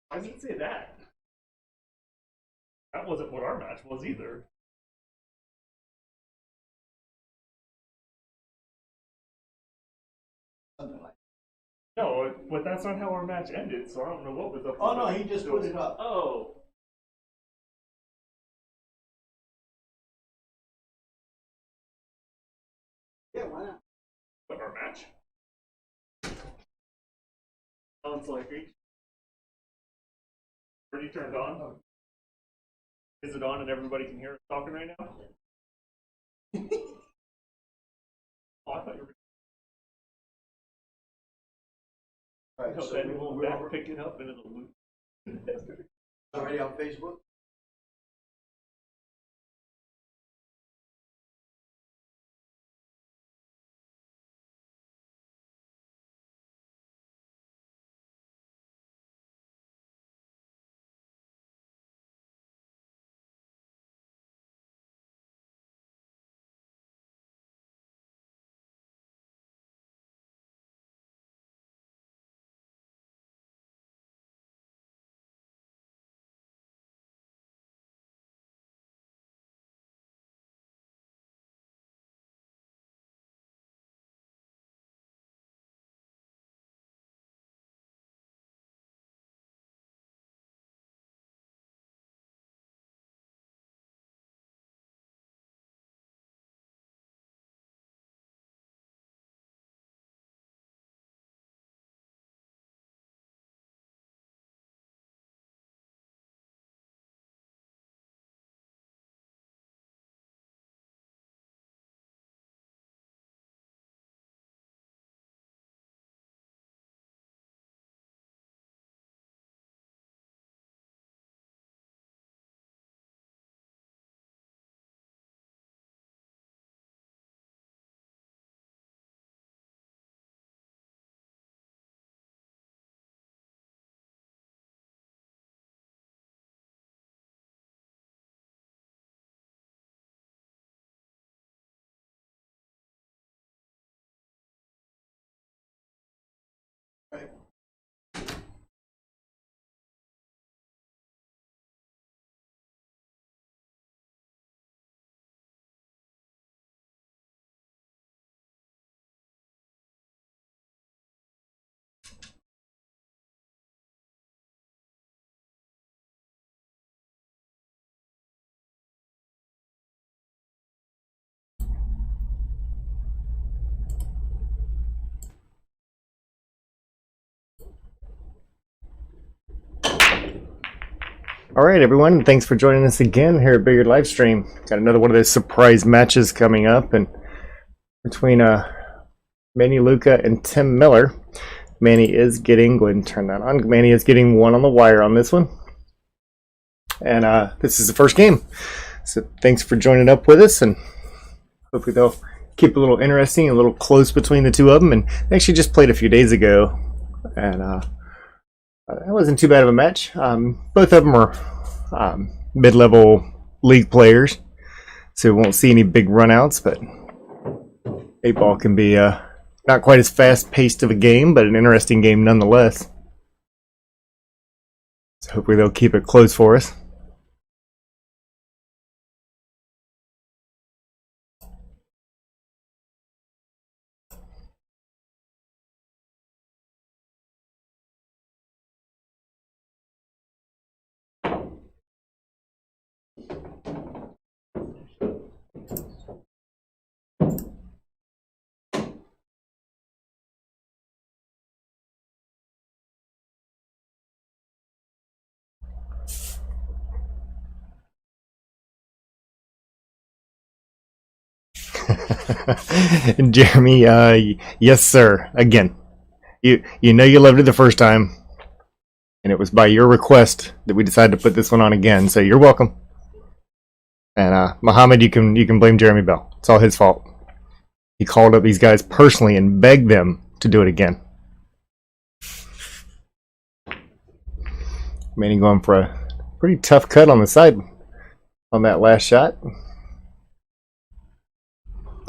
Why does it say that? That wasn't what our match was either. Something like. No, but that's not how our match ended, so I don't know what was up. Oh no, he just put it up. Oh. Yeah, why not? But our match? Sounds like it. Already turned on? Is it on and everybody can hear us talking right now? Oh, I thought you were. All right, No, so then we'll we're back pick it up and it'll loop. already on Facebook? Right. All right, everyone. Thanks for joining us again here at Bigger Livestream. Got another one of those surprise matches coming up, and between Manny Lucca and Tim Miller. Manny is getting, go ahead and turn that on. Manny is getting one on the wire on this one, and this is the first game. So thanks for joining up with us, and hopefully they'll keep it a little interesting, a little close between the two of them. And they actually just played a few days ago, and it wasn't too bad of a match. Both of them are mid-level league players, so we won't see any big runouts, but 8-ball can be not quite as fast-paced of a game, but an interesting game nonetheless. So hopefully they'll keep it close for us. Jeremy, yes, sir. Again, you know you loved it the first time, and it was by your request that we decided to put this one on again. So you're welcome. And Muhammad, you can blame Jeremy Bell. It's all his fault. He called up these guys personally and begged them to do it again. Manny going for a pretty tough cut on the side on that last shot.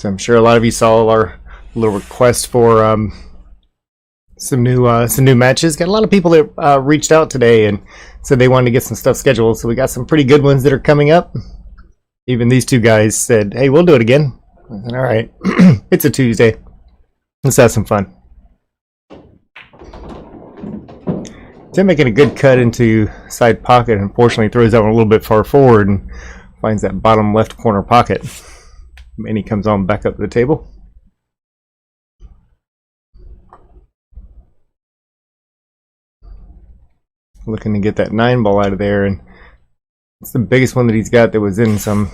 So I'm sure a lot of you saw our little request for some new matches. Got a lot of people that reached out today and said they wanted to get some stuff scheduled. So we got some pretty good ones that are coming up. Even these two guys said, "Hey, we'll do it again." I said, "All right, it's a Tuesday. Let's have some fun." Tim making a good cut into side pocket. Unfortunately, throws that one a little bit far forward and finds that bottom left corner pocket. Manny comes on back up to the table. Looking to get that 9 ball out of there, and it's the biggest one that he's got that was in some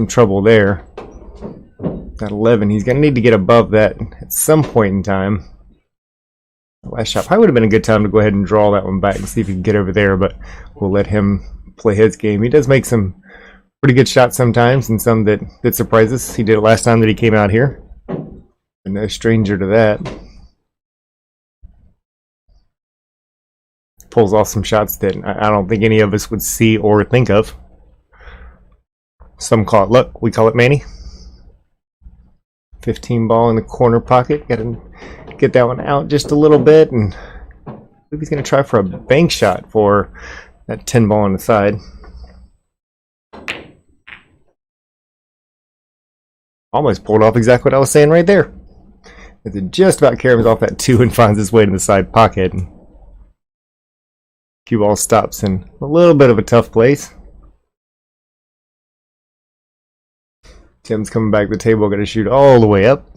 trouble there. That 11, he's going to need to get above that at some point in time. The last shot probably would have been a good time to go ahead and draw that one back and see if he can get over there, but we'll let him play his game. He does make some pretty good shots sometimes, and some that surprise us. He did it last time that he came out here. And no stranger to that. Pulls off some shots that I don't think any of us would see or think of. Some call it luck. We call it Manny. 15 ball in the corner pocket. Got to get that one out just a little bit, and I believe he's going to try for a bank shot for that 10 ball on the side. Almost pulled off exactly what I was saying right there. As it just about carries off that 2 and finds its way to the side pocket. Cue ball stops in a little bit of a tough place. Tim's coming back to the table, got to shoot all the way up.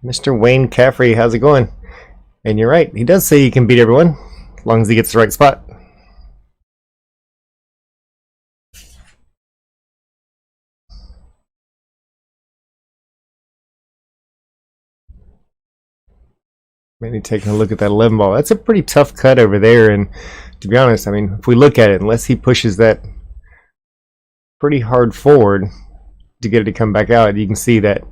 Mr. Wayne Caffrey, how's it going? And you're right, he does say he can beat everyone, as long as he gets the right spot. Manny taking a look at that 11 ball. That's a pretty tough cut over there, and to be honest, I mean, if we look at it, unless he pushes that pretty hard forward to get it to come back out, you can see that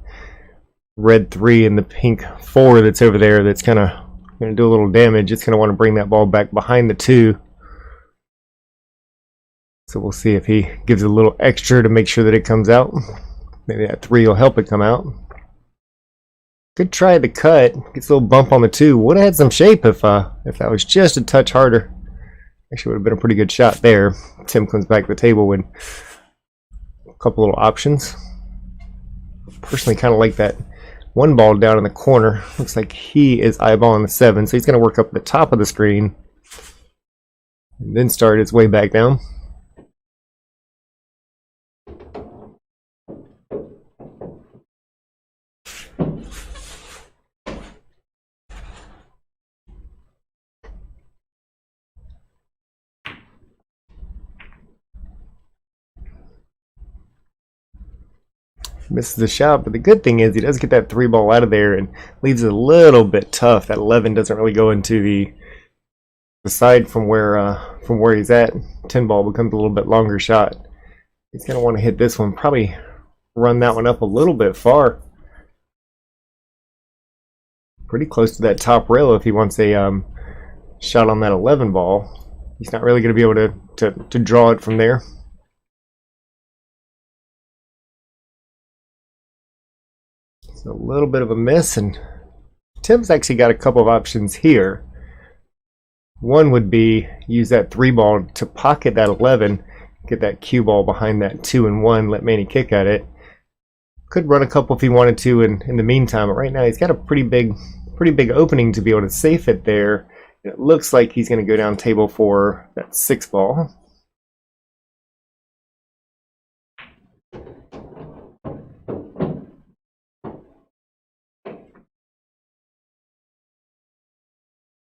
red 3 and the pink 4 that's over there that's kind of going to do a little damage. It's going to want to bring that ball back behind the 2. So we'll see if he gives it a little extra to make sure that it comes out. Maybe that 3 will help it come out. Good try at the cut. Gets a little bump on the 2. Would have had some shape if that was just a touch harder. Actually would have been a pretty good shot there. Tim comes back to the table with a couple little options. Personally kind of like that 1 ball down in the corner. Looks like he is eyeballing the 7, so he's going to work up the top of the screen and then start his way back down. Misses the shot, but the good thing is he does get that 3 ball out of there and leaves it a little bit tough. That 11 doesn't really go into the side from where he's at. 10 ball becomes a little bit longer shot. He's going to want to hit this one, probably run that one up a little bit far. Pretty close to that top rail if he wants a shot on that 11 ball. He's not really going to be able to draw it from there. It's a little bit of a miss, and Tim's actually got a couple of options here. One would be use that 3 ball to pocket that 11, get that cue ball behind that 2 and 1, let Manny kick at it. Could run a couple if he wanted to in the meantime, but right now he's got a pretty big opening to be able to safe it there. It looks like he's going to go down table for that 6 ball.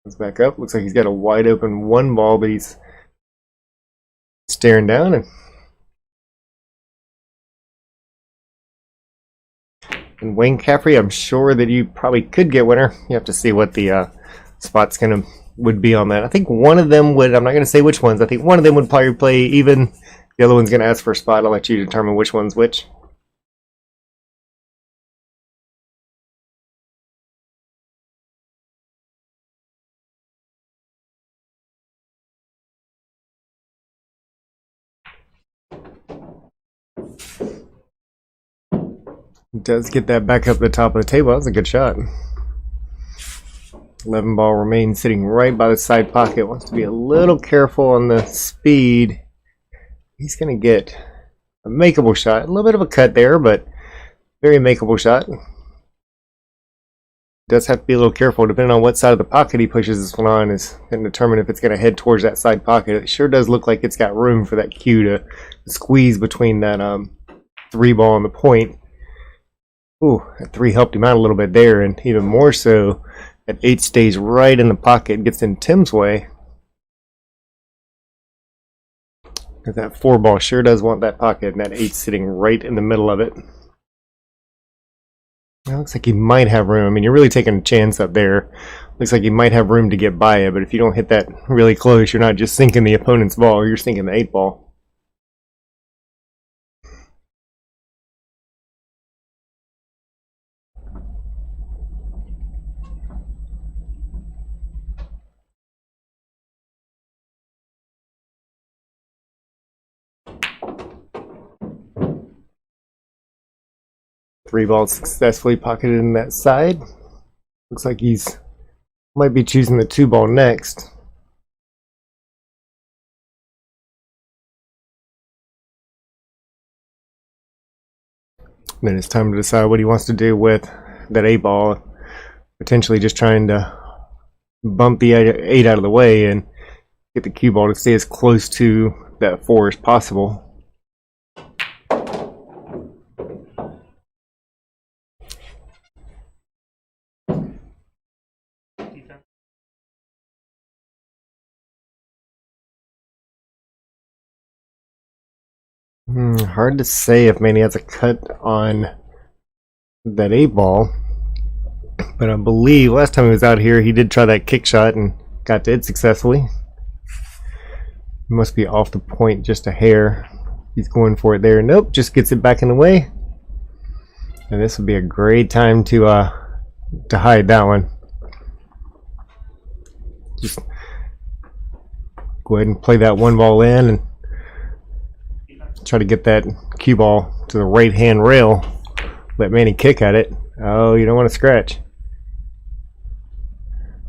Comes back up. Looks like he's got a wide open 1 ball, but he's staring down. And Wayne Caffrey, I'm sure that you probably could get winner. You have to see what the spots would be on that. I think one of them would. I'm not going to say which ones. I think one of them would probably play even. The other one's going to ask for a spot. I'll let you determine which one's which. Does get that back up the top of the table. That's a good shot. 11 ball remains sitting right by the side pocket. Wants to be a little careful on the speed. He's going to get a makeable shot. A little bit of a cut there, but very makeable shot. Does have to be a little careful depending on what side of the pocket he pushes this one on is going to determine if it's going to head towards that side pocket. It sure does look like it's got room for that cue to squeeze between that 3 ball and the point. Ooh, that 3 helped him out a little bit there, and even more so, that 8 stays right in the pocket, gets in Tim's way. Because that 4 ball sure does want that pocket, and that 8 sitting right in the middle of it. It looks like he might have room. I mean, you're really taking a chance up there. Looks like he might have room to get by it, but if you don't hit that really close, you're not just sinking the opponent's ball, you're sinking the 8 ball. Three balls successfully pocketed in that side. Looks like he's might be choosing the 2 ball next. Then it's time to decide what he wants to do with that 8 ball. Potentially just trying to bump the 8 out of the way and get the cue ball to stay as close to that 4 as possible. Hard to say if Manny has a cut on that 8 ball, but I believe last time he was out here he did try that kick shot and got to it successfully. Must be off the point just a hair. He's going for it there. Nope, just gets it back in the way. And this would be a great time to hide that one. Just go ahead and play that 1 ball in and try to get that cue ball to the right hand rail. Let Manny kick at it. Oh, you don't want to scratch.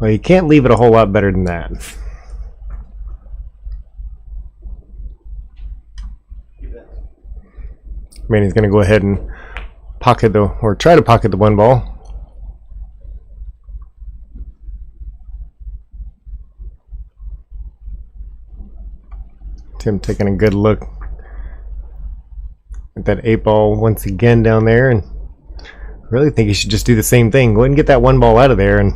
Well, you can't leave it a whole lot better than that. Manny's going to go ahead and pocket or try to pocket the 1 ball. Tim taking a good look at that 8 ball once again down there, and I really think he should just do the same thing. Go ahead and get that 1 ball out of there, and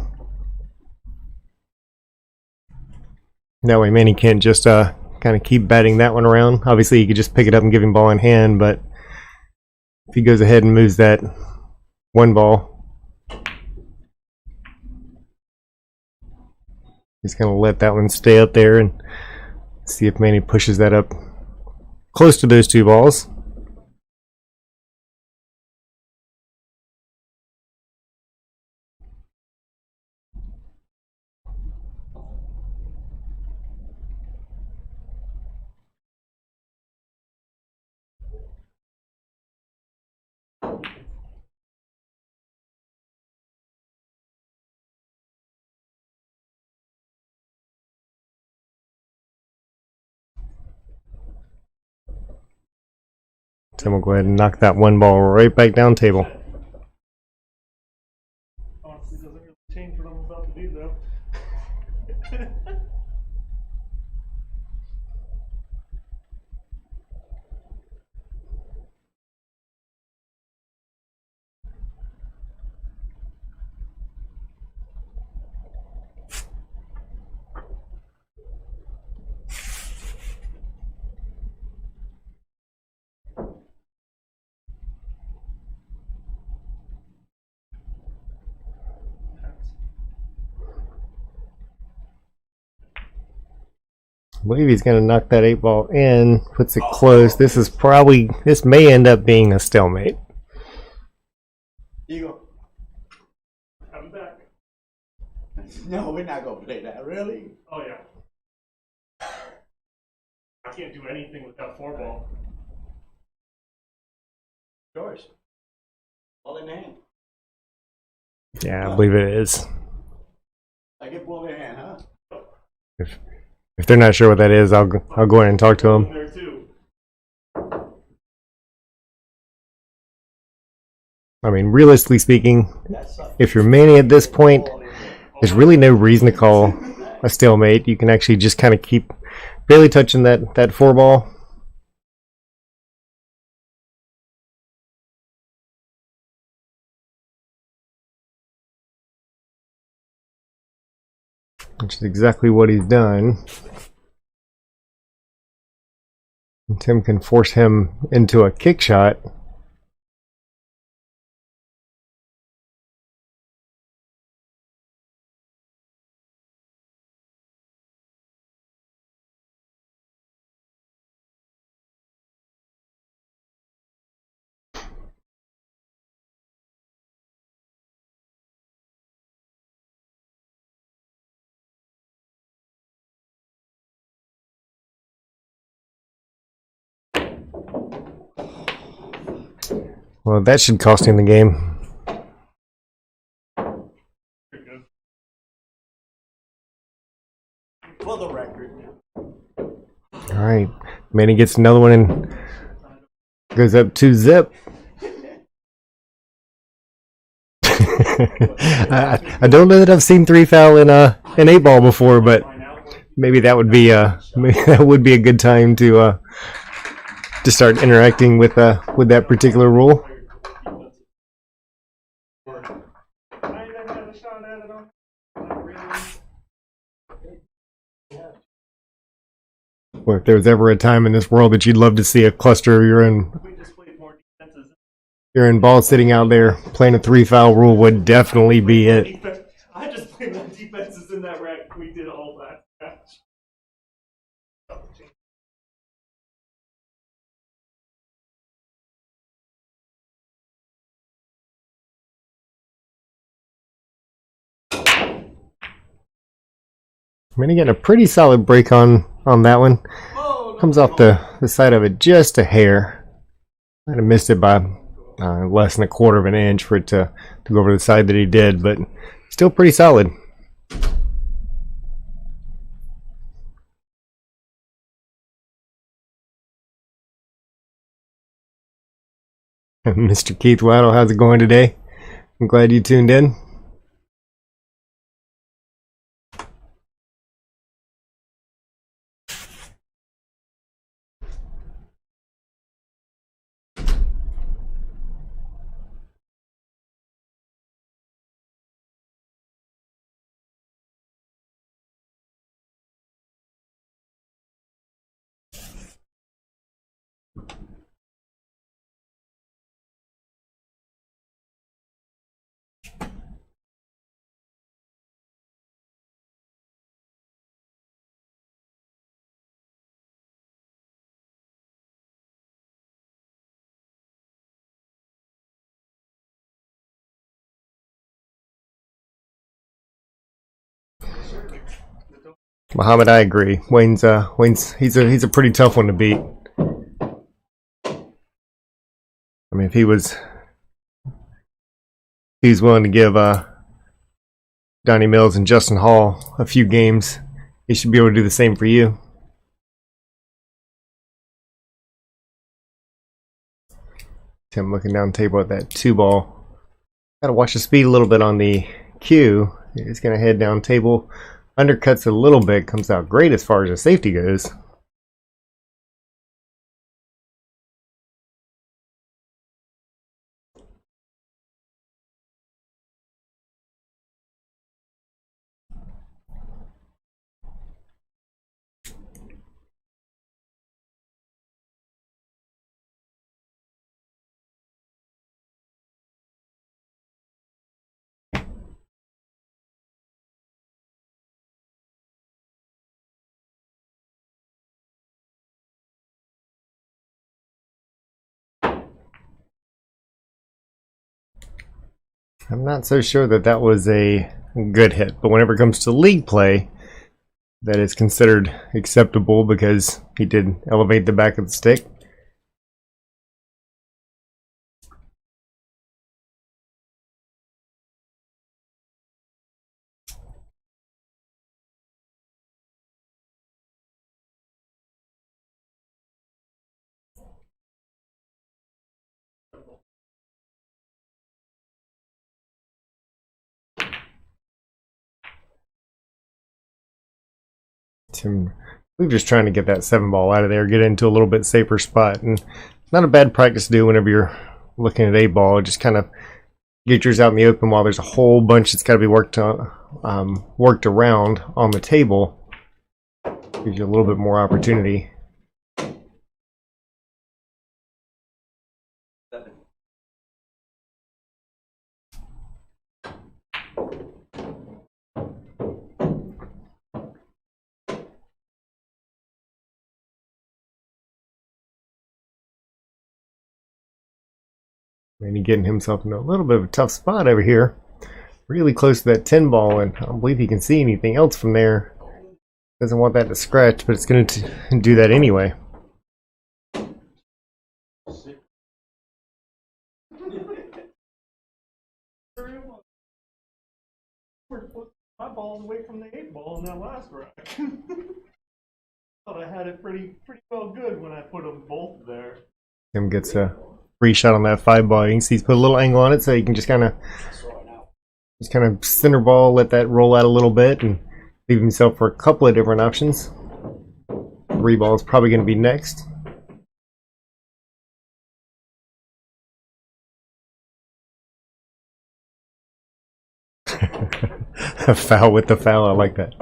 that way Manny can't just kind of keep batting that one around. Obviously, you could just pick it up and give him ball in hand, but if he goes ahead and moves that 1 ball, he's going to let that one stay up there and see if Manny pushes that up close to those 2 balls. Tim will go ahead and knock that 1 ball right back down table. Honestly, doesn't really change what I'm about to do, though. I believe he's going to knock that 8 ball in, puts it close. This may end up being a stalemate. Here you go. I'm back. No, we're not gonna play that. Really? Oh, yeah. I can't do anything with that 4 ball. George. All in the hand. Yeah, I believe it is. I get ball in the hand, huh? If they're not sure what that is, I'll go in and talk to them. There too. I mean, realistically speaking, That's if you're Manny at this point, there's really no reason to call a stalemate. You can actually just kind of keep barely touching that 4 ball. Which is exactly what he's done. And Tim can force him into a kick shot. Well, that should cost him the game. For the record. All right, Manny gets another one and goes up 2-zip. I don't know that I've seen 3 foul in an 8-ball before, but maybe that would be a good time to start interacting with that particular rule. Or if there's ever a time in this world that you'd love to see a cluster, you're in ball sitting out there playing a 3 foul rule would definitely be it. I just played my defenses in that rack. We did all that. Manny getting a pretty solid break on that one. Comes off the side of it just a hair. Might have missed it by less than a quarter of an inch for it to go over the side that he did, but still pretty solid. Mr. Keith Waddle, how's it going today? I'm glad you tuned in. Muhammad, I agree. Wayne's he's a pretty tough one to beat. I mean, if he's willing to give Donnie Mills and Justin Hall a few games, he should be able to do the same for you. Tim looking down the table at that 2-ball. Gotta watch the speed a little bit on the cue. He's gonna head down table. Undercuts a little bit, comes out great as far as the safety goes. I'm not so sure that was a good hit, but whenever it comes to league play, that is considered acceptable because he did elevate the back of the stick. Tim, we're just trying to get that 7 ball out of there, get into a little bit safer spot, and not a bad practice to do whenever you're looking at 8 ball. Just kind of get yours out in the open while there's a whole bunch that's got to be worked around on the table. Gives you a little bit more opportunity. Manny getting himself in a little bit of a tough spot over here. Really close to that 10 ball, and I don't believe he can see anything else from there. Doesn't want that to scratch, but it's going to do that anyway. My ball's away from the 8 ball in that last rack. Thought I had it pretty well good when I put them both there. Tim gets a free shot on that 5 ball. You can see he's put a little angle on it, so you can just kind of center ball, let that roll out a little bit, and leave himself for a couple of different options. 3 ball is probably going to be next. A foul with the foul. I like that.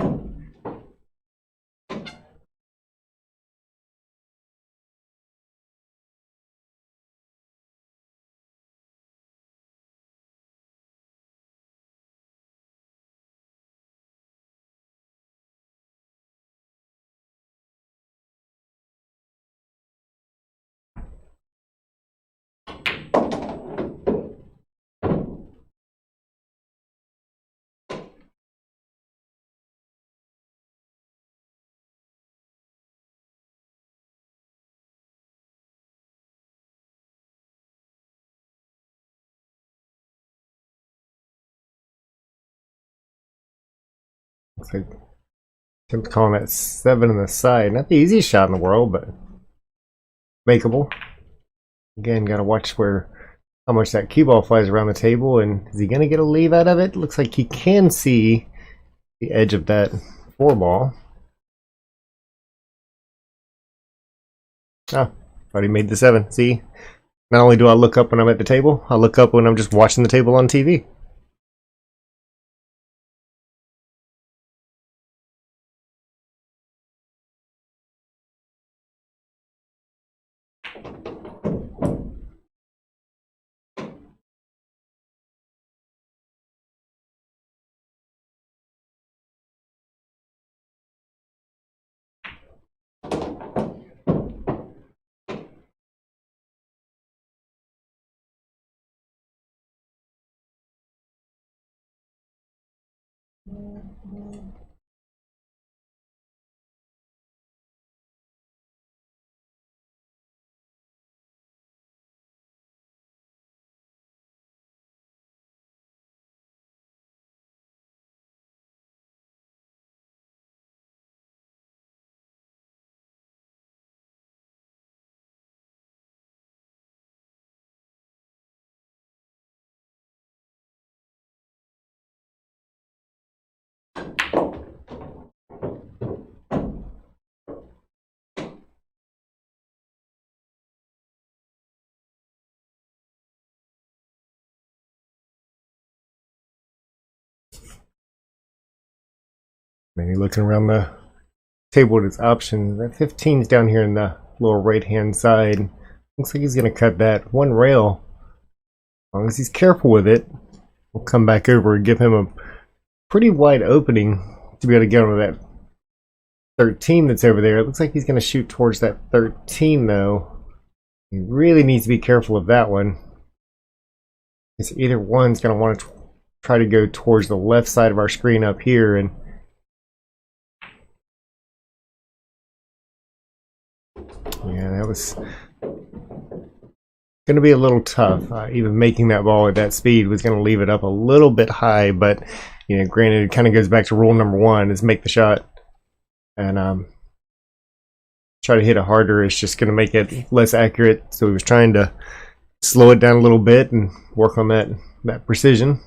Looks like Tim's calling that 7 on the side. Not the easiest shot in the world, but makeable. Again, got to watch how much that cue ball flies around the table, and is he going to get a leave out of it? Looks like he can see the edge of that 4 ball. Oh, thought he made the 7. See, not only do I look up when I'm at the table, I look up when I'm just watching the table on TV. Maybe looking around the table at his options. That 15's down here in the lower right hand side. Looks like he's going to cut that 1 rail. As long as he's careful with it, we'll come back over and give him a pretty wide opening to be able to get onto that 13 that's over there. It looks like he's going to shoot towards that 13 though. He really needs to be careful of that one, because either one's going to want to try to go towards the left side of our screen up here, and yeah, that was going to be a little tough. Even making that ball at that speed was going to leave it up a little bit high, but you know, granted, it kind of goes back to rule number 1: is make the shot, and try to hit it harder is just going to make it less accurate. So he was trying to slow it down a little bit and work on that precision.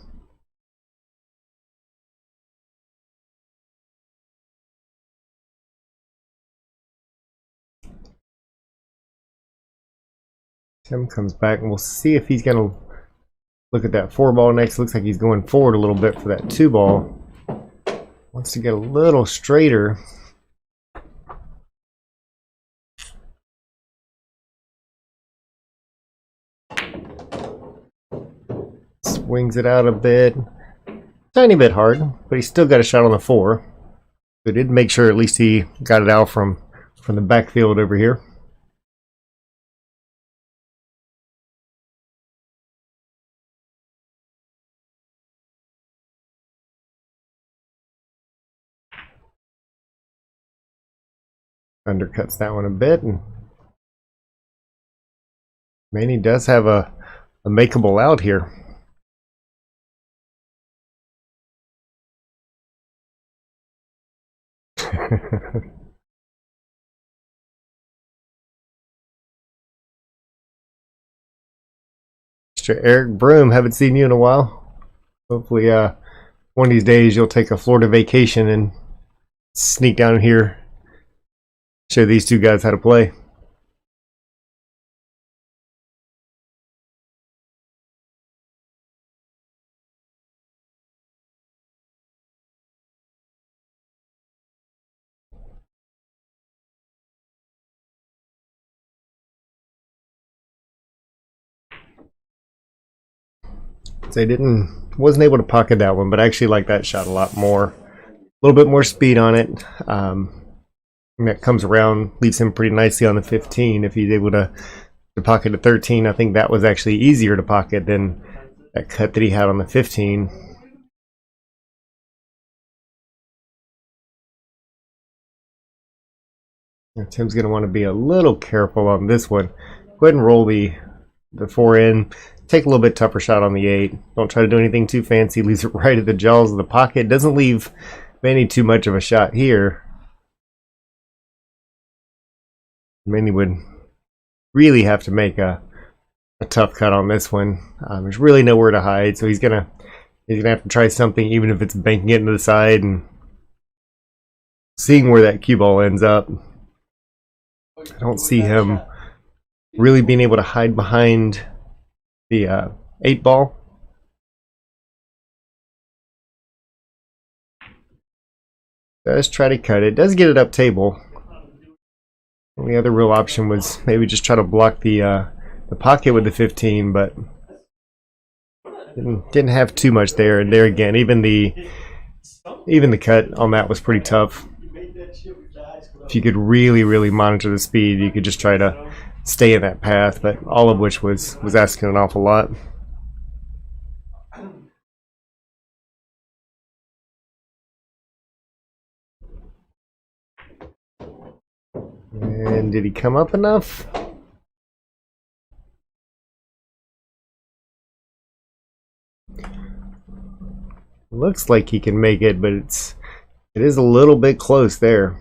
Tim comes back, and we'll see if he's going to look at that 4 ball next. Looks like he's going forward a little bit for that 2 ball. Wants to get a little straighter. Swings it out a bit. Tiny bit hard, but he's still got a shot on the 4. So did make sure at least he got it out from the backfield over here. Undercuts that one a bit, and Manny does have a makeable out here. Mr. Eric Broom, haven't seen you in a while. Hopefully one of these days you'll take a Florida vacation and sneak down here, show these 2 guys how to play. So wasn't able to pocket that one, but I actually like that shot a lot more. A little bit more speed on it. And that comes around, leaves him pretty nicely on the 15. If he's able to pocket a 13, I think that was actually easier to pocket than that cut that he had on the 15. Now, Tim's going to want to be a little careful on this one. Go ahead and roll the 4 in. Take a little bit tougher shot on the 8. Don't try to do anything too fancy. Leaves it right at the jaws of the pocket. Doesn't leave Manny too much of a shot here. Manny would really have to make a tough cut on this one. There's really nowhere to hide, so he's gonna have to try something, even if it's banking it into the side and seeing where that cue ball ends up. I don't see him really being able to hide behind the 8 ball. Does try to cut it. Does get it up table. The other real option was maybe just try to block the pocket with the 15, but didn't have too much there. And there again, even the cut on that was pretty tough. If you could really monitor the speed, you could just try to stay in that path, but all of which was asking an awful lot. And did he come up enough? Looks like he can make it, but it is a little bit close there.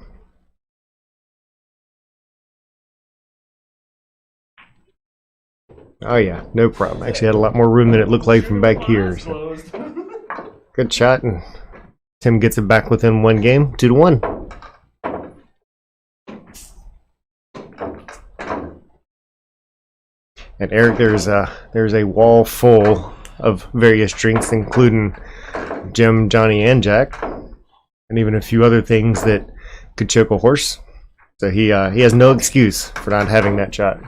Oh yeah, no problem. Actually had a lot more room than it looked like from back here. So. Good shot, and Tim gets it back within 1 game, 2-1. And Eric, there's a wall full of various drinks, including Jim, Johnny, and Jack, and even a few other things that could choke a horse. So he has no excuse for not having that shot.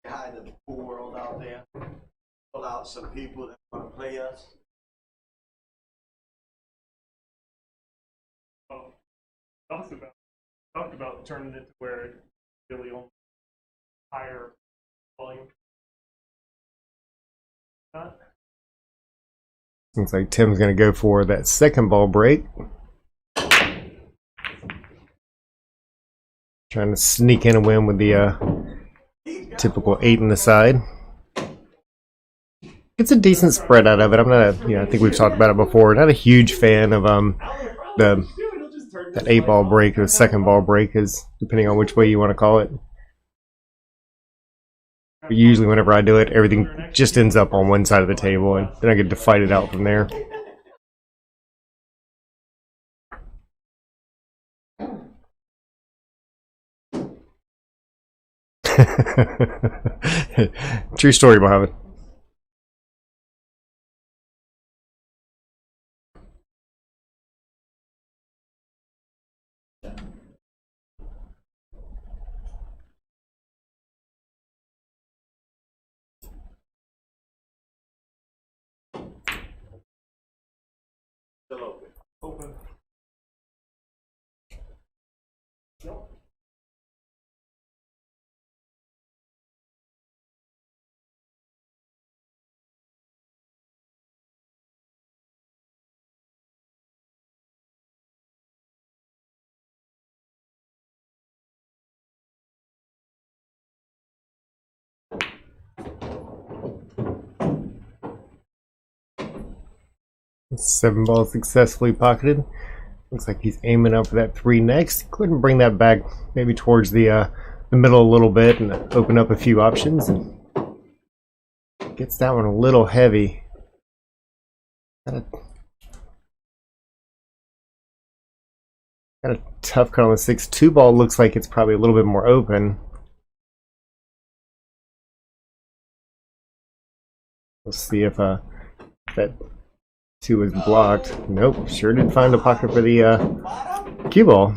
Behind the pool world out there, pull out some people that want to play us. Talked about turning it to where it really only higher volume. Looks like Tim's going to go for that 2nd ball break. Trying to sneak in a win with the typical 8 in the side. It's a decent spread out of it. I'm not I think we've talked about it before. Not a huge fan of that 8 ball break or the 2nd ball break, is depending on which way you want to call it. But usually whenever I do it, everything just ends up on one side of the table, and then I get to fight it out from there. True story, Mohammed. Still open. Open. Yep. Seven balls successfully pocketed. Looks like he's aiming up for that three next. Go ahead and bring that back maybe towards the middle a little bit and open up a few options. And gets that one a little heavy. Got a tough cut on the 6-2 ball. Looks like it's probably a little bit more open. We'll see if that 2 is blocked. Nope, sure did find a pocket for the cue ball.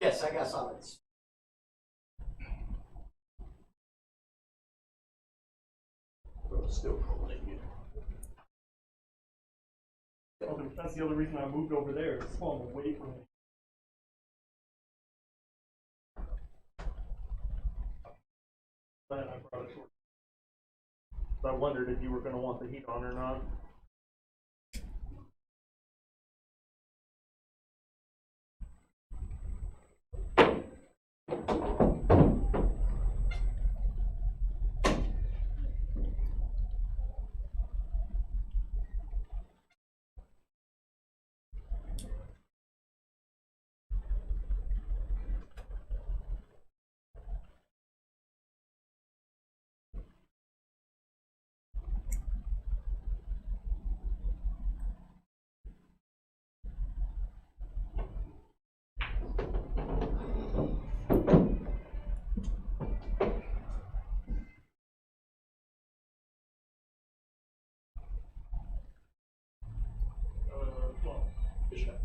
Yes, I got solids. Still holding it. Okay, that's the other reason I moved over there. It's falling away from me. Then I brought it short. So I wondered if you were going to want the heat on or not. Well, fish up.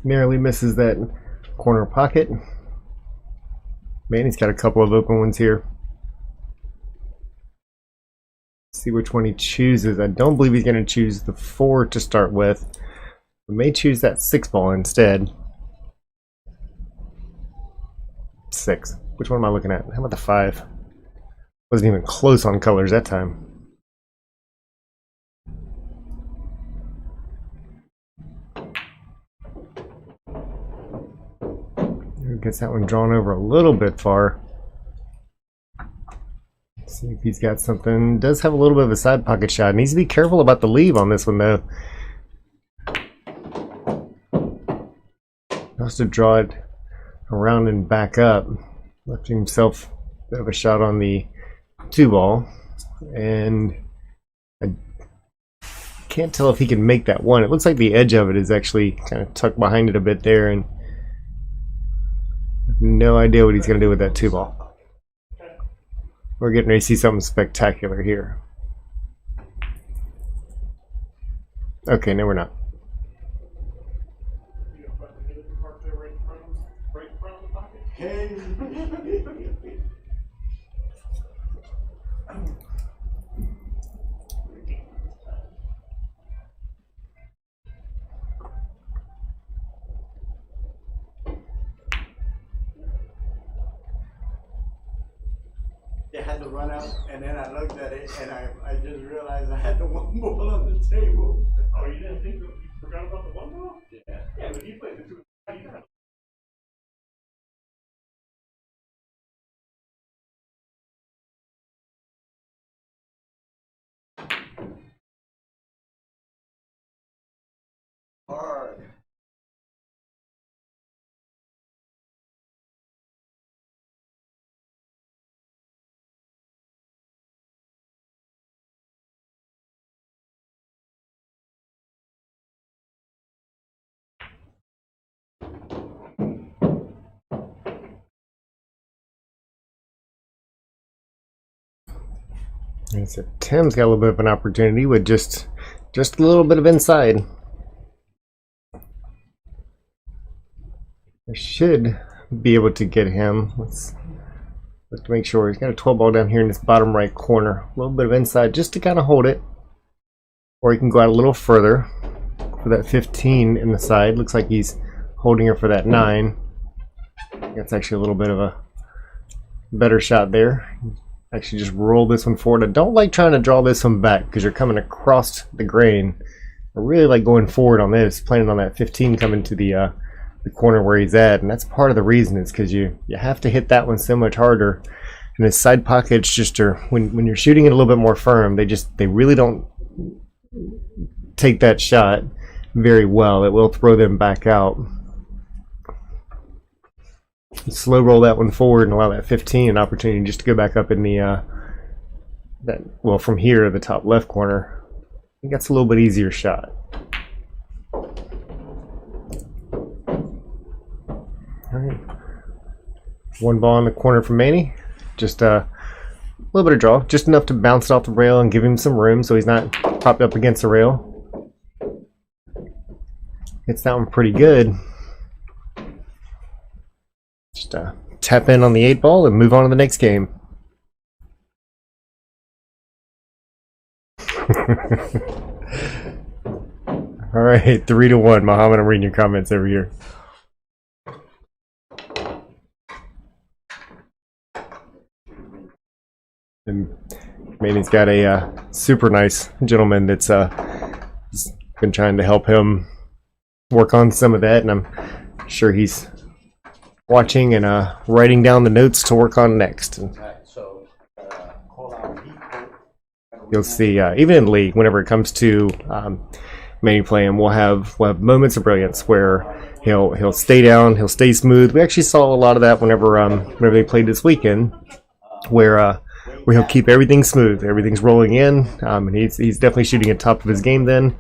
Narrowly misses that corner pocket. Manny's got a couple of open ones here. See which one he chooses. I don't believe he's going to choose the 4 to start with. We may choose that 6 ball instead. 6. Which one am I looking at? How about the 5? Wasn't even close on colors that time. Gets that one drawn over a little bit far. See if he's got something. Does have a little bit of a side pocket shot. Needs to be careful about the leave on this one though. Has to draw it around and back up. Left himself a bit of a shot on the 2 ball. And I can't tell if he can make that 1. It looks like the edge of it is actually kind of tucked behind it a bit there, and no idea what he's going to do with that 2 ball. We're getting ready to see something spectacular here. Okay, no, we're not. Hey. They had to run out, and then I looked at it, and I just realized I had the 1 ball on the table. Oh, you didn't think that you forgot about the 1 ball? Yeah. Yeah, but you played the 2. You got it. Hard. And so Tim's got a little bit of an opportunity with just a little bit of inside. I should be able to get him. Let's look to make sure. He's got a 12 ball down here in this bottom right corner. A little bit of inside just to kind of hold it. Or he can go out a little further for that 15 in the side. Looks like he's holding her for that 9. That's actually a little bit of a better shot there. Actually just roll this one forward. I don't like trying to draw this one back because you're coming across the grain. I really like going forward on this, planning on that 15 coming to the corner where he's at, and that's part of the reason is because you have to hit that one so much harder. And his side pockets just are, when you're shooting it a little bit more firm, they really don't take that shot very well. It will throw them back out. Slow roll that one forward and allow that 15 an opportunity just to go back up in the well, from here to the top left corner. I think that's a little bit easier shot. All right, one ball in the corner from Manny. Just a little bit of draw, just enough to bounce it off the rail and give him some room so he's not propped up against the rail. Hits that one pretty good. Just tap in on the 8 ball and move on to the next game. All right, 3-1. Muhammad, I'm reading your comments over here. And Manny's got a super nice gentleman that's been trying to help him work on some of that, and I'm sure he's watching and writing down the notes to work on next. And you'll see, even in league, whenever it comes to Manny playing, we'll have moments of brilliance where he'll stay down, he'll stay smooth. We actually saw a lot of that whenever they played this weekend, where he'll keep everything smooth, everything's rolling in, and he's definitely shooting at top of his game then.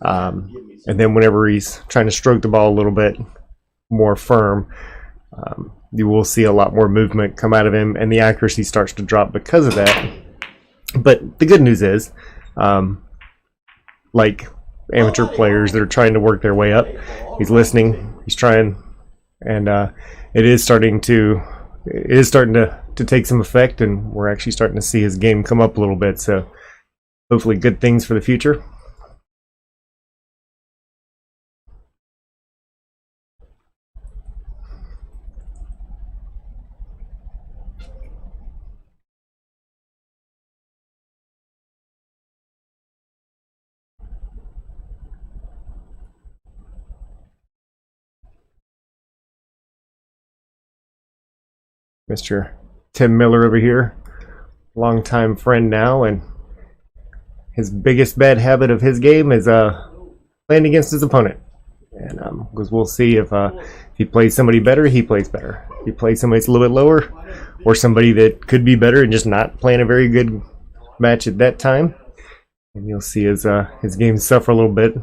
And then whenever he's trying to stroke the ball a little bit more firm, you will see a lot more movement come out of him, and the accuracy starts to drop because of that. But the good news is, like amateur players that are trying to work their way up, he's listening, he's trying, and it is starting to take some effect, and we're actually starting to see his game come up a little bit. So hopefully good things for the future. Mr. Tim Miller over here, longtime friend now, and his biggest bad habit of his game is playing against his opponent. And because we'll see if he plays somebody better, he plays better. If he plays somebody that's a little bit lower, or somebody that could be better and just not playing a very good match at that time, and you'll see his game suffer a little bit.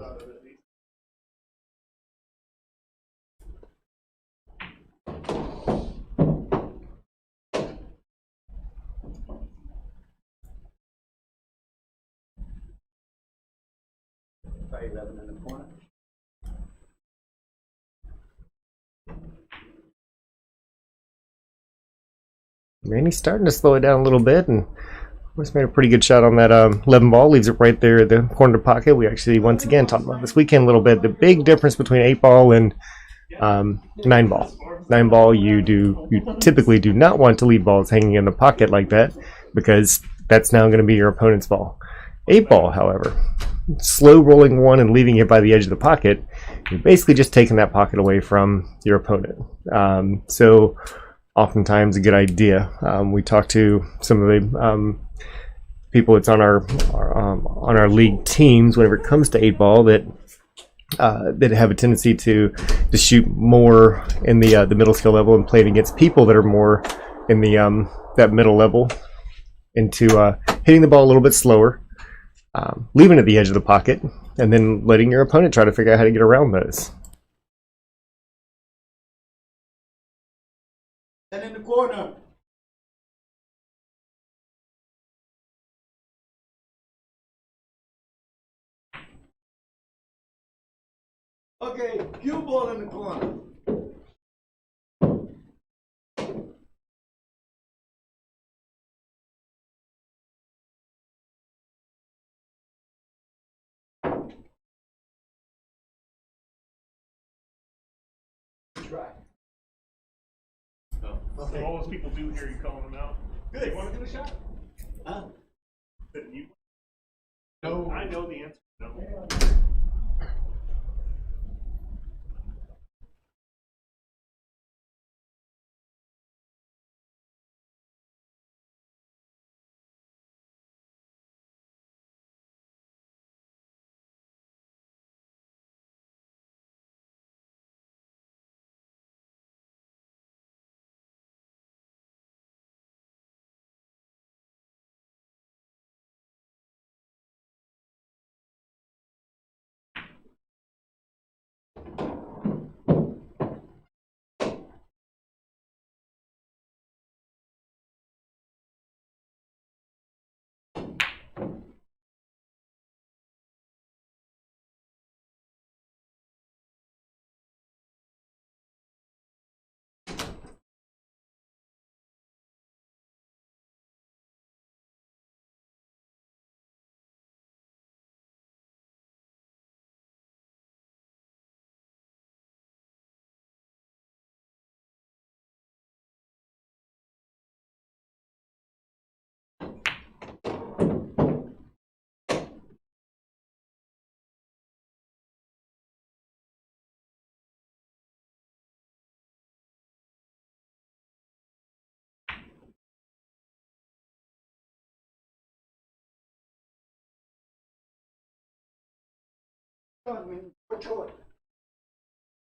In the corner. Manny's starting to slow it down a little bit, and just made a pretty good shot on that 11 ball. Leaves it right there at the corner pocket. We actually, once again, talked about this weekend a little bit. The big difference between 8 ball and 9 ball. 9 ball, you typically do not want to leave balls hanging in the pocket like that, because that's now going to be your opponent's ball. 8 ball, however, slow rolling one and leaving it by the edge of the pocket, you're basically just taking that pocket away from your opponent. So oftentimes a good idea. We talked to some of the people that's on our league teams whenever it comes to 8 ball, that that have a tendency to shoot more in the middle skill level and playing against people that are more in the that middle level, into hitting the ball a little bit slower, leaving it at the edge of the pocket, and then letting your opponent try to figure out how to get around those. And in the corner. Okay, cue ball in the corner. Try. So all those people do hear you calling them out. Good. You want to do a shot? Huh? Then you. No. I know the answer. No.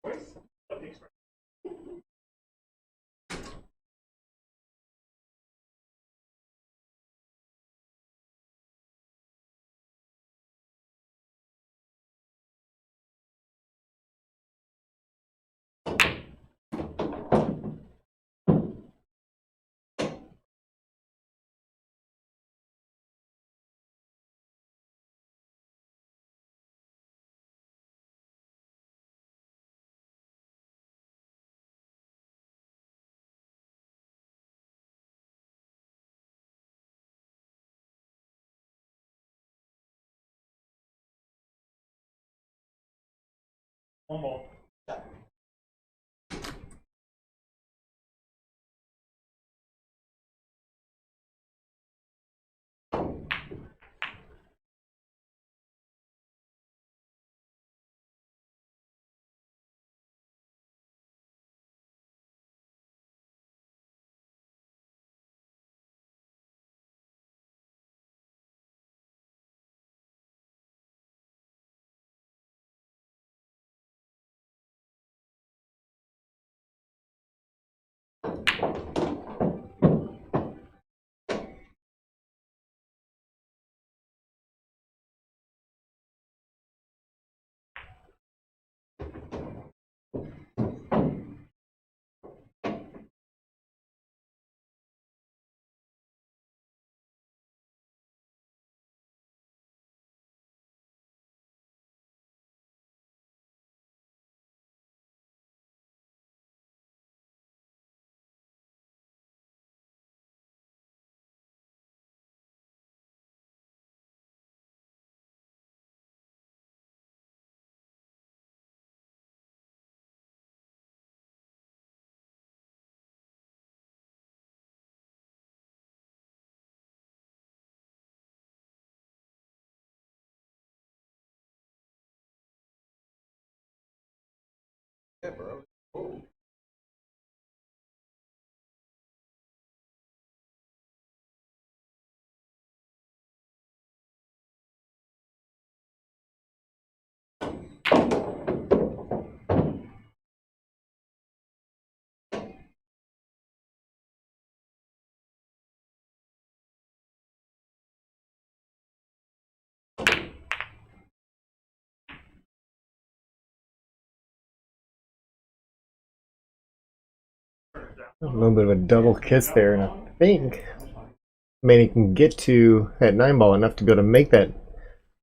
Voice? What makes one ball. Yeah, bro. Oh. A little bit of a double kiss there, and I think Manny can get to that 9 ball enough to be able to make that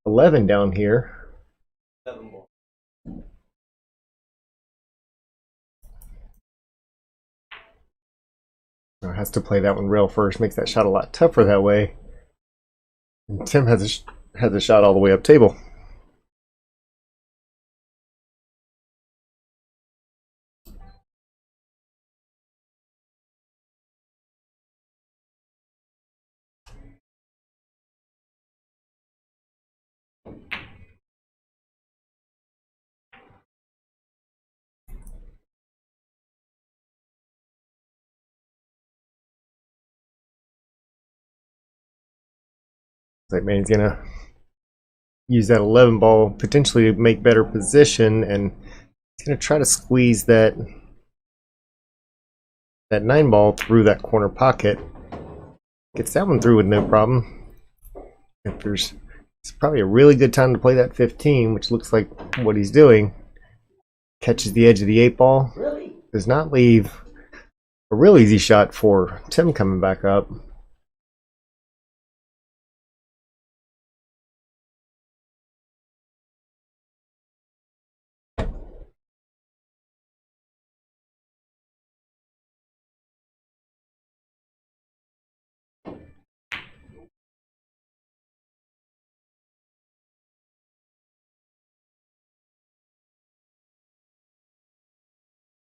11 down here. 7 ball. Has to play that one rail first, makes that shot a lot tougher that way. And Tim has a shot all the way up table. Like Manny's gonna use that 11 ball potentially to make better position, and he's gonna try to squeeze that 9 ball through that corner pocket. Gets that one through with no problem. It's probably a really good time to play that 15, which looks like what he's doing. Catches the edge of the 8 ball. Really? Does not leave a real easy shot for Tim coming back up.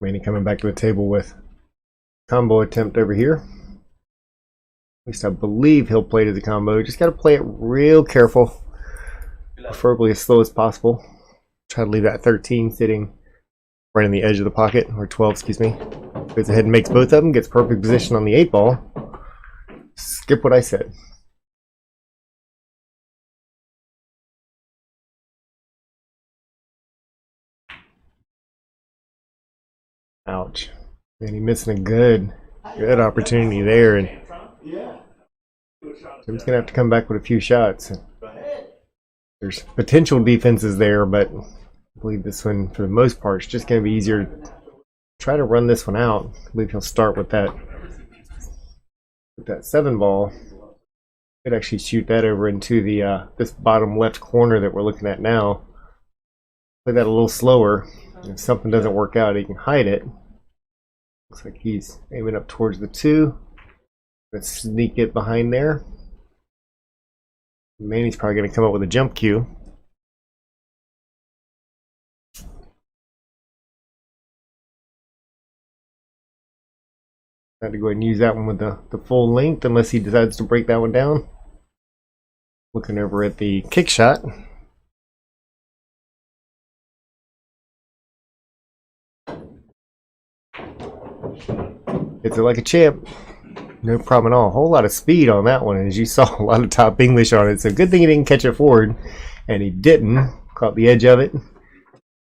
Manny coming back to the table with combo attempt over here. At least I believe he'll play to the combo. Just got to play it real careful, preferably as slow as possible. Try to leave that 13 sitting right on the edge of the pocket, or 12, excuse me. Goes ahead and makes both of them, gets perfect position on the 8 ball. Skip what I said. Ouch. Man, he missing a good opportunity there, and Yeah. Tim's gonna have to come back with a few shots. Go ahead. There's potential defenses there, but I believe this one, for the most part, is just gonna be easier to try to run this one out. I believe he'll start with that 7 ball. Could actually shoot that over into the this bottom left corner that we're looking at now. Play that a little slower. If something doesn't work out, he can hide it. Looks like he's aiming up towards the 2. Let's sneak it behind there. Manny's probably going to come up with a jump cue. Had to go ahead and use that one with the full length, unless he decides to break that one down. Looking over at the kick shot. Hits it like a champ. No problem at all. A whole lot of speed on that one, as you saw, a lot of top English on it. So good thing he didn't catch it forward, and he didn't. Caught the edge of it.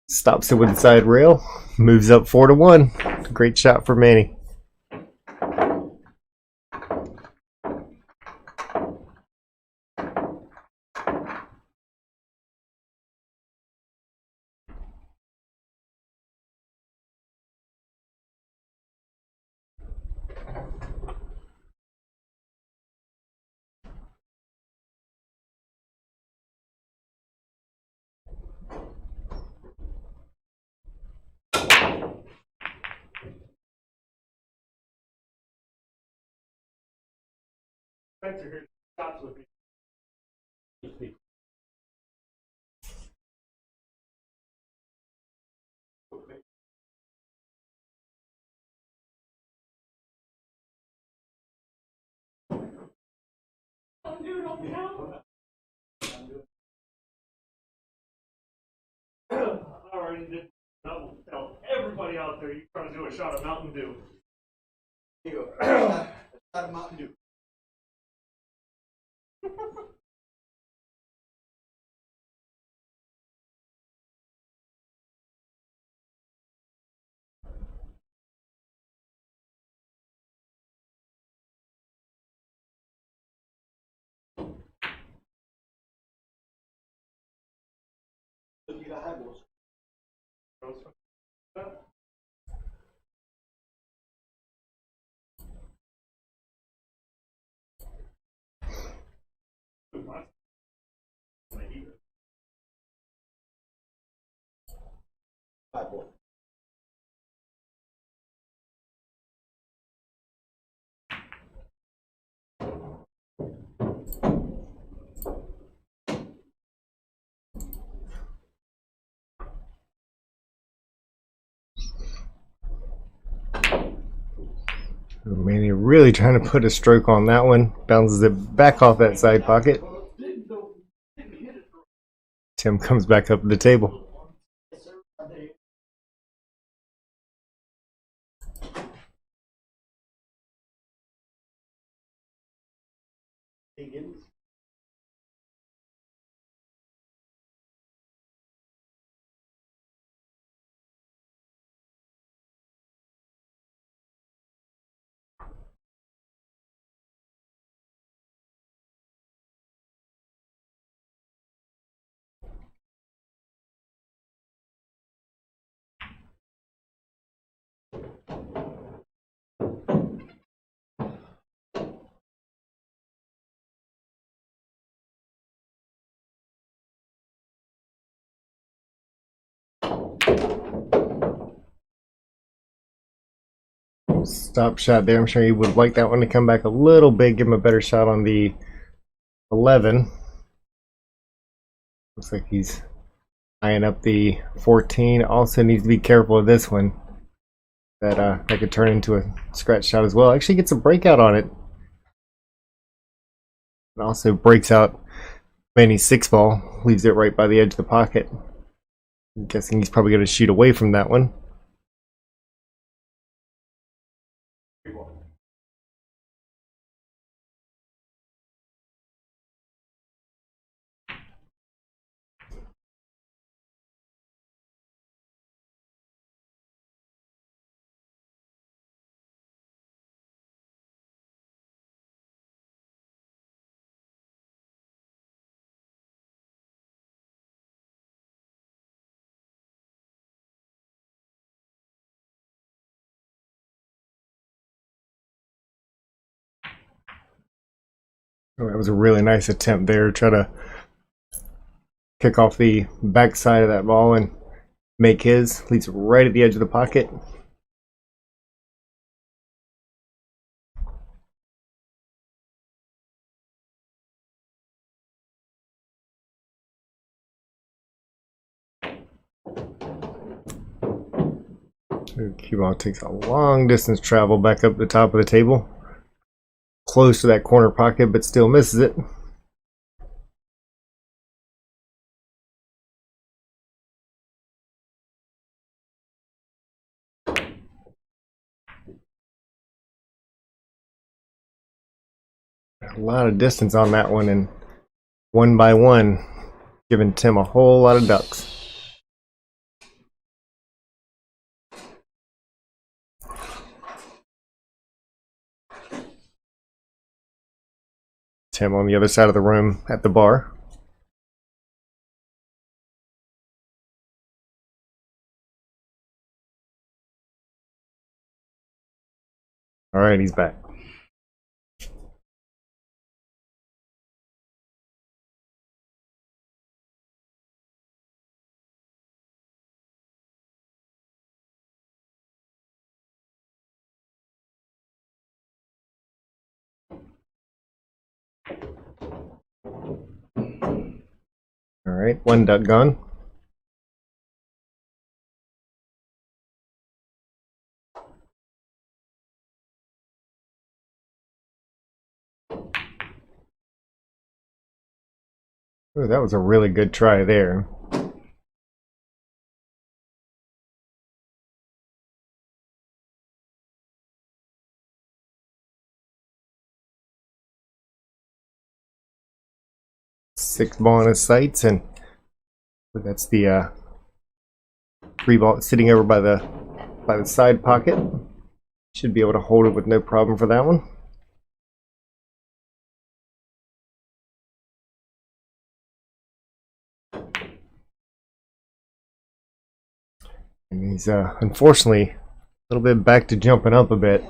Stops it with the side rail. Moves up 4-1. Great shot for Manny. Spencer here shots with me. I already did. I'll tell everybody out there, you trying to do a shot of Mountain Dew. Here you go. Shot of Mountain Dew. You got high balls. 5 ball. Manny really trying to put a stroke on that one. Bounces it back off that side pocket. Tim comes back up to the table. Stop shot there. I'm sure he would like that one to come back a little bit, give him a better shot on the 11. Looks like he's eyeing up the 14. Also needs to be careful of this one. That could turn into a scratch shot as well. Actually gets a breakout on it. And also breaks out Manny's 6 ball. Leaves it right by the edge of the pocket. I'm guessing he's probably going to shoot away from that one. Oh, that was a really nice attempt there. Try to kick off the backside of that ball and make his. Leaves it right at the edge of the pocket. Cue ball takes a long distance travel back up the top of the table. Close to that corner pocket, but still misses it. A lot of distance on that one, and one by one, giving Tim a whole lot of ducks. Tim on the other side of the room at the bar. All right, he's back. All right, one duck gone. Ooh, that was a really good try there. Six ball in his sights, and that's the 3 ball sitting over by the side pocket. Should be able to hold it with no problem for that one. And he's unfortunately a little bit back to jumping up a bit.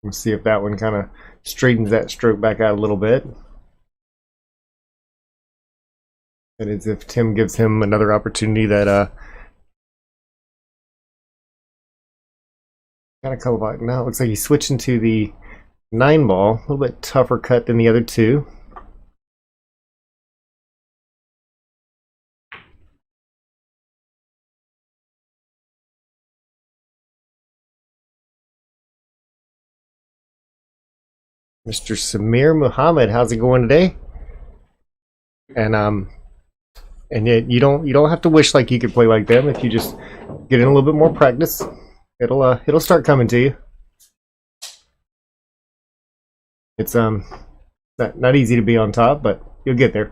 We'll see if that one kind of straightens that stroke back out a little bit. And as if Tim gives him another opportunity that got a couple of, now it looks like he's switching to the 9 ball, a little bit tougher cut than the other two. Mr. Samir Muhammad, how's it going today? And yet you don't have to wish like you could play like them. If you just get in a little bit more practice, it'll start coming to you. It's not easy to be on top, but you'll get there.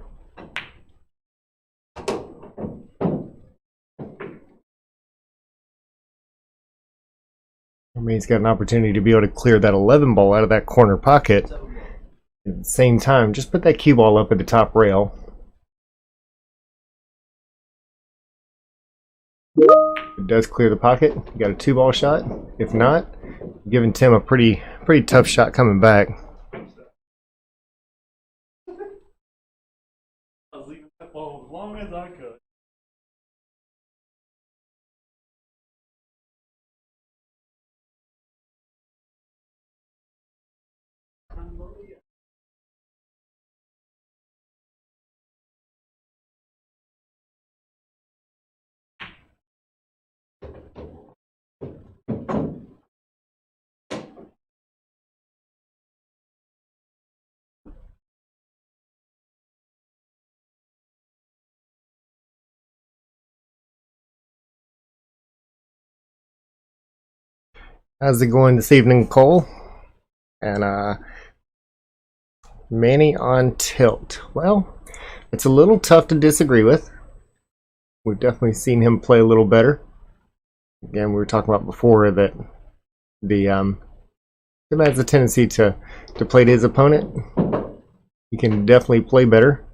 I mean, he's got an opportunity to be able to clear that 11 ball out of that corner pocket. At the same time, just put that cue ball up at the top rail. It does clear the pocket. You got a 2-ball shot. If not, giving Tim a pretty tough shot coming back. I was leaving that ball as long as I could. How's it going this evening, Cole? And Manny on tilt. Well, it's a little tough to disagree with. We've definitely seen him play a little better. Again, we were talking about before that the Tim has a tendency to play to his opponent. He can definitely play better.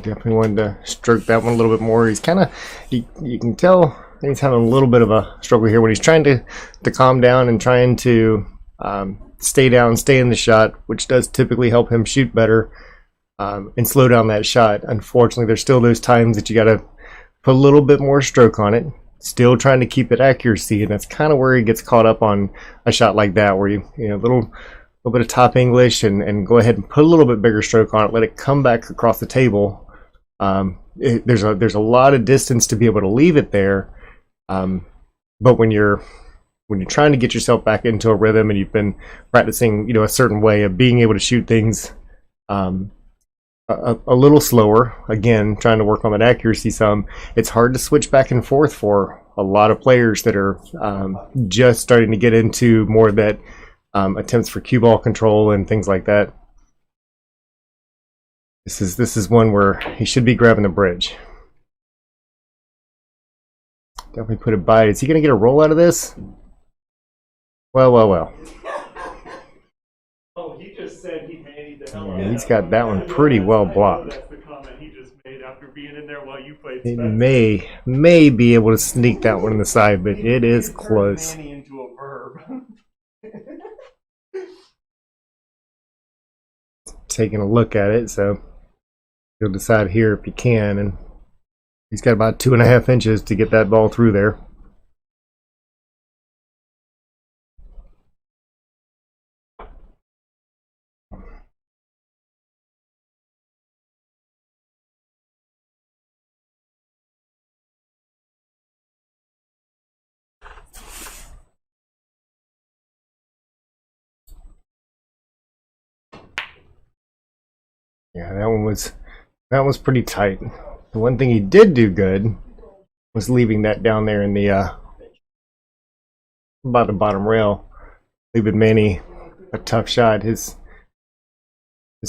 Definitely wanted to stroke that one a little bit more. He's kind of, you can tell he's having a little bit of a struggle here when he's trying to calm down and trying to stay down, stay in the shot, which does typically help him shoot better and slow down that shot. Unfortunately, there's still those times that you got to put a little bit more stroke on it. Still trying to keep it accuracy, and that's kind of where he gets caught up on a shot like that, where you know, a little bit of top English and go ahead and put a little bit bigger stroke on it, let it come back across the table. There's a lot of distance to be able to leave it there, but when you're trying to get yourself back into a rhythm and you've been practicing, you know, a certain way of being able to shoot things a little slower, again trying to work on that accuracy some, it's hard to switch back and forth for a lot of players that are just starting to get into more of that attempts for cue ball control and things like that. This is one where he should be grabbing the bridge. Definitely put it by. Is he going to get a roll out of this? Well. Oh, he just said he made the hell Yeah, he's got that one pretty well blocked. That's the comment he just made after being in there while you played. It may be able to sneak that one in the side, but it is close. Manny into a verb. Taking a look at it, so you'll decide here if you can, and he's got about 2.5 inches to get that ball through there. Yeah, that was pretty tight. The one thing he did do good was leaving that down there in the about the bottom rail, leaving Manny a tough shot. His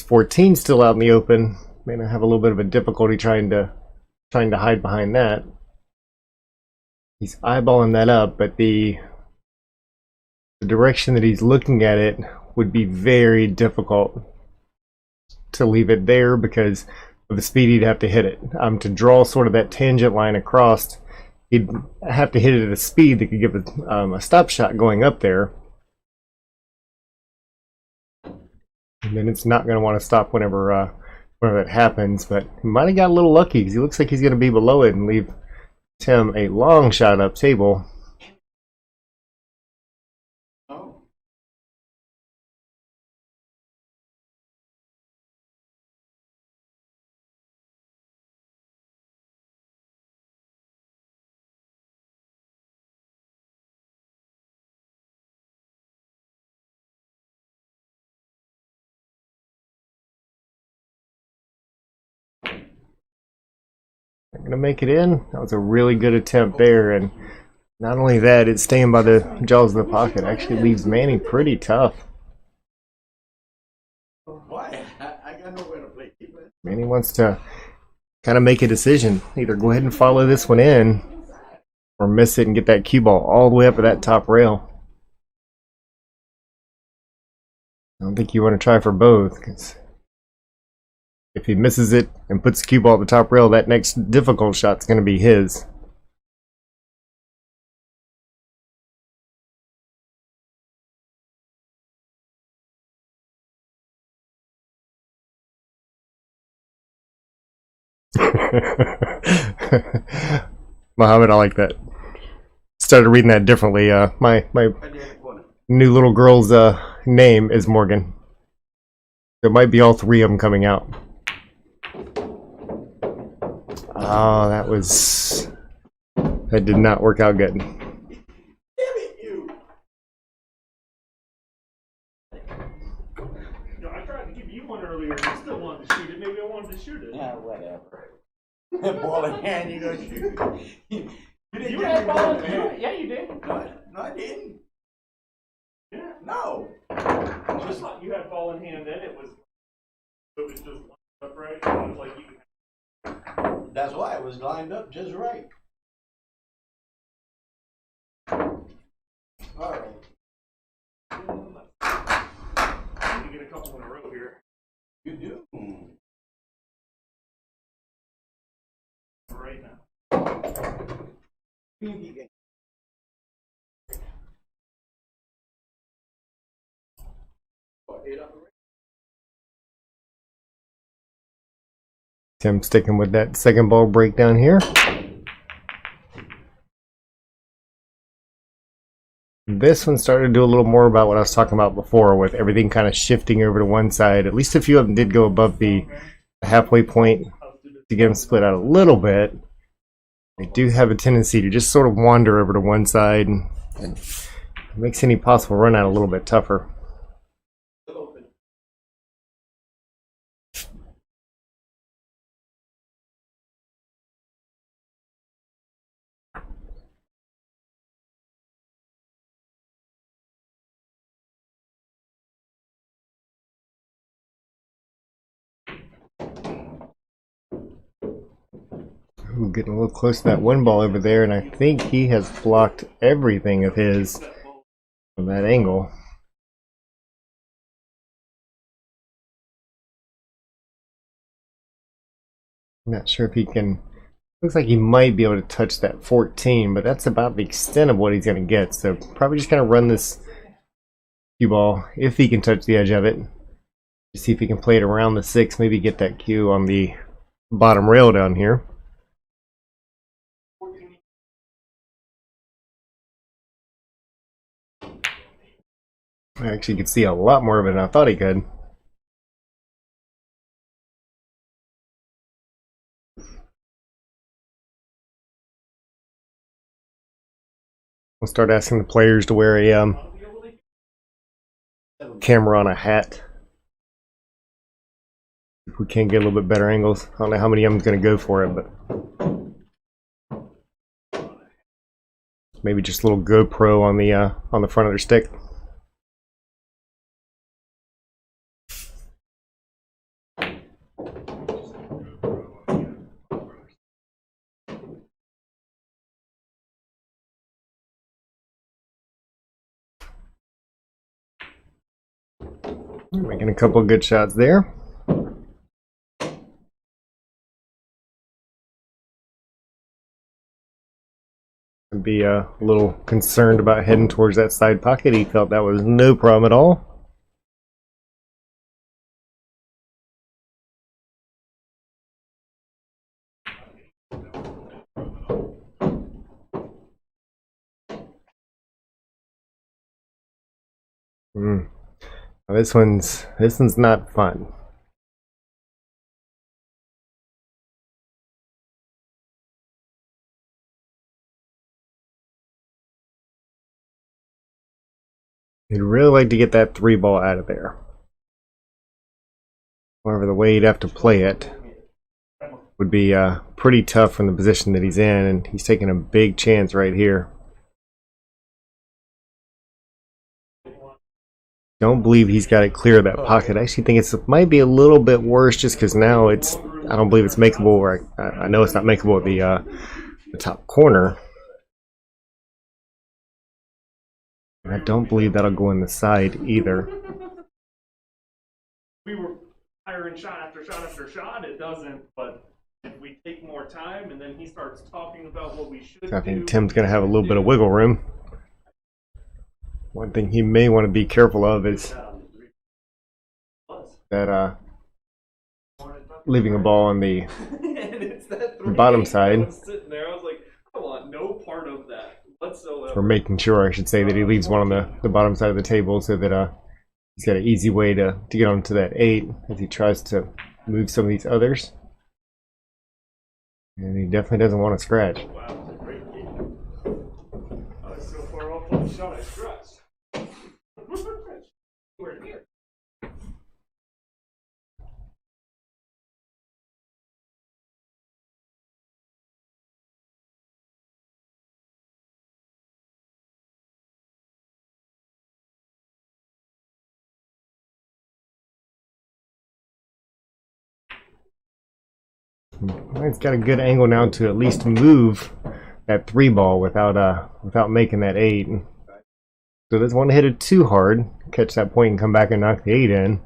14 still out in the open. May not have a little bit of a difficulty trying to hide behind that. He's eyeballing that up, but the direction that he's looking at it would be very difficult to leave it there because of the speed he'd have to hit it. To draw sort of that tangent line across, he'd have to hit it at a speed that could give a stop shot going up there. And then it's not going to want to stop whenever that happens. But he might have got a little lucky because he looks like he's going to be below it and leave Tim a long shot up table. Oh. Not going to make it in. That was a really good attempt there. And not only that, it's staying by the jaws of the pocket. Actually leaves Manny pretty tough. Why? I got nowhere to play. Manny wants to kind of make a decision. Either go ahead and follow this one in or miss it and get that cue ball all the way up to that top rail. I don't think you want to try for both, because if he misses it and puts the cue ball at the top rail, that next difficult shot's going to be his. Muhammad, I like that. Started reading that differently. My new little girl's name is Morgan. There might be all three of them coming out. Oh, that did not work out good. Damn it, you! No, I tried to give you one earlier and you still wanted to shoot it. Maybe I wanted to shoot it. Yeah, whatever. Ball in hand, you go shoot. You didn't You give had me ball in in hand. hand. Yeah, you did. No, I didn't. Yeah. No. I just thought you had ball in hand then. It was just lined up right. It was like you. That's why it was lined up just right. All right. I need to get a couple in a row here. You do. Right now. Tim sticking with that second ball breakdown here. This one started to do a little more about what I was talking about before, with everything kind of shifting over to one side. At least a few of them did go above the halfway point to get them split out a little bit. They do have a tendency to just sort of wander over to one side, and it makes any possible run out a little bit tougher. Ooh, getting a little close to that one ball over there, and I think he has blocked everything of his from that angle. I'm not sure if he can. Looks like he might be able to touch that 14, but that's about the extent of what he's going to get. So probably just kind of run this cue ball if he can touch the edge of it. Just see if he can play it around the 6, maybe get that cue on the bottom rail down here. I actually could see a lot more of it than I thought he could. We'll start asking the players to wear a camera on a hat. If we can get a little bit better angles. I don't know how many of them's going to go for it, but maybe just a little GoPro on the front of their stick. Making a couple good shots there. Be a little concerned about heading towards that side pocket. He felt that was no problem at all. Now this one's not fun. He'd really like to get that 3-ball out of there. However, the way he'd have to play it would be pretty tough from the position that he's in, and he's taking a big chance right here. Don't believe he's got it clear of that pocket. I actually think it might be a little bit worse just because now I don't believe it's makeable, or I know it's not makeable at the top corner. And I don't believe that'll go in the side either. We were firing shot after shot after shot. It doesn't, but if we take more time and then he starts talking about what we should do. I think Tim's going to have a little bit of wiggle room. One thing he may want to be careful of is that leaving a ball on the bottom side. I was sitting there, I was like, I want no part of that whatsoever. Or making sure, I should say, that he leaves one on the bottom side of the table so that he's got an easy way to get onto that 8 as he tries to move some of these others. And he definitely doesn't want to scratch. Wow, that was a great game. I was so far off on the shot, I scratched. Where near? It's got a good angle now to at least move that 3-ball without making that 8. So doesn't want to hit it too hard, catch that point and come back and knock the 8 in.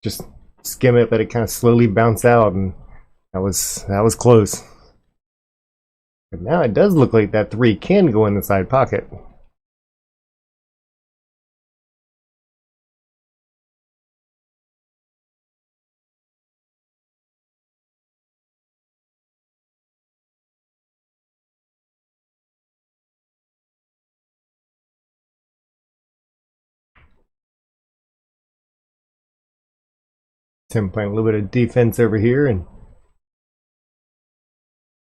Just skim it, let it kind of slowly bounce out, and that was close. But now it does look like that 3 can go in the side pocket. Tim playing a little bit of defense over here, and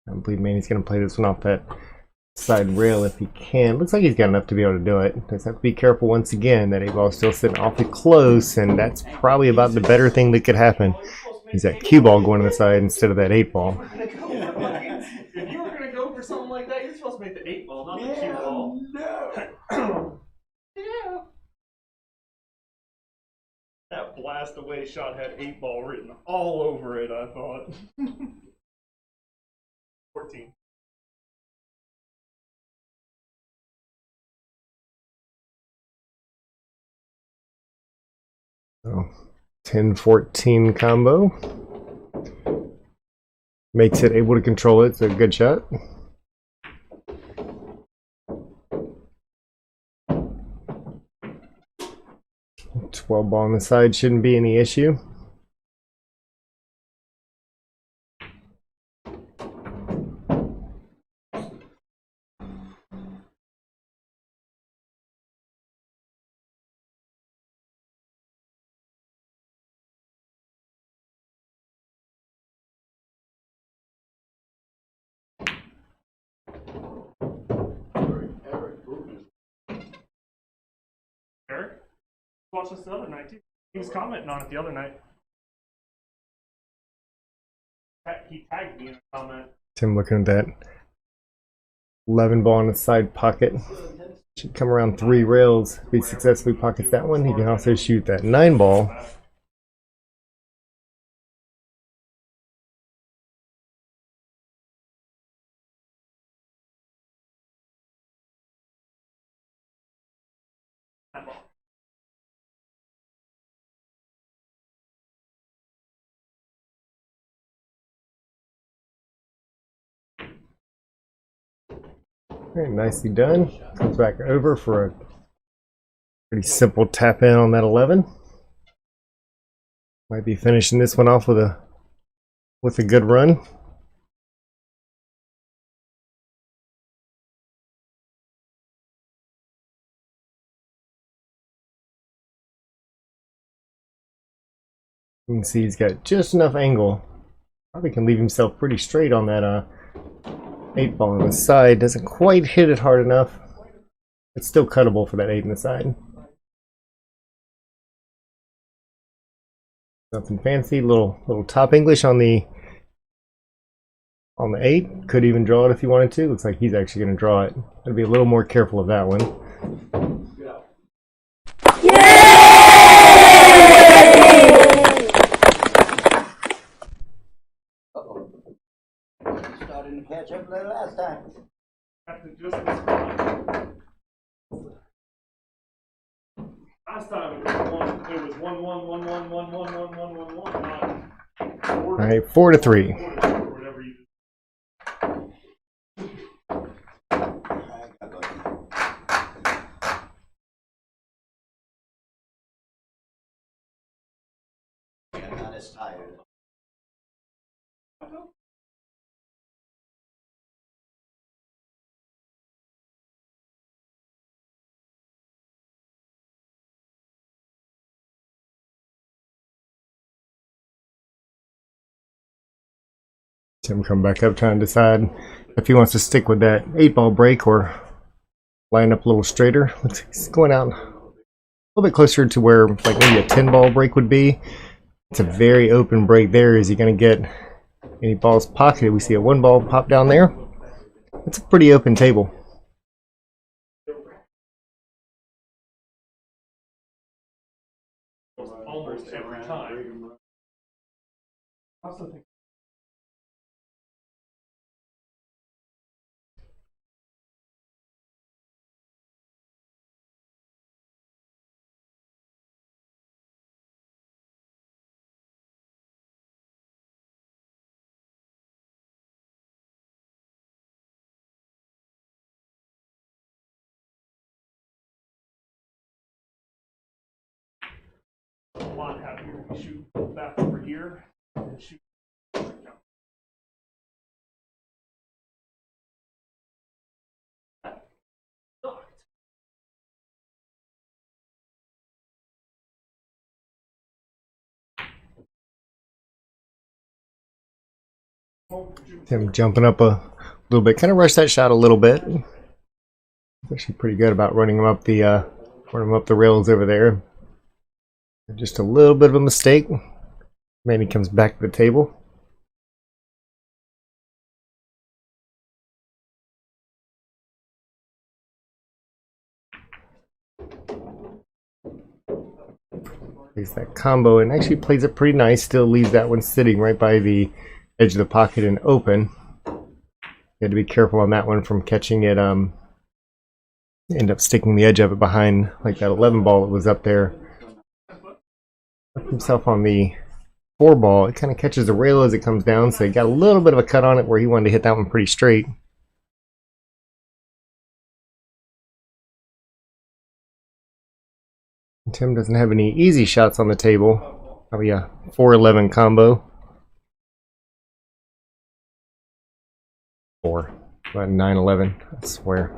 I believe Manny's going to play this one off that side rail if he can. Looks like he's got enough to be able to do it. Just have to be careful once again. That 8-ball's still sitting awfully close, and that's probably about the better thing that could happen. Is that cue ball going to the side instead of that 8-ball. If you were going to go for something like that, you're supposed to make the 8-ball, not the cue ball. No. Yeah. That blast away shot had 8-ball written all over it, I thought. 14. So 10-14 combo. Makes it able to control it. It's a good shot. Twelve ball on the side shouldn't be any issue. Eric? Watched this the other night, too. He was commenting on it the other night. He tagged me in a comment. Tim looking at that 11 ball in the side pocket. Should come around 3 rails. If he successfully pockets that one, he can also shoot that 9 ball. Very nicely done. Comes back over for a pretty simple tap in on that 11. Might be finishing this one off with a good run. You can see he's got just enough angle. Probably can leave himself pretty straight on that 8 ball on the side. Doesn't quite hit it hard enough. It's still cuttable for that 8 on the side. Nothing fancy. Little top English on the 8. Could even draw it if you wanted to. Looks like he's actually going to draw it. Gotta be a little more careful of that one. Starting to catch up like last time. Have to just respond. Last time it was 1-1-1-1-1-1-1-1-1-1, not 4 All right, 4-3. or whatever you I'm not as tired. Tim come back up trying to decide if he wants to stick with that 8 ball break or line up a little straighter. Looks like he's going out a little bit closer to where like maybe a 10 ball break would be. It's a very open break there. Is he going to get any balls pocketed? We see a 1 ball pop down there. It's a pretty open table. almost every time. I also think a lot happier if you shoot back over here and shoot. Tim jumping up a little bit. Kind of rushed that shot a little bit. He's actually pretty good about running him up the rails over there. Just a little bit of a mistake. Manny comes back to the table. Takes that combo and actually plays it pretty nice. Still leaves that one sitting right by the edge of the pocket and open. You had to be careful on that one from catching it. End up sticking the edge of it behind like that 11 ball that was up there. Left himself on the 4 ball. It kind of catches the rail as it comes down, so he got a little bit of a cut on it where he wanted to hit that one pretty straight. Tim doesn't have any easy shots on the table. Probably a 4-11 combo. 4. About 9-11, I swear.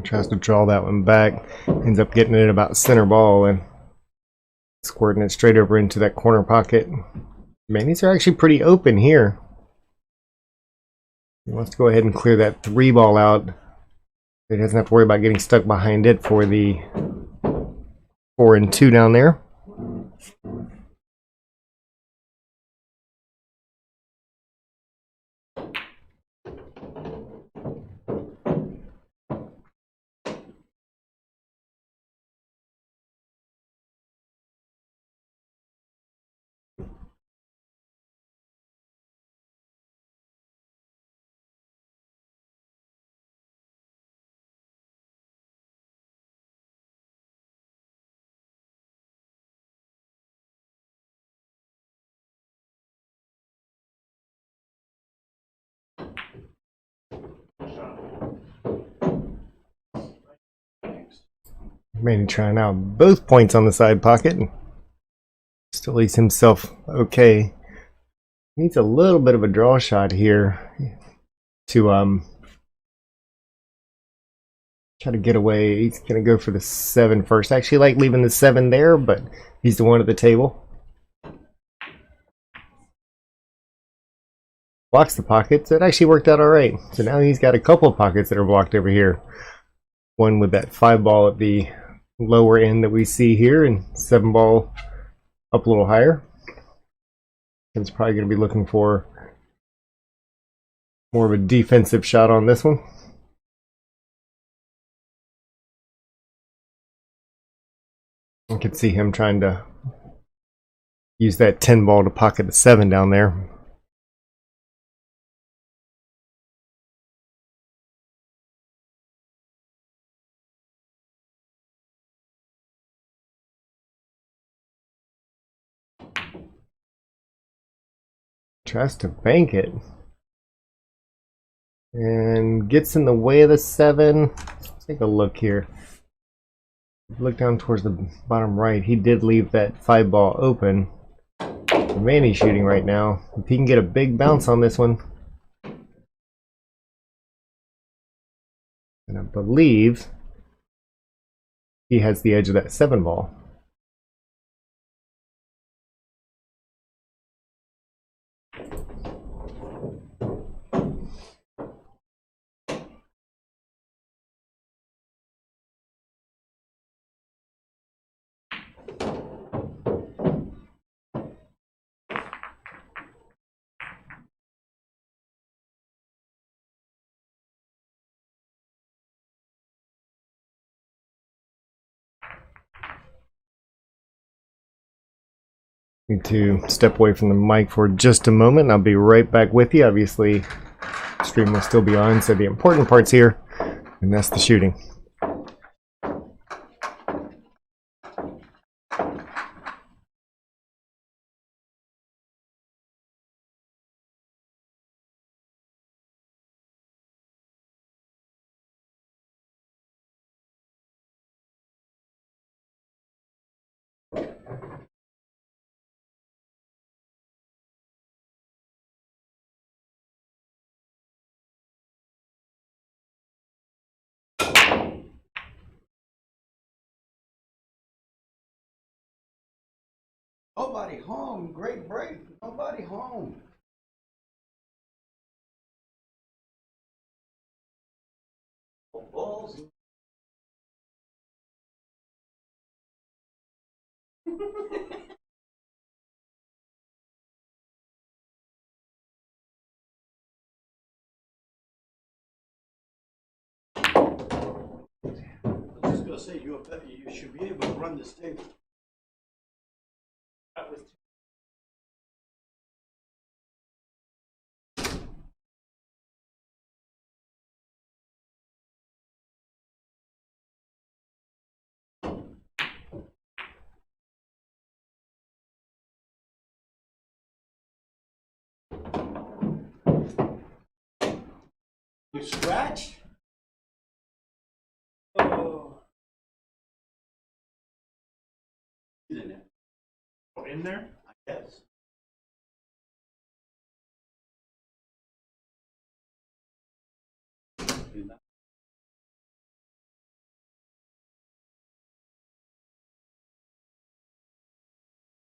Tries to draw that one back. Ends up getting it about center ball and squirting it straight over into that corner pocket. Man, these are actually pretty open here. He wants to go ahead and clear that 3 ball out. He doesn't have to worry about getting stuck behind it for the 4 and 2 down there. shot. Manny trying out both points on the side pocket. Still leaves himself okay. Needs a little bit of a draw shot here to try to get away. He's gonna go for the 7 first. I actually like leaving the 7 there, but he's the one at the table. Blocks the pockets. It actually worked out alright. So now he's got a couple of pockets that are blocked over here. One with that 5 ball at the lower end that we see here, and 7 ball up a little higher. He's probably going to be looking for more of a defensive shot on this one. I can see him trying to use that 10 ball to pocket the 7 down there. Tries to bank it. And gets in the way of the 7. Let's take a look here. Look down towards the bottom right. He did leave that 5 ball open. Manny's shooting right now. If he can get a big bounce on this one. And I believe he has the edge of that 7 ball. Need to step away from the mic for just a moment and I'll be right back with you. Obviously, the stream will still be on, so the important part's here, and that's the shooting. Nobody home. Great break. Nobody home. Balls. I was just gonna say you should be able to run this table. That was You scratched? oh, Get in there. in there. I guess. In that.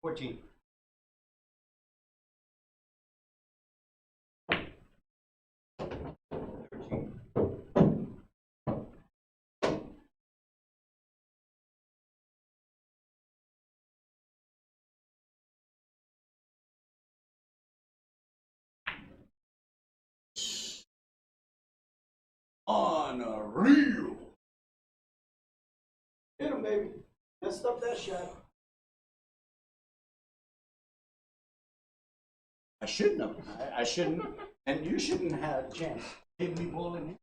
14. Unreal. Hit him, baby. Messed up that shot. I shouldn't have. I shouldn't. And you shouldn't have had a chance. Gave me ball in here.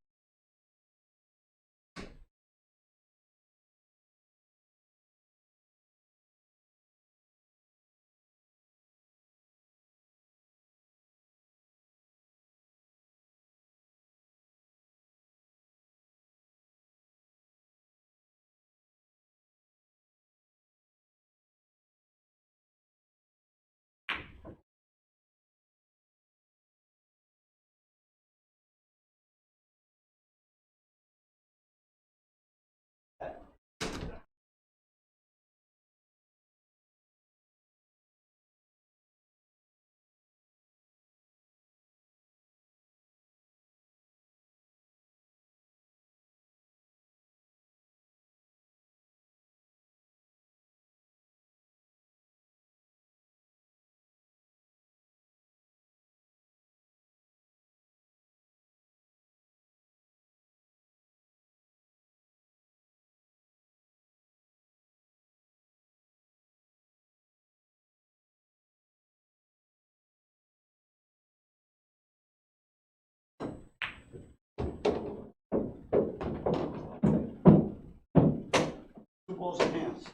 balls in hands.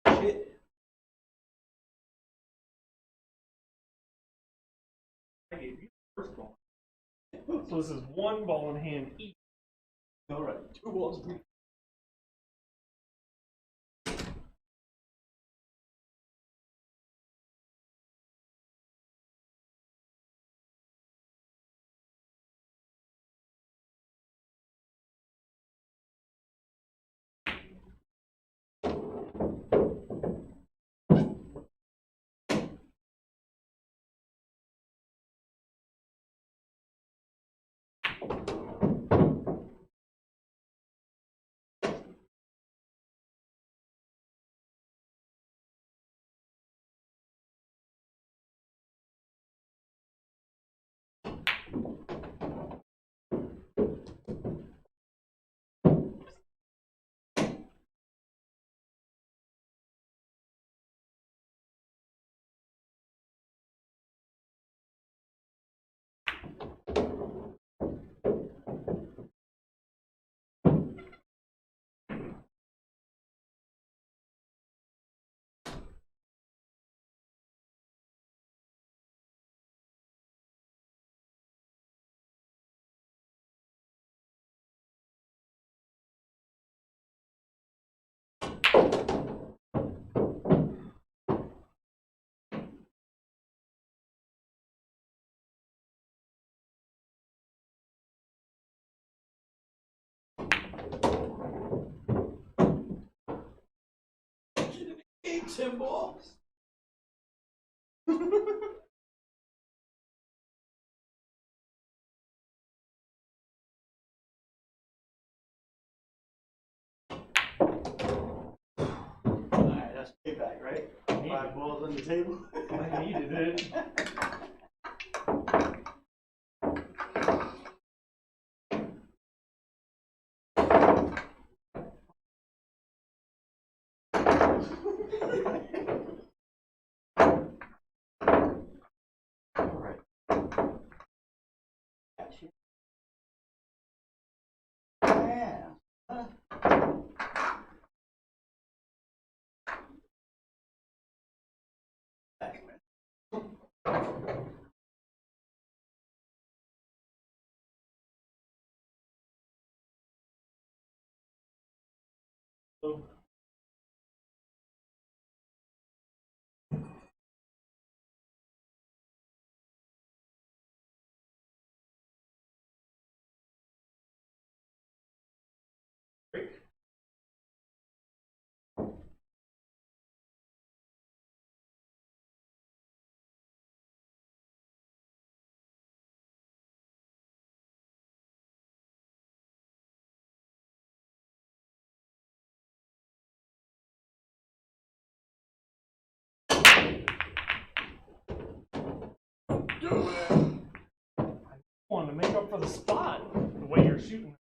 Shit. I gave you the first ball. So this is one ball in hand each. All right, 2 balls in hand. Eight 10 balls. Alright, that's payback, right? 5 balls on the table. I needed it. Alright. Yeah. So, break. Do it. I wanted to make up for the spot the way you're shooting.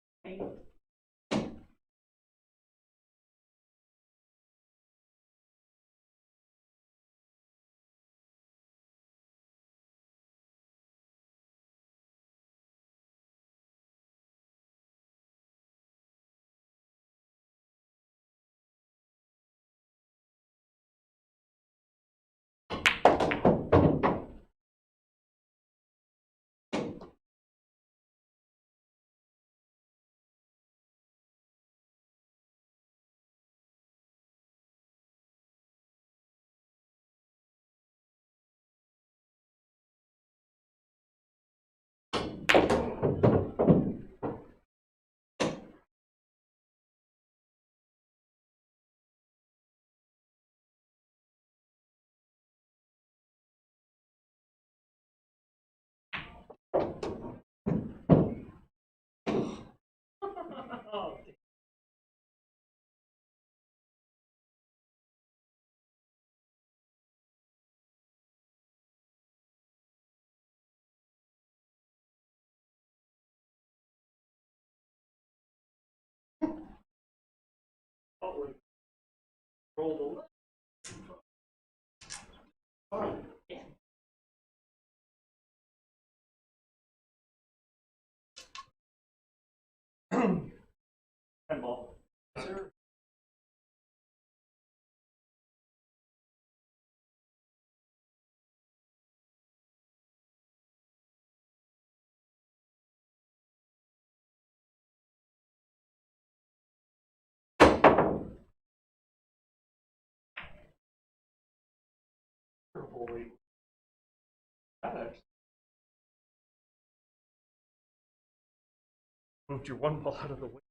Oh, oh, roll the left. Alright. Ten ball. Sir. holy. That actually moved your one ball out of the way.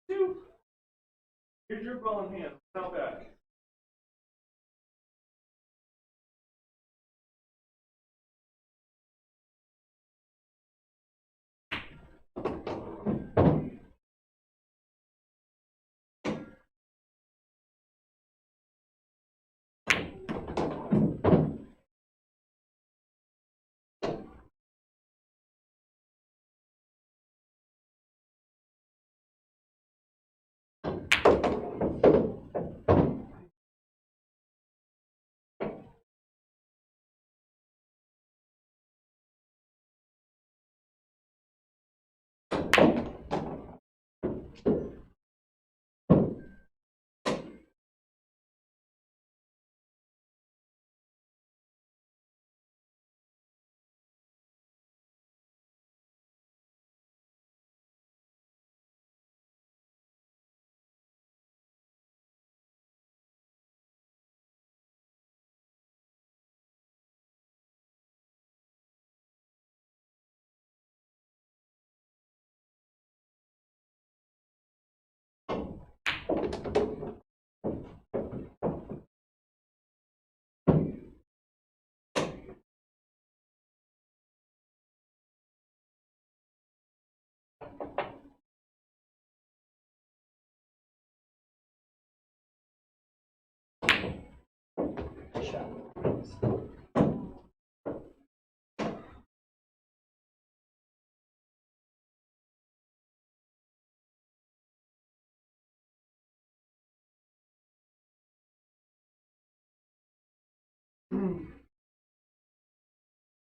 Two. Here's your ball in hand. Now back.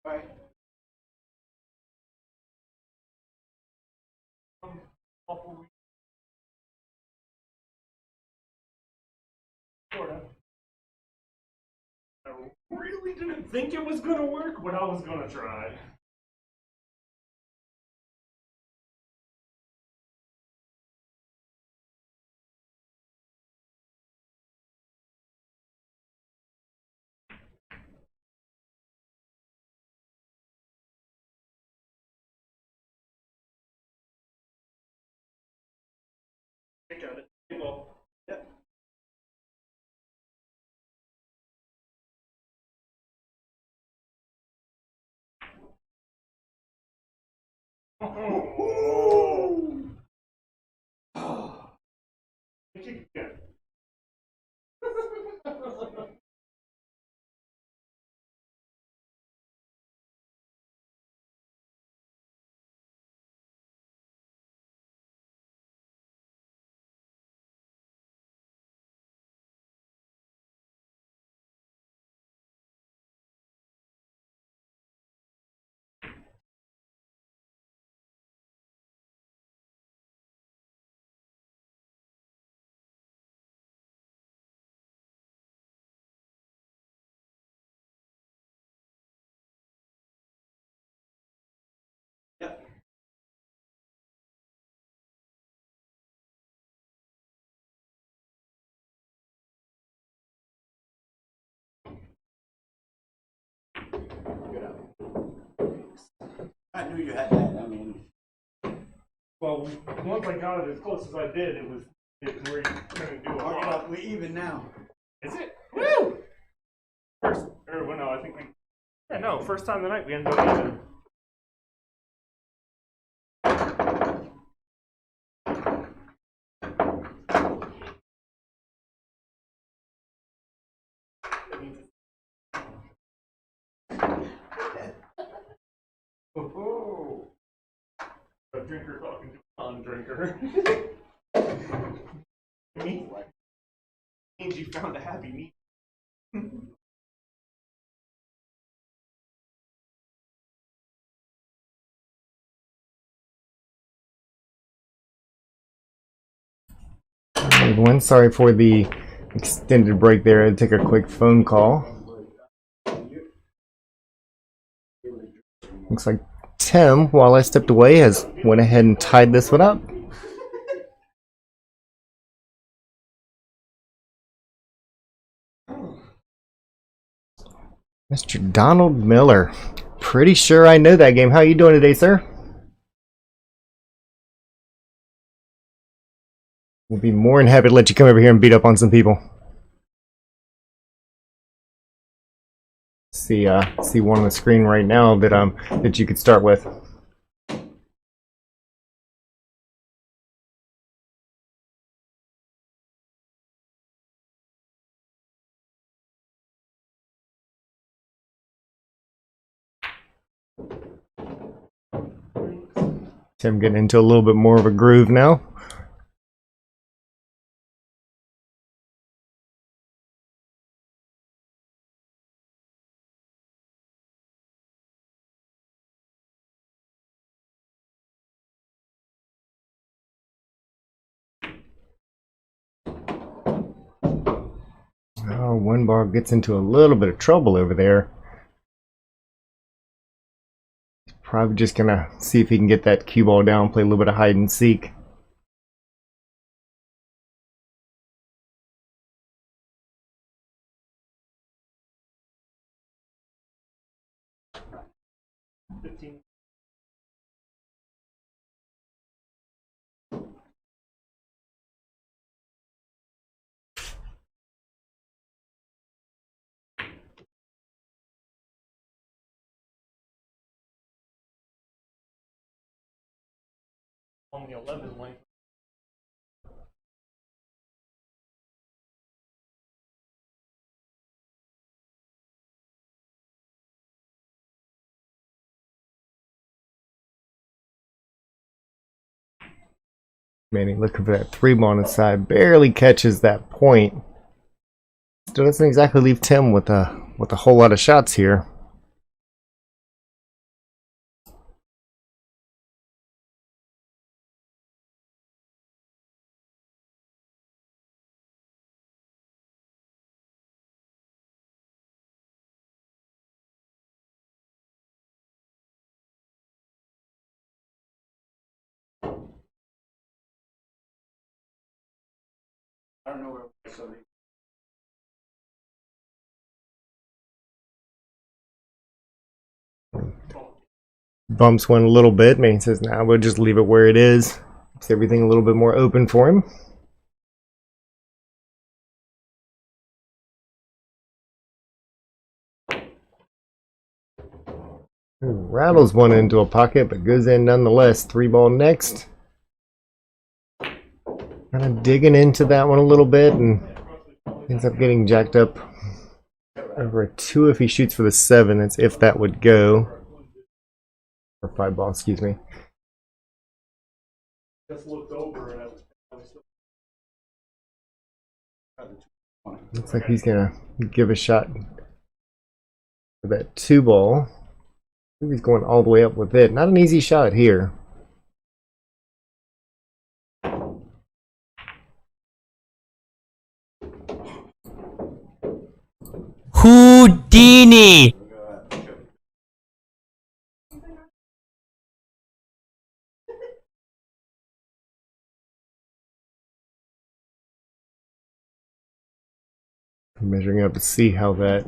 Right. Sorta. I really didn't think it was gonna work, but I was gonna try. I got it. Well, Yep. oh. Kick again. Yep. Good out. I knew you had that. I mean, Well, once I got it as close as I did, it was where you couldn't do a mark it lot. up. We're even now. Is it? Woo! First, or well, no, I think we. Yeah, no, first time of the night we ended up even. Oh, a drinker talking to a non-drinker. Means you found a happy meet. Everyone, sorry for the extended break there. I had to take a quick phone call. Looks like Tim, while I stepped away, has went ahead and tied this one up. Mr. Donald Miller. Pretty sure I know that game. How you doing today, sir? We'll be more than happy to let you come over here and beat up on some people. See one on the screen right now that you could start with. Tim getting into a little bit more of a groove now. Oh, one ball gets into a little bit of trouble over there. He's probably just gonna see if he can get that cue ball down, play a little bit of hide and seek. On the 11 lane. Manny looking for that 3 ball on the side, barely catches that point. Still doesn't exactly leave Tim with a whole lot of shots here. I don't know where so Bumps one a little bit. Manny says, nah, we'll just leave it where it is. Makes everything a little bit more open for him. Rattles one into a pocket, but goes in nonetheless. 3 ball next. Kind of digging into that one a little bit and ends up getting jacked up over a 2 if he shoots for the 7. It's if that would go. Or 5 ball, excuse me. Just looked over and Looks like he's gonna give a shot for that 2 ball. I think he's going all the way up with it. Not an easy shot here. Houdini! Measuring up to see how that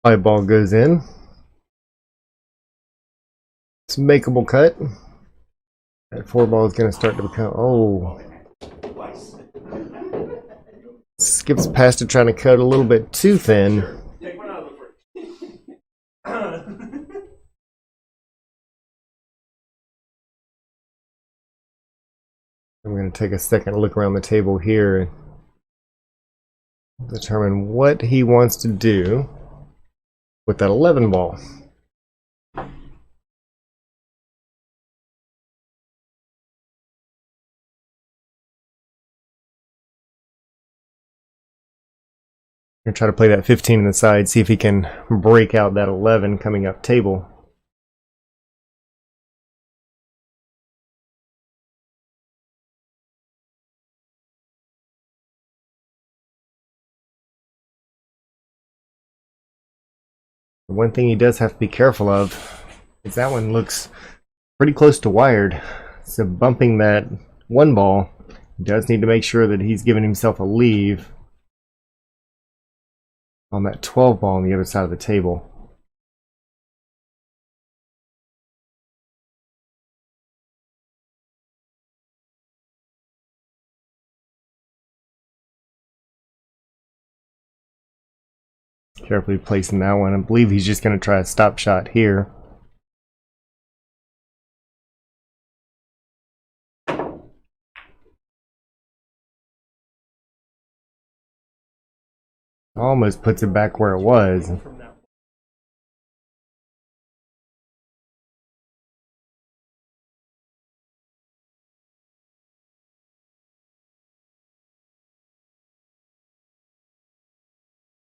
5 ball goes in. It's a makeable cut. That 4 ball is going to start to become. Oh. Skips past it, trying to cut a little bit too thin. take one out of the fridge. I'm going to take a second to look around the table here and determine what he wants to do with that 11 ball. Gonna try to play that 15 on the side, see if he can break out that 11 coming up table. The one thing he does have to be careful of is that one looks pretty close to wired. So bumping that 1 ball, he does need to make sure that he's giving himself a leave. on that 12 ball on the other side of the table. Carefully placing that one. I believe he's just going to try a stop shot here. Almost puts it back where it was.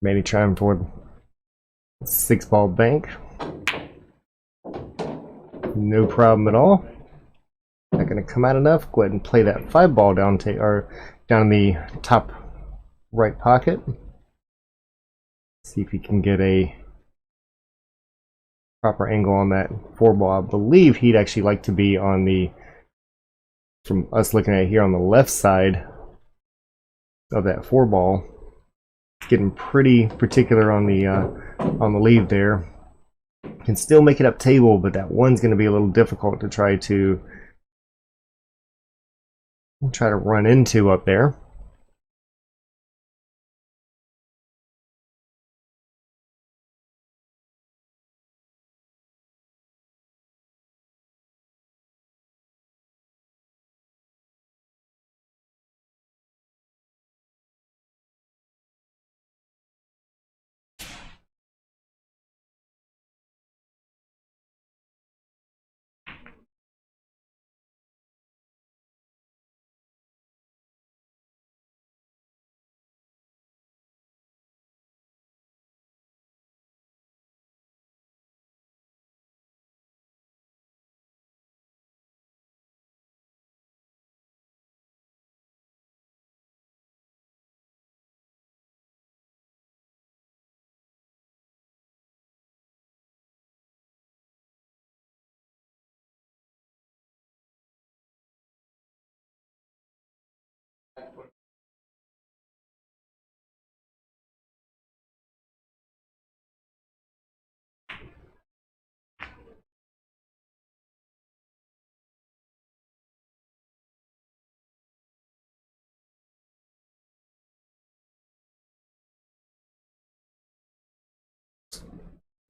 Manny trying for the 6-ball bank. No problem at all. Not going to come out enough. Go ahead and play that 5-ball down in the top right pocket. See if he can get a proper angle on that 4-ball. I believe he'd actually like to be on the, from us looking at it here, on the left side of that 4-ball. Getting pretty particular on the lead there. Can still make it up table, but that one's going to be a little difficult to try to run into up there.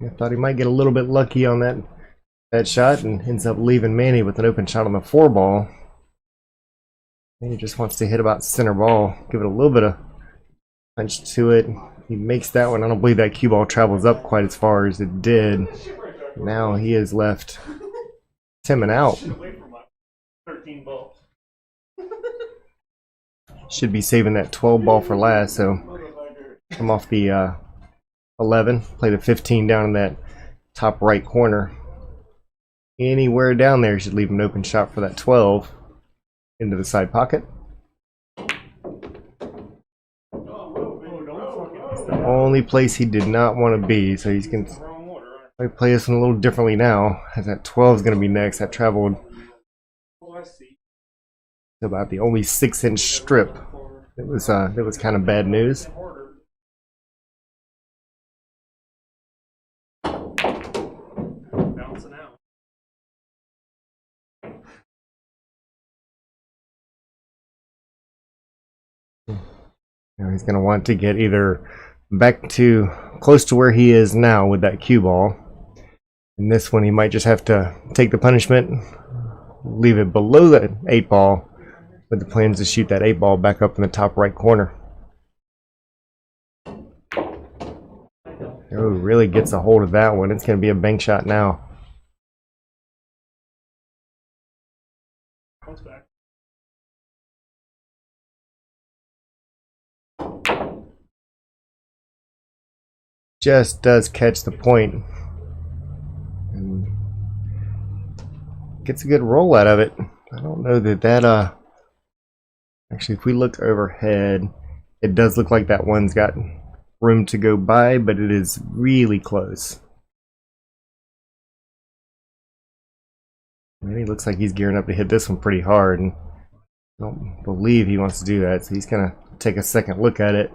I thought he might get a little bit lucky on that shot and ends up leaving Manny with an open shot on the 4-ball. Manny just wants to hit about center ball, give it a little bit of punch to it. He makes that one. I don't believe that cue ball travels up quite as far as it did. Now he is left Timming out. 13 ball. Should be saving that 12 ball for last, so come off the 11, play the 15 down in that top right corner. Anywhere down there should leave an open shot for that 12 into the side pocket. The only place he did not want to be, so he's going to play this one a little differently now, as that 12 is going to be next. That traveled to about the only 6-inch strip. It was kind of bad news. Now he's going to want to get either back to close to where he is now with that cue ball. In this one, he might just have to take the punishment, leave it below that 8 ball, with the plans to shoot that 8 ball back up in the top right corner. Oh, really gets a hold of that one. It's going to be a bank shot now. Just does catch the point and gets a good roll out of it. I don't know that actually, if we look overhead, it does look like that one's got room to go by, but it is really close. And he looks like he's gearing up to hit this one pretty hard, and I don't believe he wants to do that, so he's gonna take a second look at it.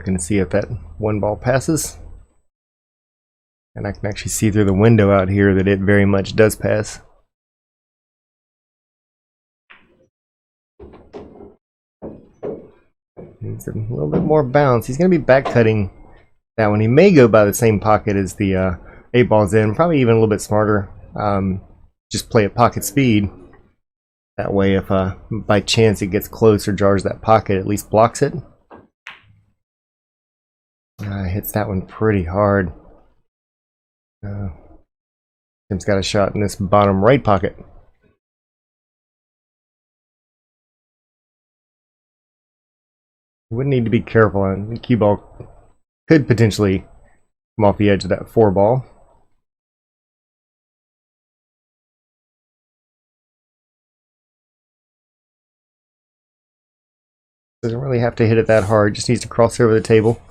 looking to see if that one ball passes. And I can actually see through the window out here that it very much does pass. Needs a little bit more bounce. He's going to be back cutting that one. He may go by the same pocket as the 8 balls in. Probably even a little bit smarter. Just play at pocket speed. That way if by chance it gets close or jars that pocket, at least blocks it. Hits that one pretty hard. Tim's got a shot in this bottom right pocket. Would need to be careful on the cue ball. Could potentially come off the edge of that 4 ball. Doesn't really have to hit it that hard, just needs to cross over the table.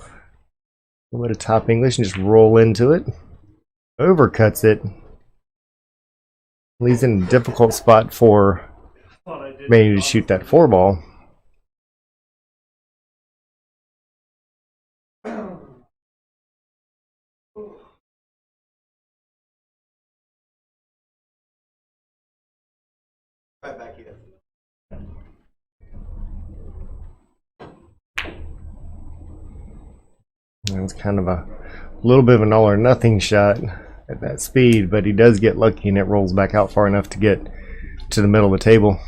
A little bit of top English and just roll into it. Overcuts it. Leaves in a difficult spot for Manny to shoot that 4 ball. Right back here. It was kind of a little bit of an all or nothing shot at that speed, but he does get lucky and it rolls back out far enough to get to the middle of the table.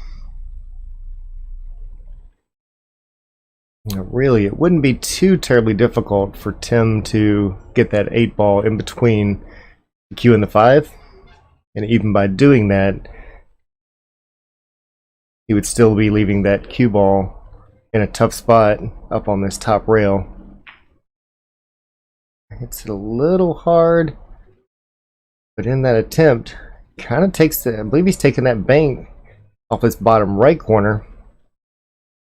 Really, it wouldn't be too terribly difficult for Tim to get that 8 ball in between the Q and the 5, and even by doing that, he would still be leaving that cue ball in a tough spot up on this top rail. Hits it a little hard, but in that attempt, kind of takes the, I believe he's taking that bank off this bottom right corner.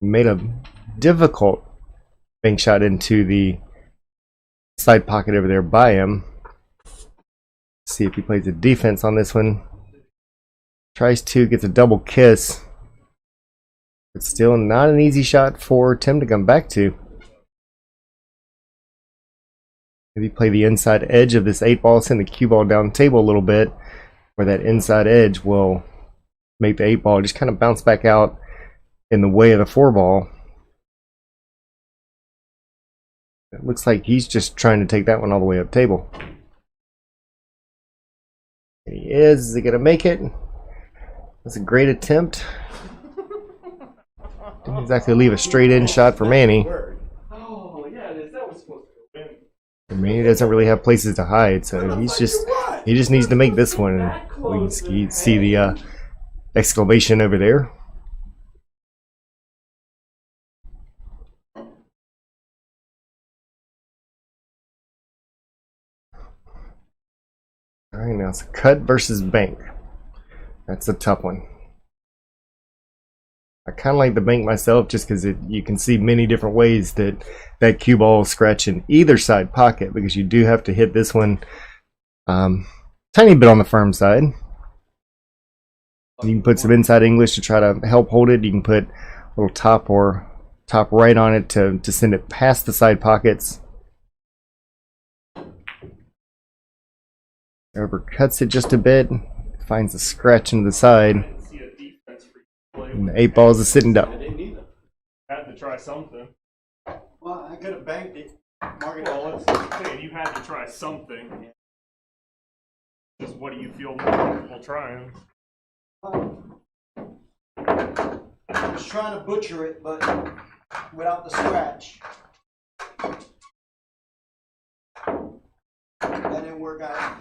Made a difficult bank shot into the side pocket over there by him. See if he plays a defense on this one. Tries to, gets a double kiss. But still not an easy shot for Tim to come back to. Maybe play the inside edge of this 8 ball, send the cue ball down the table a little bit, where that inside edge will make the 8 ball just kind of bounce back out in the way of the 4 ball. It looks like he's just trying to take that one all the way up table. And he is. Is he going to make it? That's a great attempt. Didn't exactly leave a straight in shot for Manny. Oh, yeah, that was supposed to go in. Manny doesn't really have places to hide, so he just needs to make this one. And we can see the exclamation over there. All right, now it's cut versus bank. That's a tough one. I kind of like the bank myself just because you can see many different ways that that cue ball will scratch in either side pocket, because you do have to hit this one tiny bit on the firm side. You can put some inside English to try to help hold it. You can put a little top or top right on it to send it past the side pockets. Overcuts it just a bit, finds a scratch into the side. And the 8 balls is sitting down. I didn't either. Had to try something. Well, I could have banked it. Mark it Well, all. let's say you had to try something. Just what do you feel more comfortable trying? I was trying to butcher it, but without the scratch. That didn't work out.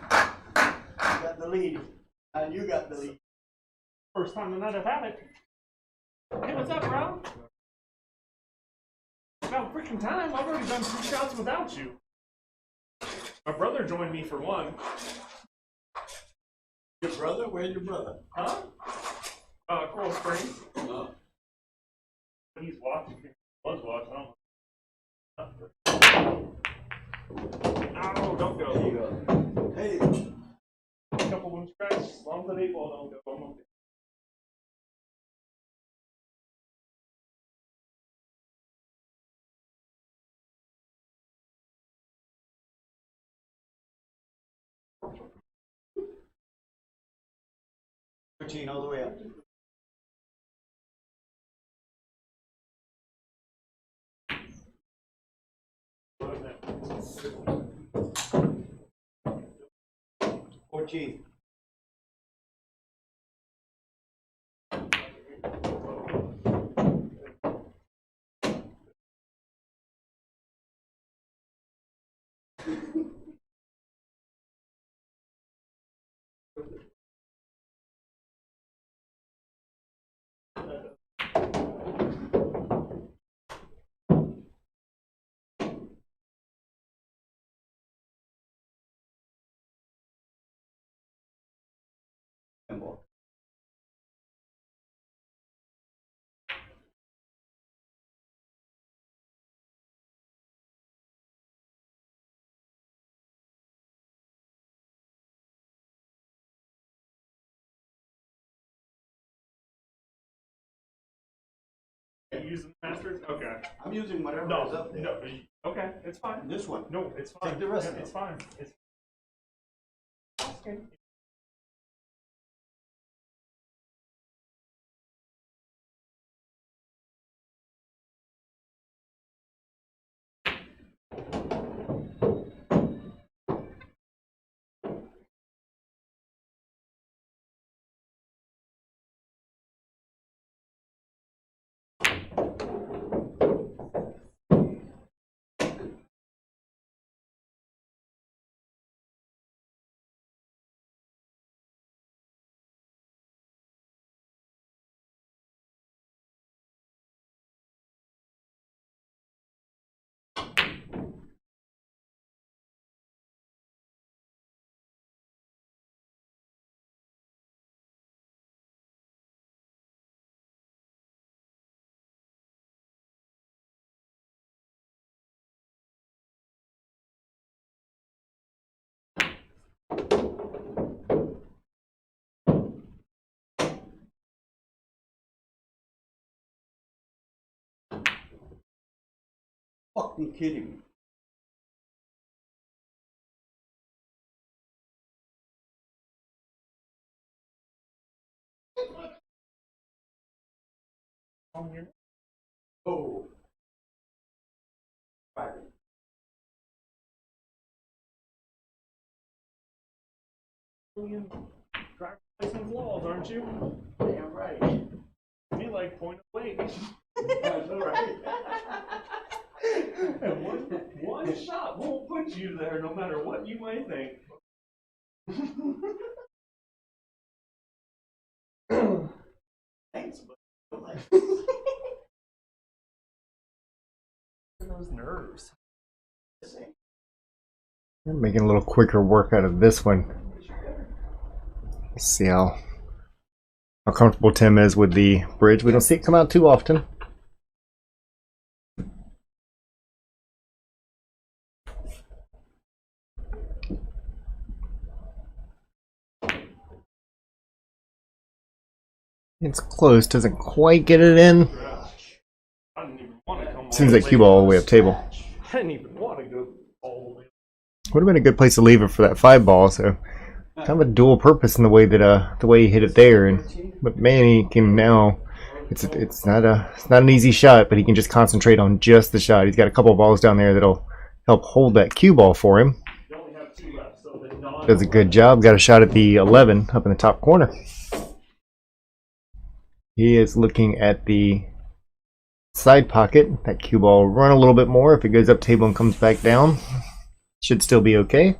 You got the lead. And you got the lead. First time tonight I've had it. Hey, what's up, bro? About freaking time. I've already done 2 shots without you. My brother joined me for one. Your brother? Where's your brother? Huh? Coral Springs. Oh. He's watching. He was watching. Oh, don't go. There you go. Hey. A couple loose cracks. As long as the 8 ball don't go, I'm okay. 14 all the way up. Chief. Are you using the Masters? Okay. I'm using whatever No, is up there. no. Okay, it's fine. This one. No, it's fine. Take the rest of It's it. fine. It's okay. Fucking kidding me. Oh. Right. Driver license laws, aren't you? Damn right. Me like point of weight. That's all right. And one shot won't put you there, no matter what you might think. Thanks, but Those nerves. I'm making a little quicker work out of this one. Let's see how comfortable Tim is with the bridge. We don't see it come out too often. It's close, doesn't quite get it in. I didn't even want to come. Seems like cue ball all the way up table. I didn't even want to go all the way. Would have been a good place to leave it for that 5 ball. So kind of a dual purpose in the way that the way he hit it there. And but Manny can now. It's not an easy shot, but he can just concentrate on just the shot. He's got a couple of balls down there that'll help hold that cue ball for him. You only have 2 left, so the non. Does a good job. Got a shot at the 11 up in the top corner. He is looking at the side pocket. That cue ball will run a little bit more. If it goes up table and comes back down, should still be okay.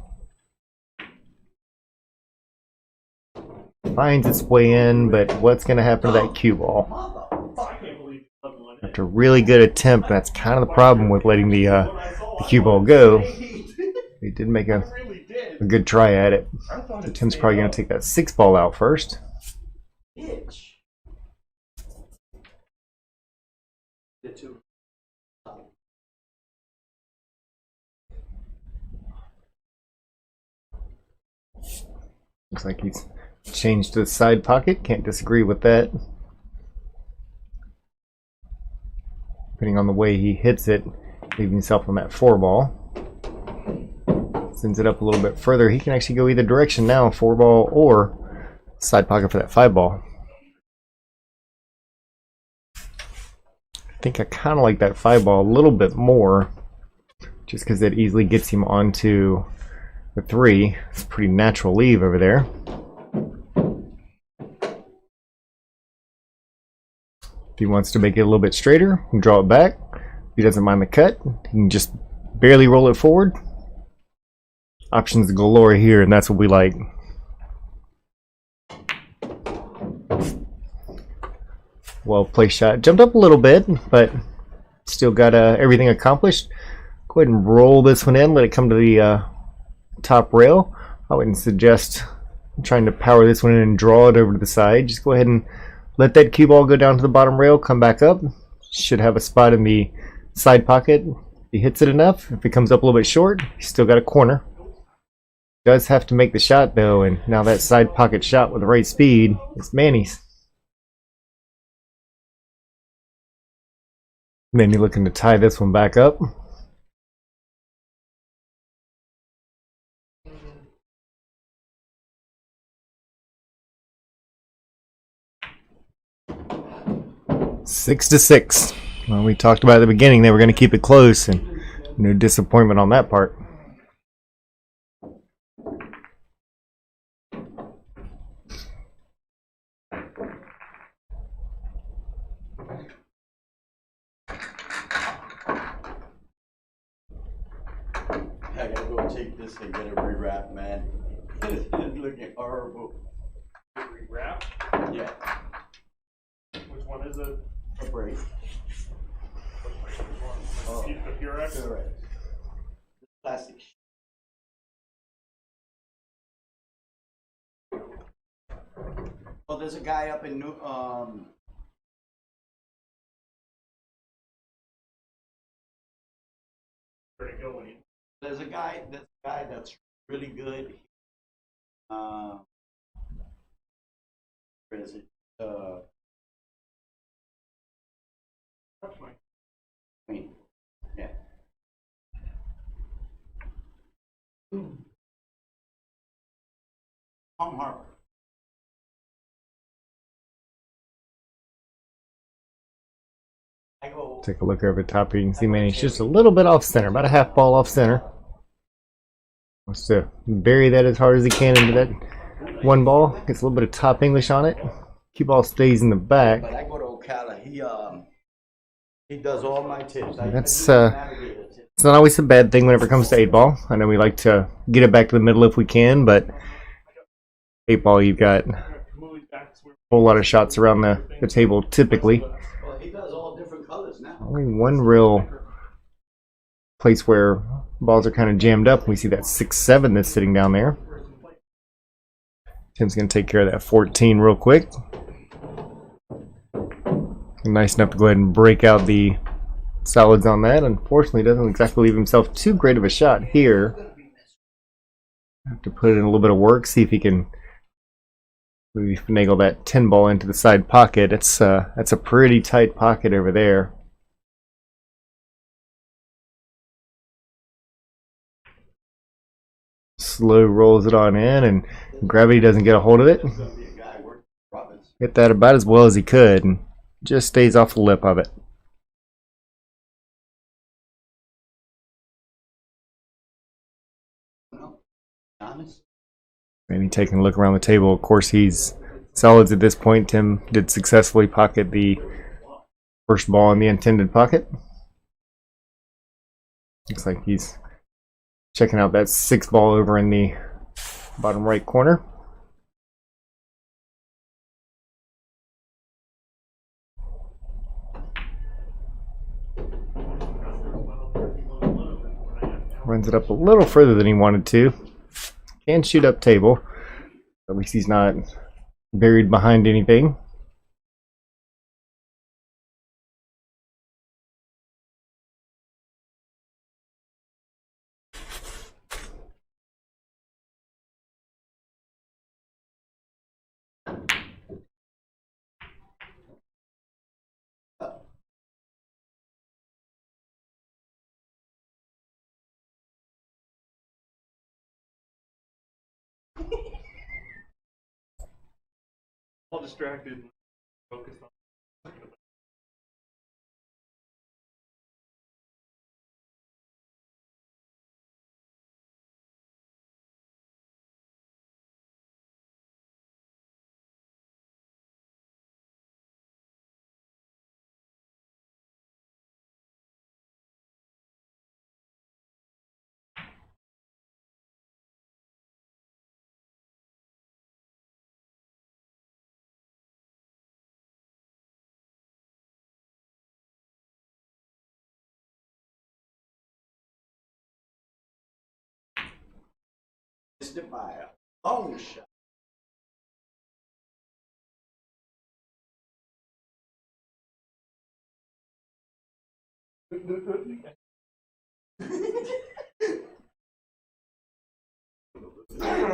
Finds its way in, but what's going to happen to that cue ball? I can't believe it wasn't one. After a really good attempt, that's kind of the problem with letting the cue ball go. He did make a good try at it. So Tim's probably going to take that 6 ball out first. bitch. The two. Looks like he's changed to the side pocket. Can't disagree with that. Depending on the way he hits it, leaving himself on that 4 ball. Sends it up a little bit further. He can actually go either direction now, 4 ball or side pocket for that 5 ball. I think I kind of like that 5 ball a little bit more, just because it easily gets him onto the 3. It's a pretty natural leave over there. If he wants to make it a little bit straighter, he can draw it back. If he doesn't mind the cut, he can just barely roll it forward. Options galore here, and that's what we like. Well placed shot. Jumped up a little bit, but still got everything accomplished. Go ahead and roll this one in, let it come to the top rail. I wouldn't suggest trying to power this one in and draw it over to the side. Just go ahead and let that cue ball go down to the bottom rail, come back up. Should have a spot in the side pocket. If he hits it enough, if it comes up a little bit short, he's still got a corner. Does have to make the shot though, and now that side pocket shot with the right speed is Manny's. Manny looking to tie this one back up. Six to 6. Well, we talked about at the beginning they were going to keep it close, and no disappointment on that part. I gotta go take this and get it rewrapped, man. It's looking horrible. Rewrap? Yeah. Which one is it? A break. Oh. The Purex? Correct. Plastic. Well, there's a guy up in Pretty good one. there's a guy that's really good. Where is it? I mean, yeah. Tom Harper. I go. Take a look over the top here. You can see Manny's just a little bit off center, about a half ball off center. Wants to bury that as hard as he can into that 1 ball. Gets a little bit of top English on it. Cue ball stays in the back. But I go to Ocala. He does all my tips. That's it's not always a bad thing whenever it comes to 8-ball. I know we like to get it back to the middle if we can, but 8-ball, you've got a whole lot of shots around the table typically. Well, he does all different colors now. Only one real place where balls are kind of jammed up. We see that 6-7 that's sitting down there. Tim's going to take care of that 14 real quick. Nice enough to go ahead and break out the solids on that. Unfortunately, doesn't exactly leave himself too great of a shot here. Have to put in a little bit of work, see if he can maybe finagle that 10 ball into the side pocket. That's a pretty tight pocket over there. Slow rolls it on in, and gravity doesn't get a hold of it. Hit that about as well as he could, and just stays off the lip of it. Maybe taking a look around the table. Of course, he's solids at this point. Tim did successfully pocket the first ball in the intended pocket. Looks like he's checking out that 6 ball over in the bottom right corner. Runs it up a little further than he wanted to. Can shoot up table. At least he's not buried behind anything. distracted, focused on. Missed it by a long shot.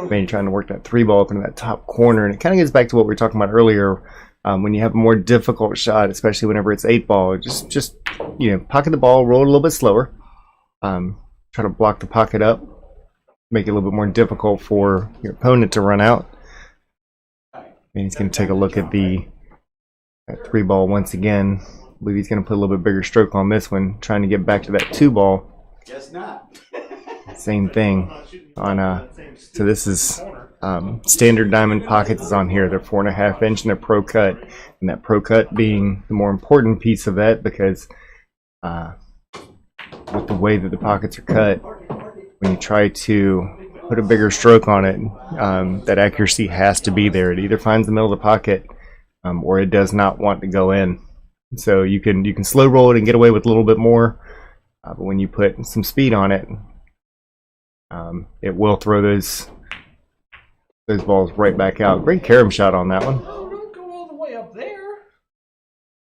Manny trying to work that 3 ball up into that top corner, and it kind of gets back to what we were talking about earlier. When you have a more difficult shot, especially whenever it's 8 ball, just pocket the ball, roll it a little bit slower. Try to block the pocket up, make it a little bit more difficult for your opponent to run out. And he's going to take a look at that 3 ball once again. I believe he's going to put a little bit bigger stroke on this one, trying to get back to that 2 ball. Guess not. Same thing on so this is standard diamond pockets is on here. They're 4.5 inch and they're pro cut, and that pro cut being the more important piece of that, because with the way that the pockets are cut, when you try to put a bigger stroke on it, that accuracy has to be there. It either finds the middle of the pocket or it does not want to go in. So you can slow roll it and get away with a little bit more, but when you put some speed on it, it will throw those balls right back out. Great carom shot on that one. Oh, don't go all the way up there.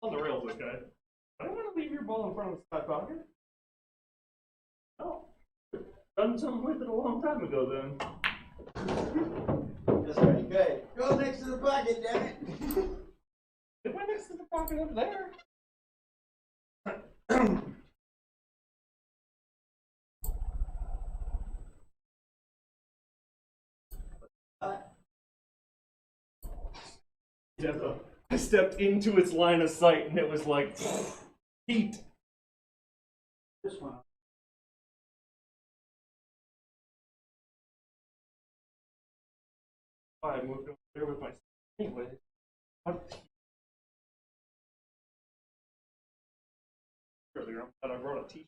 On the rails, okay. I don't want to leave your ball in front of the side pocket. No. Done something with it a long time ago then. That's pretty good. Go next to the pocket, damn it. It went next to the pocket up there. I stepped into its line of sight and it was like heat. This one. I moved over there with my anyway. Earlier, I brought a t-shirt.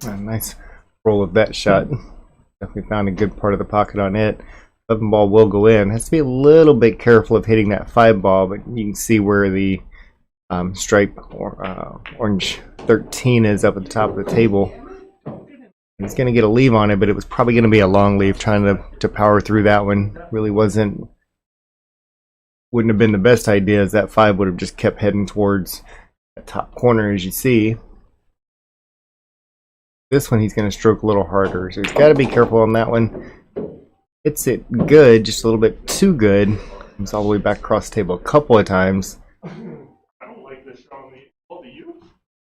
A nice roll of that shot. Definitely found a good part of the pocket on it. 11 ball will go in. Has to be a little bit careful of hitting that 5 ball, but you can see where the stripe or orange 13 is up at the top of the table. He's going to get a leave on it, but it was probably going to be a long leave. Trying to power through that one really wouldn't have been the best idea, as that 5 would have just kept heading towards the top corner, as you see. This one he's going to stroke a little harder, so he's got to be careful on that one. Hits it good, just a little bit too good. Comes all the way back across the table a couple of times. I don't like this shot on me. Oh, do you?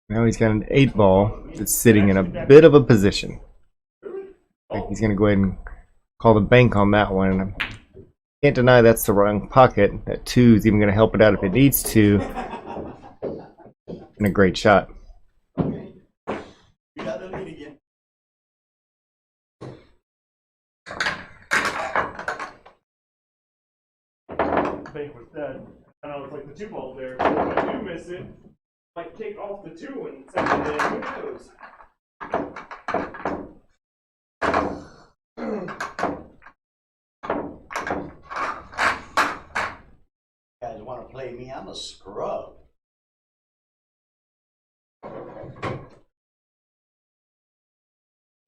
Now he's got an 8 ball that's sitting in a bit of a position. I think he's going to go ahead and call the bank on that one. Can't deny that's the wrong pocket. That 2 is even going to help it out if it needs to. And a great shot. You got the lead again. Bank was dead. And I was like, the 2 ball there. So if I do miss it, I might take off the 2 and send it in. Who knows? You guys want to play me? I'm a scrub.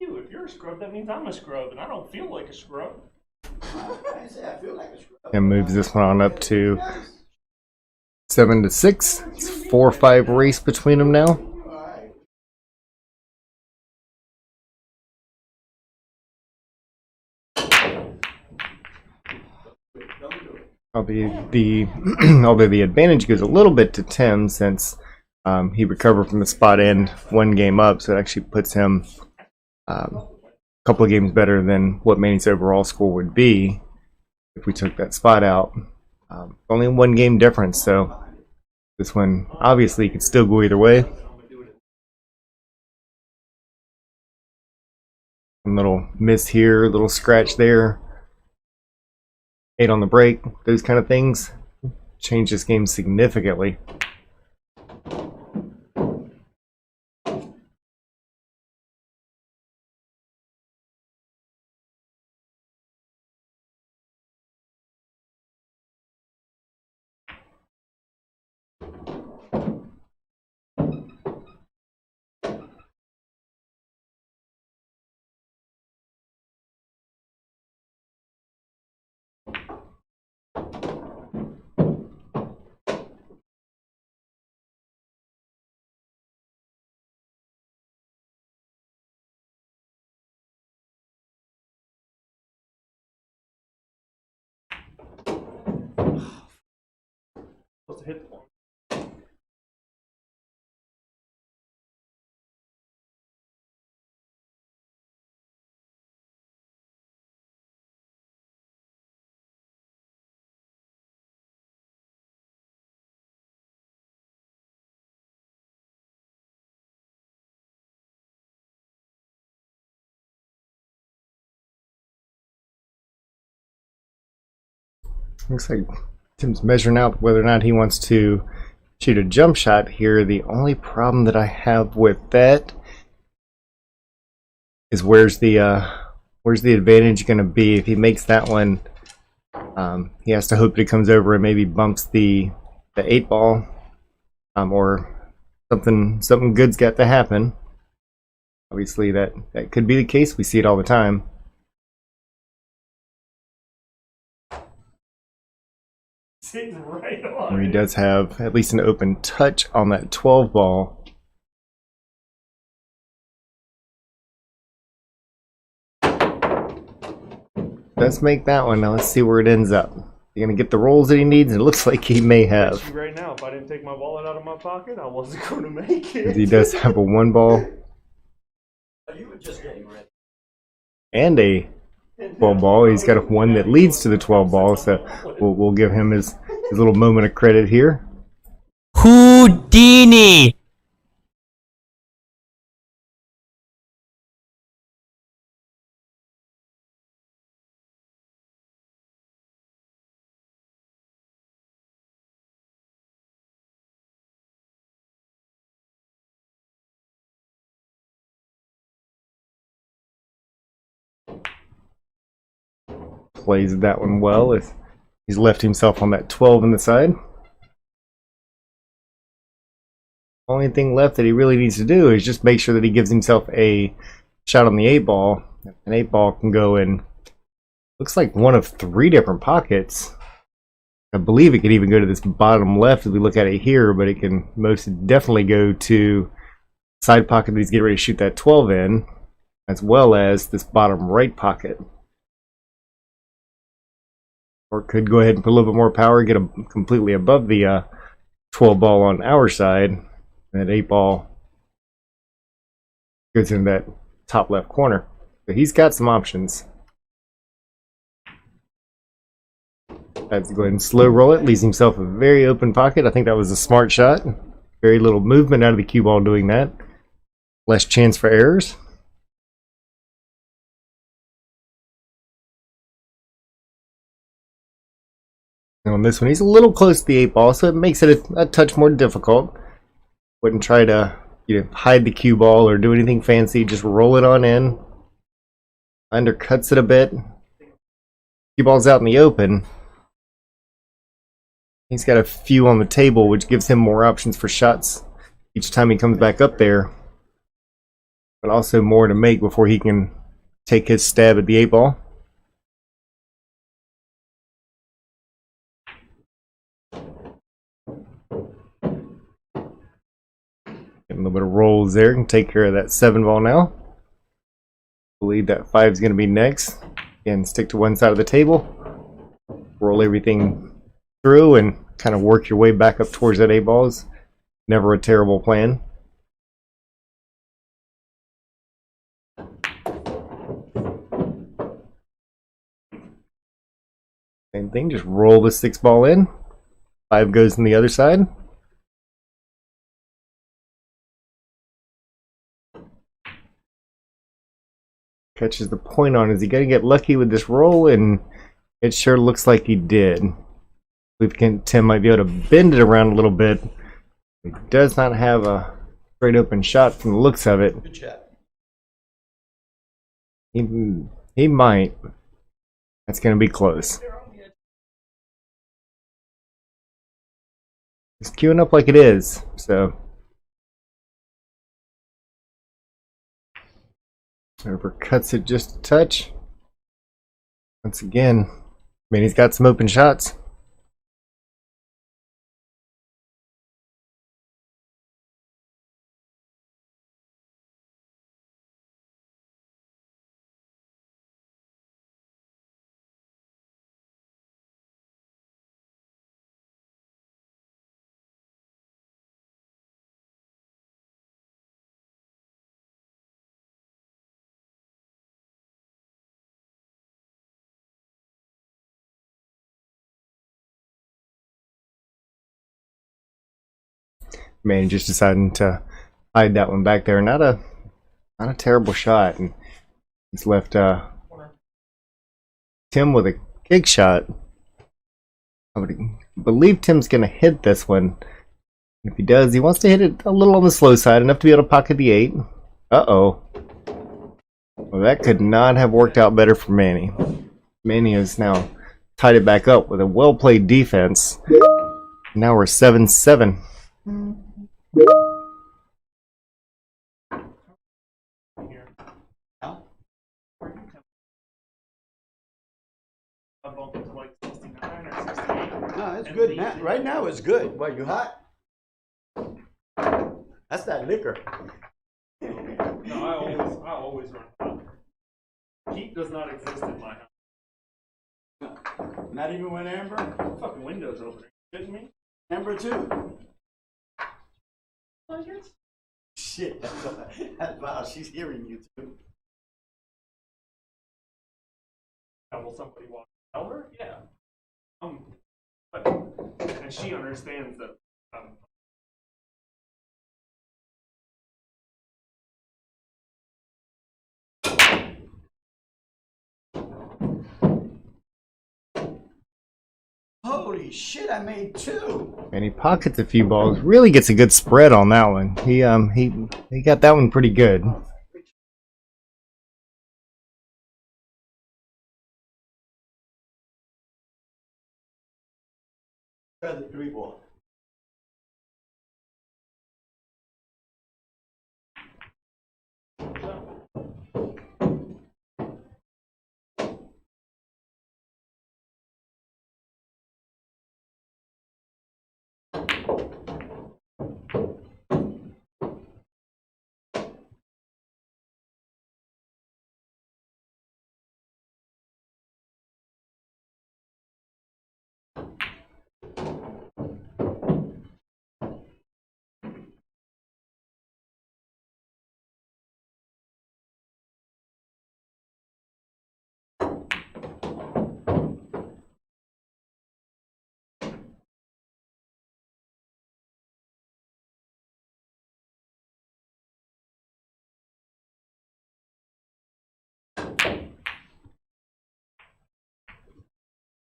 If you're a scrub, that means I'm a scrub, and I don't feel like a scrub. I didn't say I feel like a scrub. And moves this one on up to 7-6. It's 4-5 race between them now. Alright. Don't do it. Although the advantage goes a little bit to Tim since he recovered from the spot end 1 game up, so it actually puts him a couple of games better than what Manny's overall score would be if we took that spot out. Only 1 game difference, so this one obviously could still go either way. A little miss here, a little scratch there. 8 on the break, those kind of things change this game significantly. Supposed to hit the one. Looks like Tim's measuring out whether or not he wants to shoot a jump shot here. The only problem that I have with that is where's the advantage going to be? If he makes that one, he has to hope that it comes over and maybe bumps the 8 ball, or something good's got to happen. Obviously, that could be the case. We see it all the time. Sitting right on. Where he does have at least an open touch on that 12 ball. Let's make that one. Now let's see where it ends up. You're going to get the rolls that he needs, and it looks like he may have. Right now, if I didn't take my wallet out of my pocket, I wasn't going to make it. He does have a 1 ball. You were just getting ready. And a 12 ball. He's got a 1 that leads to the 12 ball, so we'll give him his little moment of credit here. Houdini! Plays that one well. He's left himself on that 12 on the side. Only thing left that he really needs to do is just make sure that he gives himself a shot on the 8 ball. An 8 ball can go in, looks like one of 3 different pockets. I believe it could even go to this bottom left if we look at it here, but it can most definitely go to the side pocket that he's getting ready to shoot that 12 in, as well as this bottom right pocket. Or could go ahead and put a little bit more power, get him completely above the 12 ball on our side. And that 8 ball goes in that top left corner. But he's got some options. Let's go ahead and slow roll it. Leaves himself a very open pocket. I think that was a smart shot. Very little movement out of the cue ball doing that. Less chance for errors. On this one, he's a little close to the 8 ball, so it makes it a touch more difficult. Wouldn't try to hide the cue ball or do anything fancy. Just roll it on in. Undercuts it a bit. Cue ball's out in the open. He's got a few on the table, which gives him more options for shots each time he comes back up there. But also more to make before he can take his stab at the 8 ball. Getting a little bit of rolls there. Can take care of that 7 ball now. Believe that 5 is going to be next. Again, stick to one side of the table. Roll everything through and kind of work your way back up towards that 8 ball is never a terrible plan. Same thing, just roll the 6 ball in. 5 goes on the other side. Catches the point on. Is he going to get lucky with this roll? And it sure looks like he did. Tim might be able to bend it around a little bit. He does not have a straight open shot from the looks of it. Good shot. He might. That's going to be close. He's queuing up like it is, so. Whoever cuts it just a touch. Once again, Manny's got some open shots. Manny just deciding to hide that one back there. Not a terrible shot, and he's left Tim with a kick shot. I would believe Tim's gonna hit this one. If he does, he wants to hit it a little on the slow side, enough to be able to pocket the 8. Uh-oh. Well, that could not have worked out better for Manny. Manny has now tied it back up with a well-played defense. Now we're 7-7. No, it's good. Right now it's good. What, you hot? That's that liquor. No, I always run hot. Heat does not exist in my house. Not even when Amber? Fucking windows open. Are you kidding me? Amber too. I guess. Shit, that's wow, she's hearing you too. Will somebody walk tell her? Yeah. But, and she understands that. Holy shit, I made 2. And he pockets a few balls. Really gets a good spread on that one. He got that one pretty good. Try the 3 ball.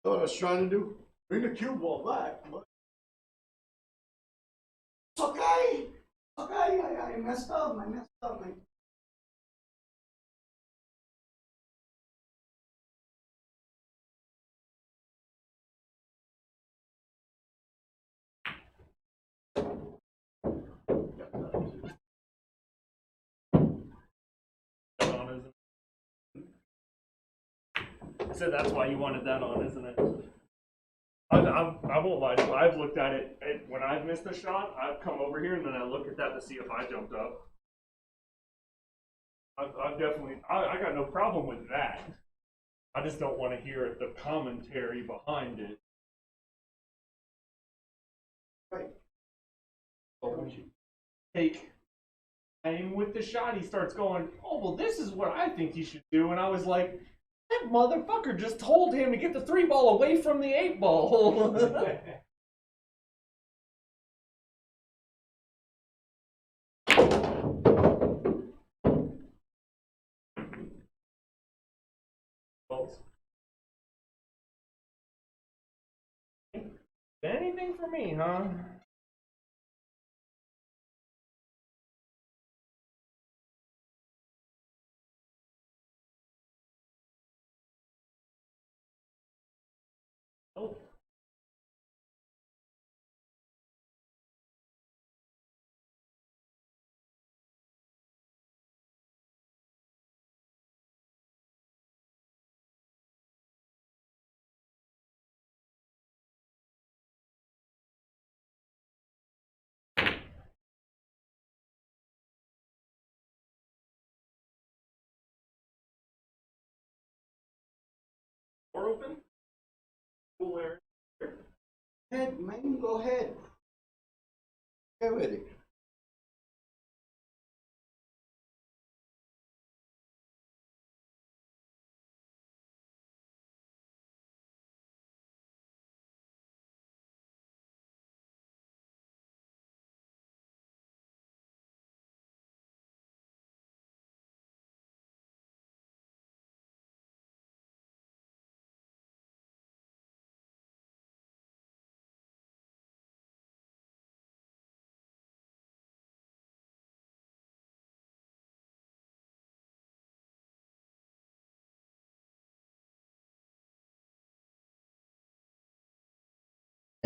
What I was trying to do? Bring the cue ball back. It's okay. Okay, I messed up. I messed up. So that's why you wanted that on, isn't it? I won't lie to you. I've looked at it when I've missed a shot. I've come over here and then I look at that to see if I jumped up. I've definitely. I got no problem with that. I just don't want to hear the commentary behind it. Right. But when you take aim with the shot, he starts going, "Oh, well, this is what I think you should do." And I was like, that motherfucker just told him to get the 3-ball away from the 8-ball. Anything for me, huh? Oh. Door open? Cool air. Head, man, go ahead. Get with it.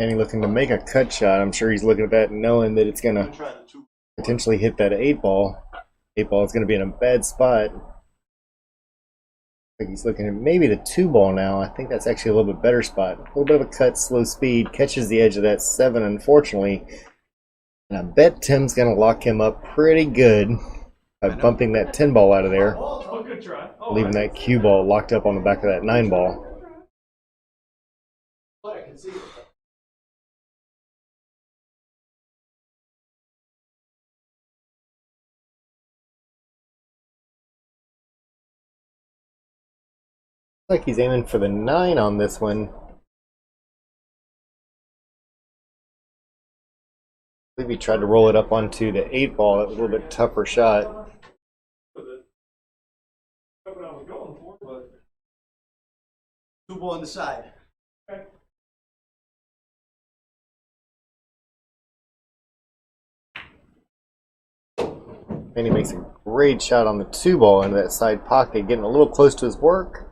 Manny looking to make a cut shot. I'm sure he's looking at that knowing that it's going I'm to gonna try the 2. potentially hit that 8-ball. 8-ball is going to be in a bad spot. I think he's looking at maybe the 2-ball now. I think that's actually a little bit better spot. A little bit of a cut, slow speed, catches the edge of that 7, unfortunately. And I bet Tim's going to lock him up pretty good by bumping that 10-ball out of there, Oh, good try. Oh, leaving that cue ball locked up on the back of that 9-ball. But I can see it. Looks like he's aiming for the 9 on this one. I believe he tried to roll it up onto the 8-ball. That was a little bit tougher shot. That's what I was going for, but 2 ball on the side. okay. And he makes a great shot on the 2-ball into that side pocket, getting a little close to his work.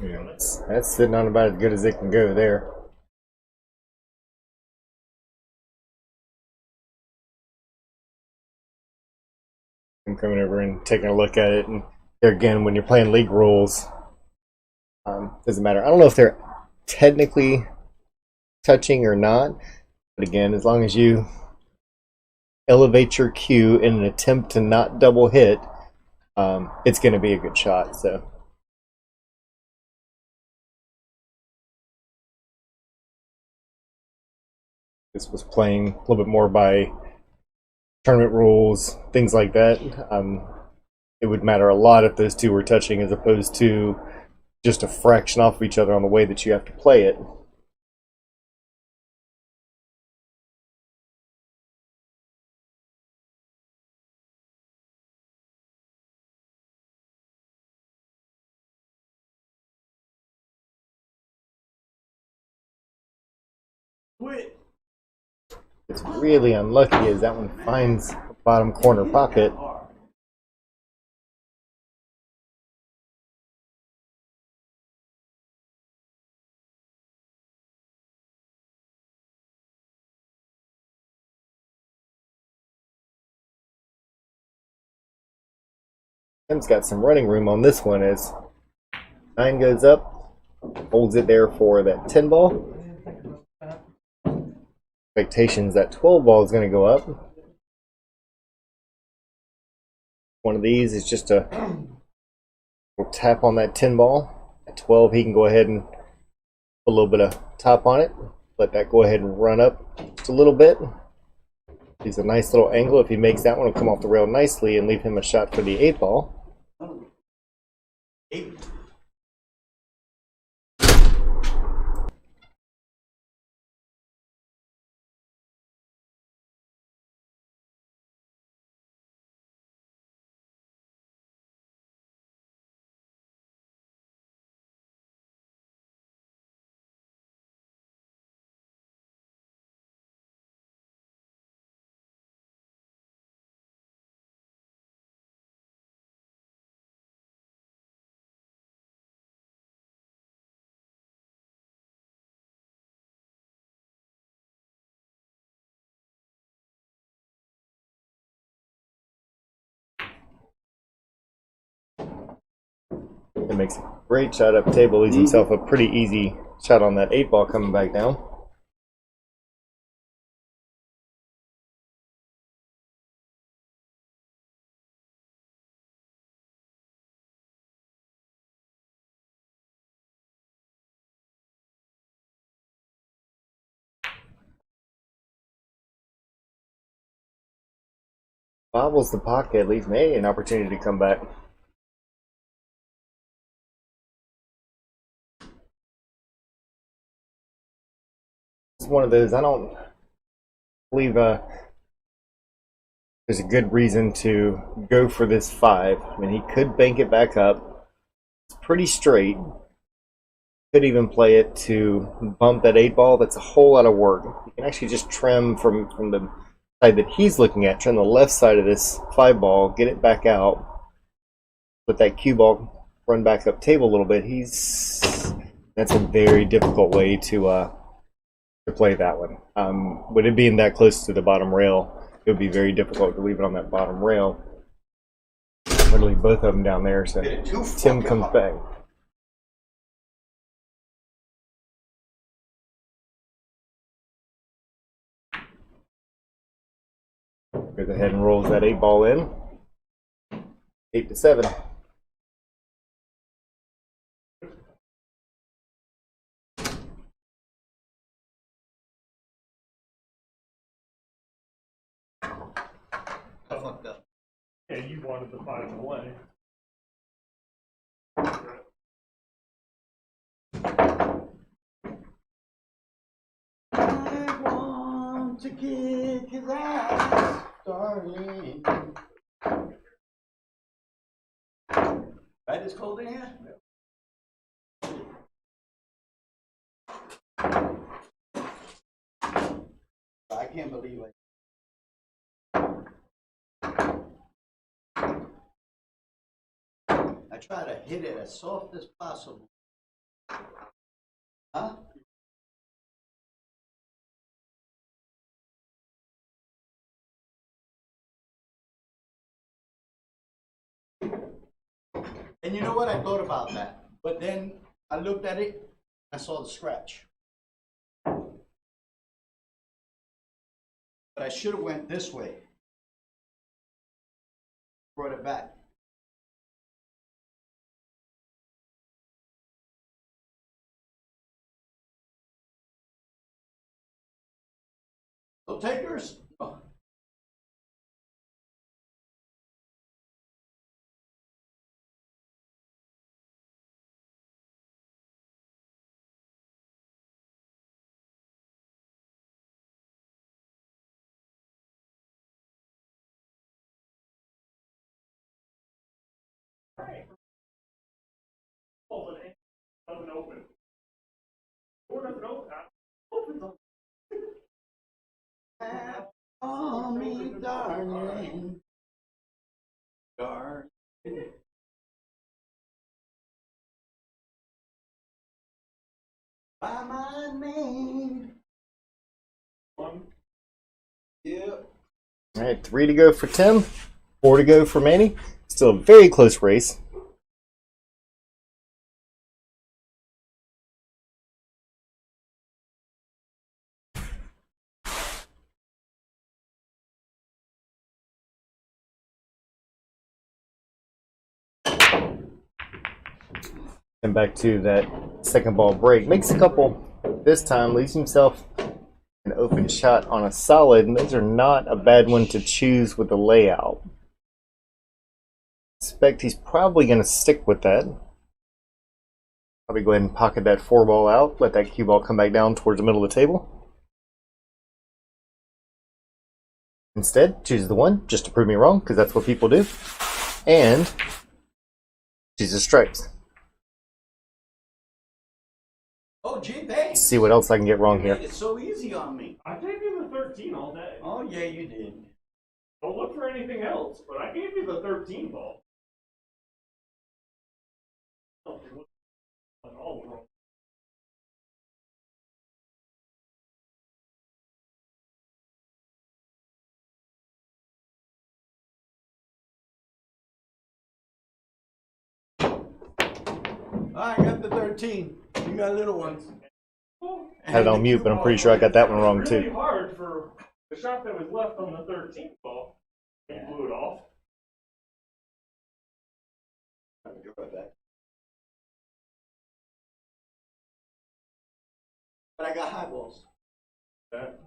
Yeah, that's sitting on about as good as it can go there. I'm coming over and taking a look at it, and there again, when you're playing league rules, doesn't matter. I don't know if they're technically touching or not, but again, as long as you elevate your cue in an attempt to not double hit, it's going to be a good shot. So. This was playing a little bit more by tournament rules, things like that. It would matter a lot if those two were touching as opposed to just a fraction off of each other on the way that you have to play it. Quit. It's really unlucky as that one finds the bottom corner pocket. Tim's got some running room on this one as 9 goes up, holds it there for that 10 ball. Expectations that 12 ball is going to go up. One of these is just a little tap on that 10 ball. At 12, he can go ahead and put a little bit of top on it. Let that go ahead and run up just a little bit. He's a nice little angle. If he makes that one, it'll come off the rail nicely and leave him a shot for the 8 ball. 8. It makes a great shot up table. Leaves himself a pretty easy shot on that 8 ball coming back down. Bobbles the pocket, leaves Manny an opportunity to come back. It's one of those, I don't believe there's a good reason to go for this 5. I mean, he could bank it back up. It's pretty straight. Could even play it to bump that 8 ball. That's a whole lot of work. You can actually just trim from the side that he's looking at, trim the left side of this 5 ball, get it back out, let that cue ball run back up table a little bit. That's a very difficult way to play that one. With it being that close to the bottom rail, it would be very difficult to leave it on that bottom rail. Literally both of them down there, so Tim comes back. Goes ahead and rolls that 8 ball in. 8-7. I fucked up. Yeah, you wanted the 5 away. I want to kick his ass, darling. Right, it's cold in here? I can't believe it. I try to hit it as soft as possible. Huh? And you know what? I thought about that. But then I looked at it, I saw the scratch. But I should have went this way. Brought it back. No takers? Oh. Well, it doesn't open. Door doesn't open. Opens up. Oh, me, darling. Darling. By my name. Yeah. All right, 3 to go for Tim, 4 to go for Manny. Still a very close race. And back to that second ball break. Makes a couple this time, leaves himself an open shot on a solid, and those are not a bad one to choose with the layout. Expect he's probably going to stick with that. Probably go ahead and pocket that 4 ball out, let that cue ball come back down towards the middle of the table. Instead, choose the 1 just to prove me wrong, because that's what people do. And chooses strikes. Oh, gee, thanks. See what else I can get wrong You here. made it so easy on me. I gave you the 13 all day. Oh, yeah, you did. Don't look for anything else, but I gave you the 13 ball. Oh, wrong. I got the 13. You got little ones. Had it on mute, but I'm pretty sure I got that one wrong Really too. hard for the shot that was left on the 13th ball. He blew it off. But I got high balls. That.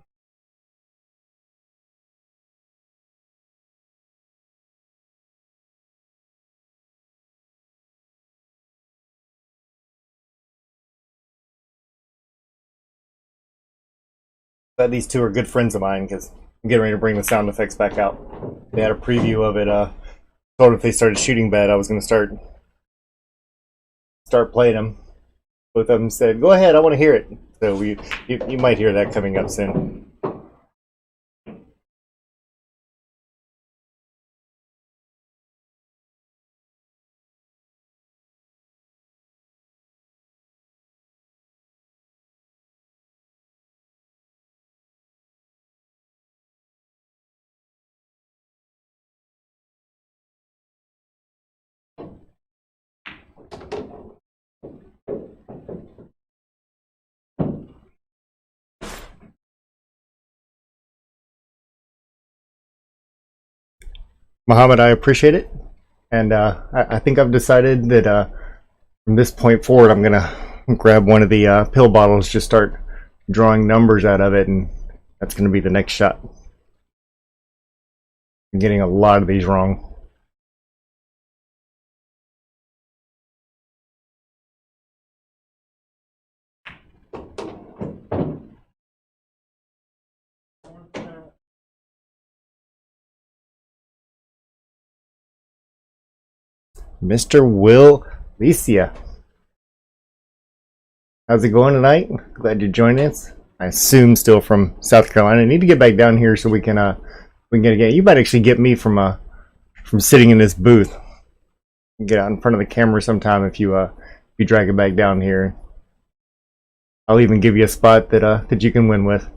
But these two are good friends of mine because I'm getting ready to bring the sound effects back out. They had a preview of it. Told if they started shooting bad, I was going to start playing them. Both of them said, "Go ahead, I want to hear it." So you might hear that coming up soon. Muhammad, I appreciate it, and I think I've decided that from this point forward, I'm gonna grab one of the pill bottles, just start drawing numbers out of it, and that's gonna be the next shot. I'm getting a lot of these wrong. Mr. Will Licia. How's it going tonight? Glad you're joining us. I assume still from South Carolina. I need to get back down here so we can get a game. You might actually get me from sitting in this booth. Get out in front of the camera sometime if you drag it back down here. I'll even give you a spot that you can win with.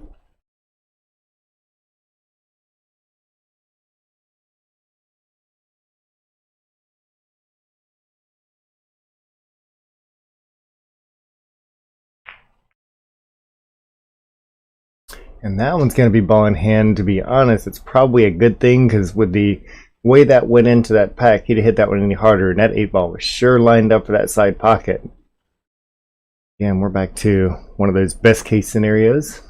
And that one's going to be ball in hand, to be honest. It's probably a good thing because with the way that went into that pack, he'd have hit that one any harder, and that 8 ball was sure lined up for that side pocket. Again, we're back to one of those best case scenarios.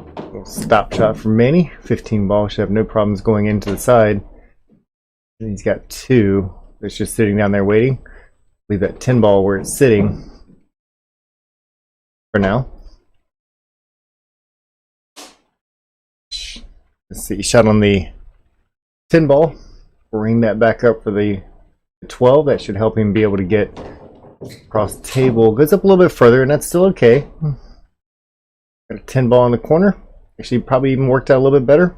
Little stop shot from Manny. 15 ball should have no problems going into the side. And he's got 2 that's just sitting down there waiting. Leave that 10 ball where it's sitting for now. Let's see, shot on the 10 ball. Bring that back up for the 12. That should help him be able to get across the table. Goes up a little bit further, and that's still okay. Got a 10 ball in the corner. Actually, probably even worked out a little bit better.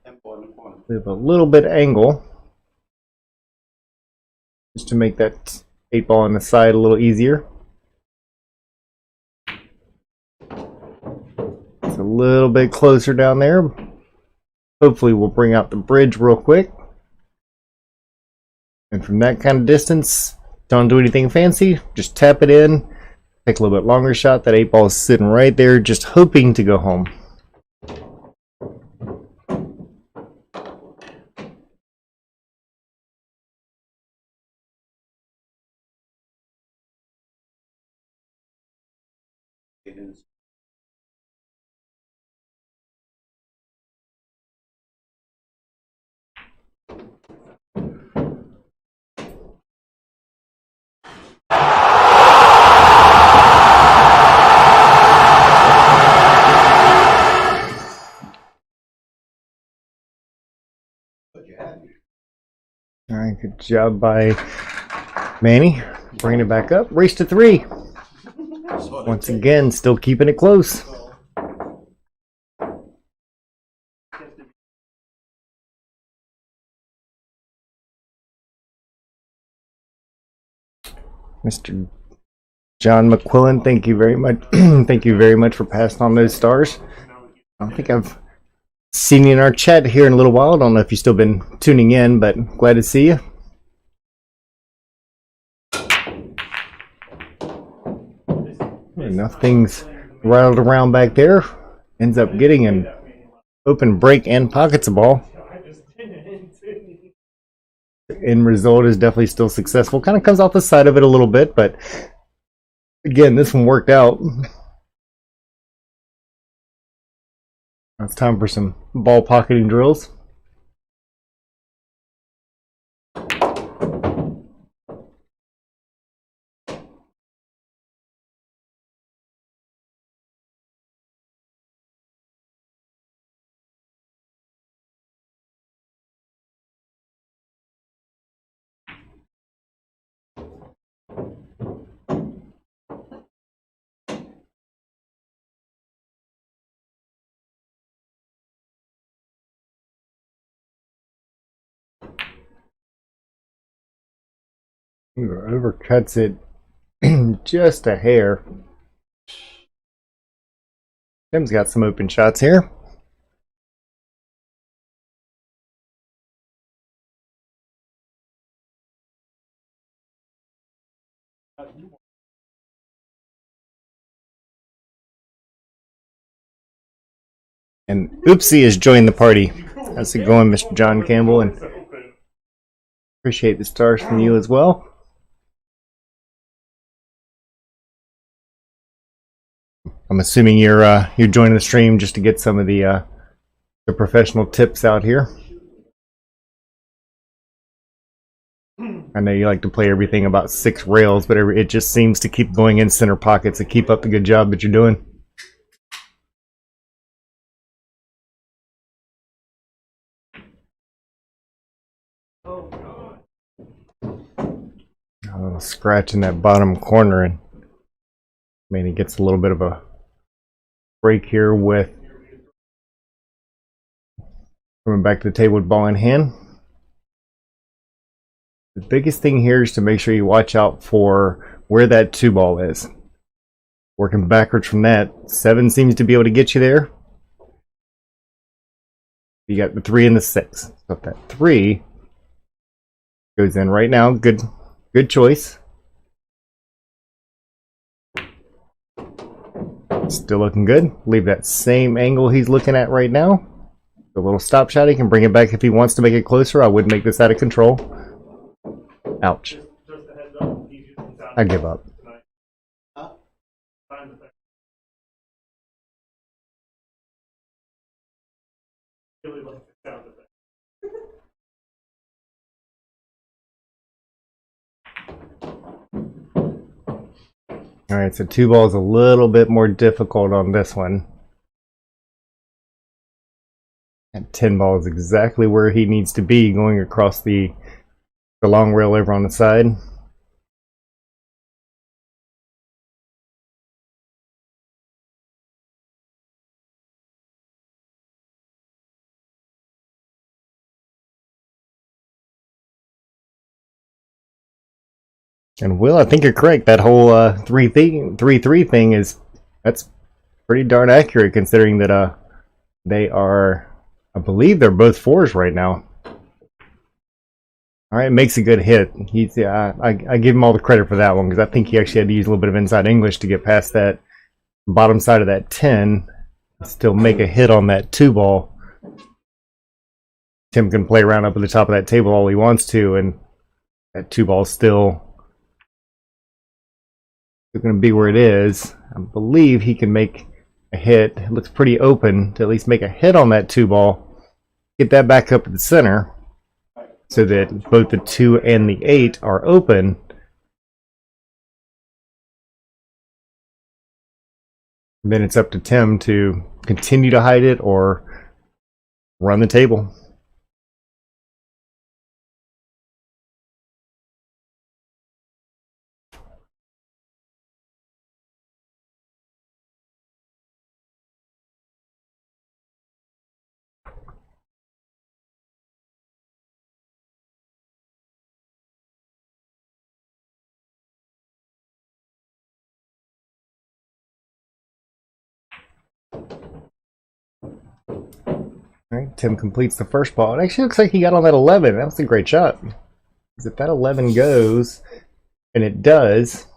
10 ball in the corner. We have a little bit of angle just to make that 8 ball on the side a little easier. It's a little bit closer down there. Hopefully we'll bring out the bridge real quick. And from that kind of distance, don't do anything fancy. Just tap it in. Take a little bit longer shot. That 8 ball is sitting right there, just hoping to go home. didn't. All right, good job by Manny. Bringing it back up. Race to 3. Once again, still keeping it close. Mr. John McQuillan, thank you very much. Thank you very much for passing on those stars. I don't think I've seen you in our chat here in a little while. I don't know if you've still been tuning in, but glad to see you. Enough things rattled around back there. Ends up getting an open break and pockets a ball. The end result is definitely still successful. Kind of comes off the side of it a little bit, but again, this one worked out. Now it's time for some ball pocketing drills. Overcuts it just a hair. Tim's got some open shots here. And Oopsie has joined the party. How's it going, Mr. John Campbell? And appreciate the stars from you as well. I'm assuming you're joining the stream just to get some of the professional tips out here. I know you like to play everything about 6 rails, but it just seems to keep going in center pockets to keep up the good job that you're doing. A little scratch in that bottom corner, and Manny gets a little bit of a break here with coming back to the table with ball in hand. The biggest thing here is to make sure you watch out for where that 2 ball is. Working backwards from that, 7 seems to be able to get you there. You got the 3 and the 6. So if that 3 goes in right now, good choice. Still looking good. Leave that same angle he's looking at right now. A little stop shot. He can bring it back if he wants to make it closer. I would make this out of control. Ouch. I give up. Alright, so 2 balls a little bit more difficult on this one. And 10 ball is exactly where he needs to be, going across the long rail over on the side. And Will, I think you're correct. That whole 3-3 thing that's pretty darn accurate, considering that they are, I believe they're both 4s right now. All right, makes a good hit. I give him all the credit for that one, because I think he actually had to use a little bit of inside English to get past that bottom side of that 10 and still make a hit on that 2 ball. Tim can play around up at the top of that table all he wants to, and that 2 ball still It's going to be where it is. I believe he can make a hit. It looks pretty open to at least make a hit on that 2-ball. Get that back up at the center so that both the 2 and the 8 are open. And then it's up to Tim to continue to hide it or run the table. All right, Tim completes the first ball. It actually looks like he got on that 11. That was a great shot. Because if that 11 goes, and it does,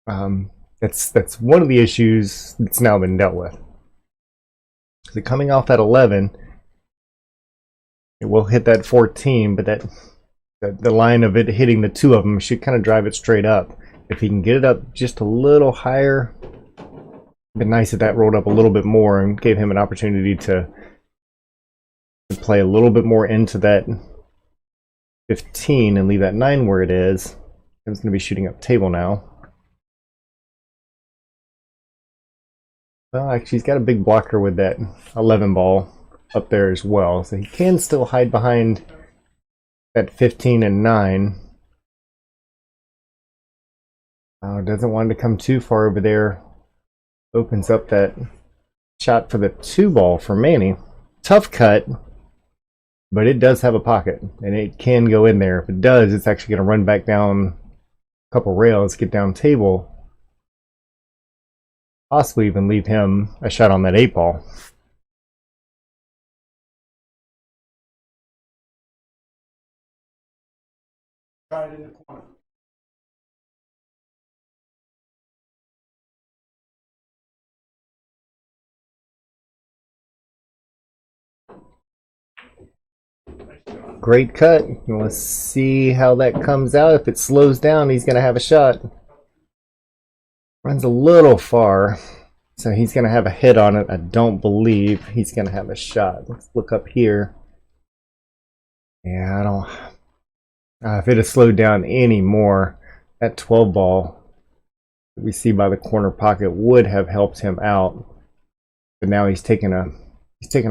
that's one of the issues that's now been dealt with. So coming off that 11, it will hit that 14, but the line of it hitting the 2 of them should kind of drive it straight up. If he can get it up just a little higher, it'd be nice if that rolled up a little bit more and gave him an opportunity to play a little bit more into that 15 and leave that 9 where it is. Tim's going to be shooting up table now. Well, actually, he's got a big blocker with that 11 ball up there as well, so he can still hide behind that 15 and 9. Doesn't want to come too far over there. Opens up that shot for the 2 ball for Manny. Tough cut, but it does have a pocket, and it can go in there. If it does, it's actually going to run back down a couple rails, get down table, possibly even leave him a shot on that 8 ball. Try it in the corner. Great cut. Let's see how that comes out. If it slows down, he's going to have a shot. Runs a little far, so he's going to have a hit on it. I don't believe he's going to have a shot. Let's look up here. Yeah, I don't... if it had slowed down any more, that 12 ball that we see by the corner pocket would have helped him out. But now he's taking a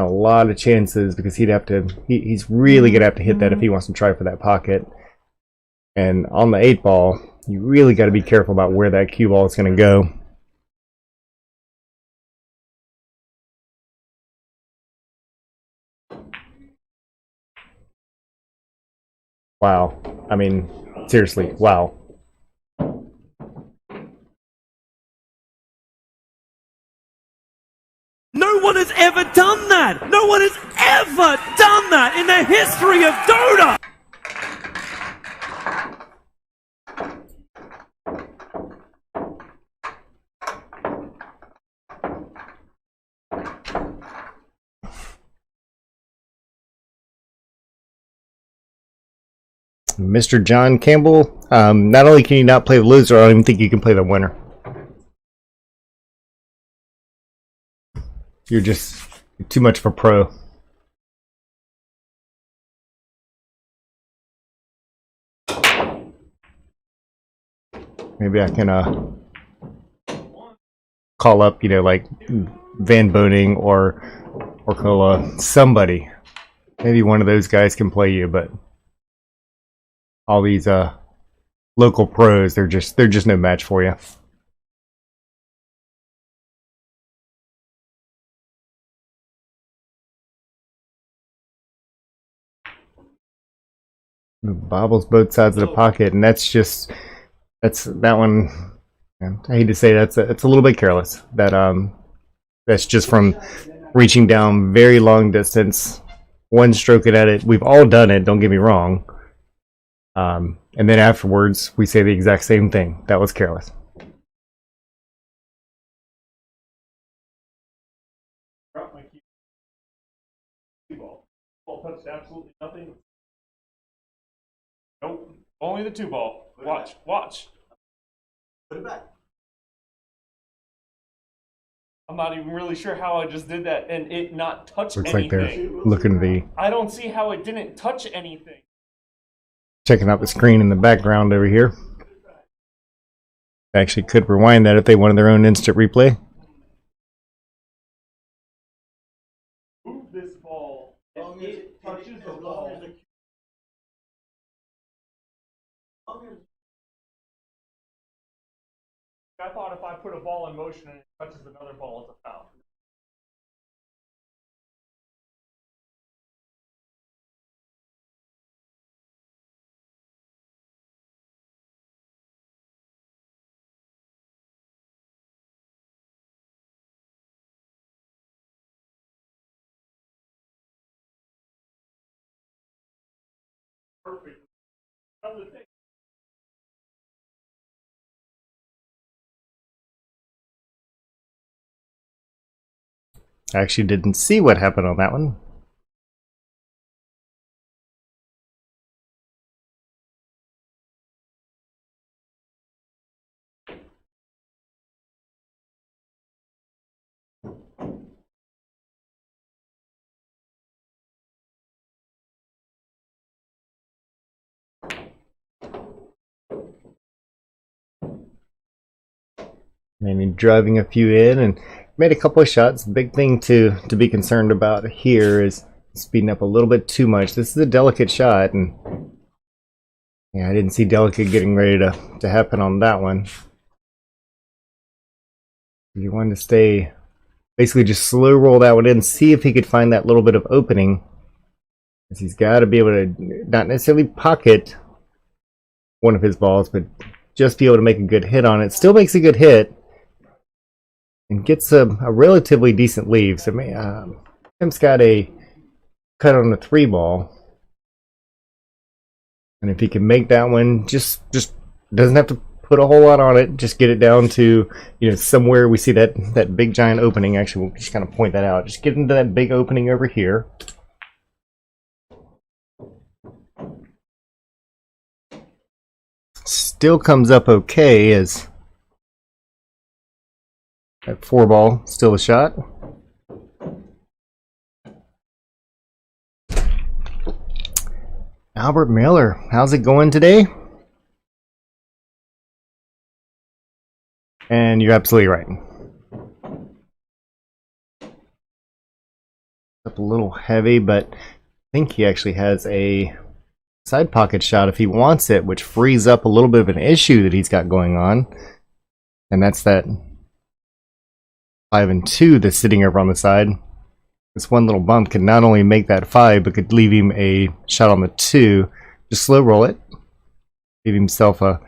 lot of chances because he's really gonna have to hit that if he wants to try for that pocket. And on the 8 ball, you really got to be careful about where that cue ball is going to go. Wow. I mean, seriously, wow. No one has ever done that! No one has ever done that in the history of Dota! Mr. John Campbell, not only can you not play the loser, I don't even think you can play the winner. You're too much of a pro. Maybe I can call up, like Van Boning or call somebody. Maybe one of those guys can play you, but all these local pros, they're just no match for you. Bobbles both sides of the pocket, and that's that one. I hate to say it's a little bit careless. That's just from reaching down very long distance, one stroke it at it. We've all done it. Don't get me wrong. And then afterwards, we say the exact same thing. That was careless. Ball touched absolutely nothing. Nope. Only the 2 ball. Watch. Put it back. I'm not even really sure how I just did that and it not touch Looks like anything. they're looking at the I don't see how it didn't touch anything. checking out the screen in the background over here. Actually could rewind that if they wanted their own instant replay. Move this ball and it touches the as long ball. as the- I thought if I put a ball in motion and it touches another ball, it's a foul. Perfect. Another thing. I actually didn't see what happened on that one. Maybe driving a few in and made a couple of shots. Big thing to be concerned about here is speeding up a little bit too much. This is a delicate shot, and yeah, I didn't see delicate getting ready to happen on that one. You want to stay, basically just slow roll that one in, see if he could find that little bit of opening. Because he's got to be able to not necessarily pocket one of his balls, but just be able to make a good hit on it. Still makes a good hit. And gets a relatively decent leave. So Tim's got a cut on the 3 ball. And if he can make that one, just doesn't have to put a whole lot on it. Just get it down to, somewhere we see that big giant opening. Actually, we'll just kind of point that out. Just get into that big opening over here. Still comes up okay as that 4 ball, still a shot. Albert Miller, how's it going today? And you're absolutely right. Up a little heavy, but I think he actually has a side pocket shot if he wants it, which frees up a little bit of an issue that he's got going on. And that's that 5 and 2 that's sitting over on the side. This one little bump could not only make that 5, but could leave him a shot on the 2. Just slow roll it. Give himself a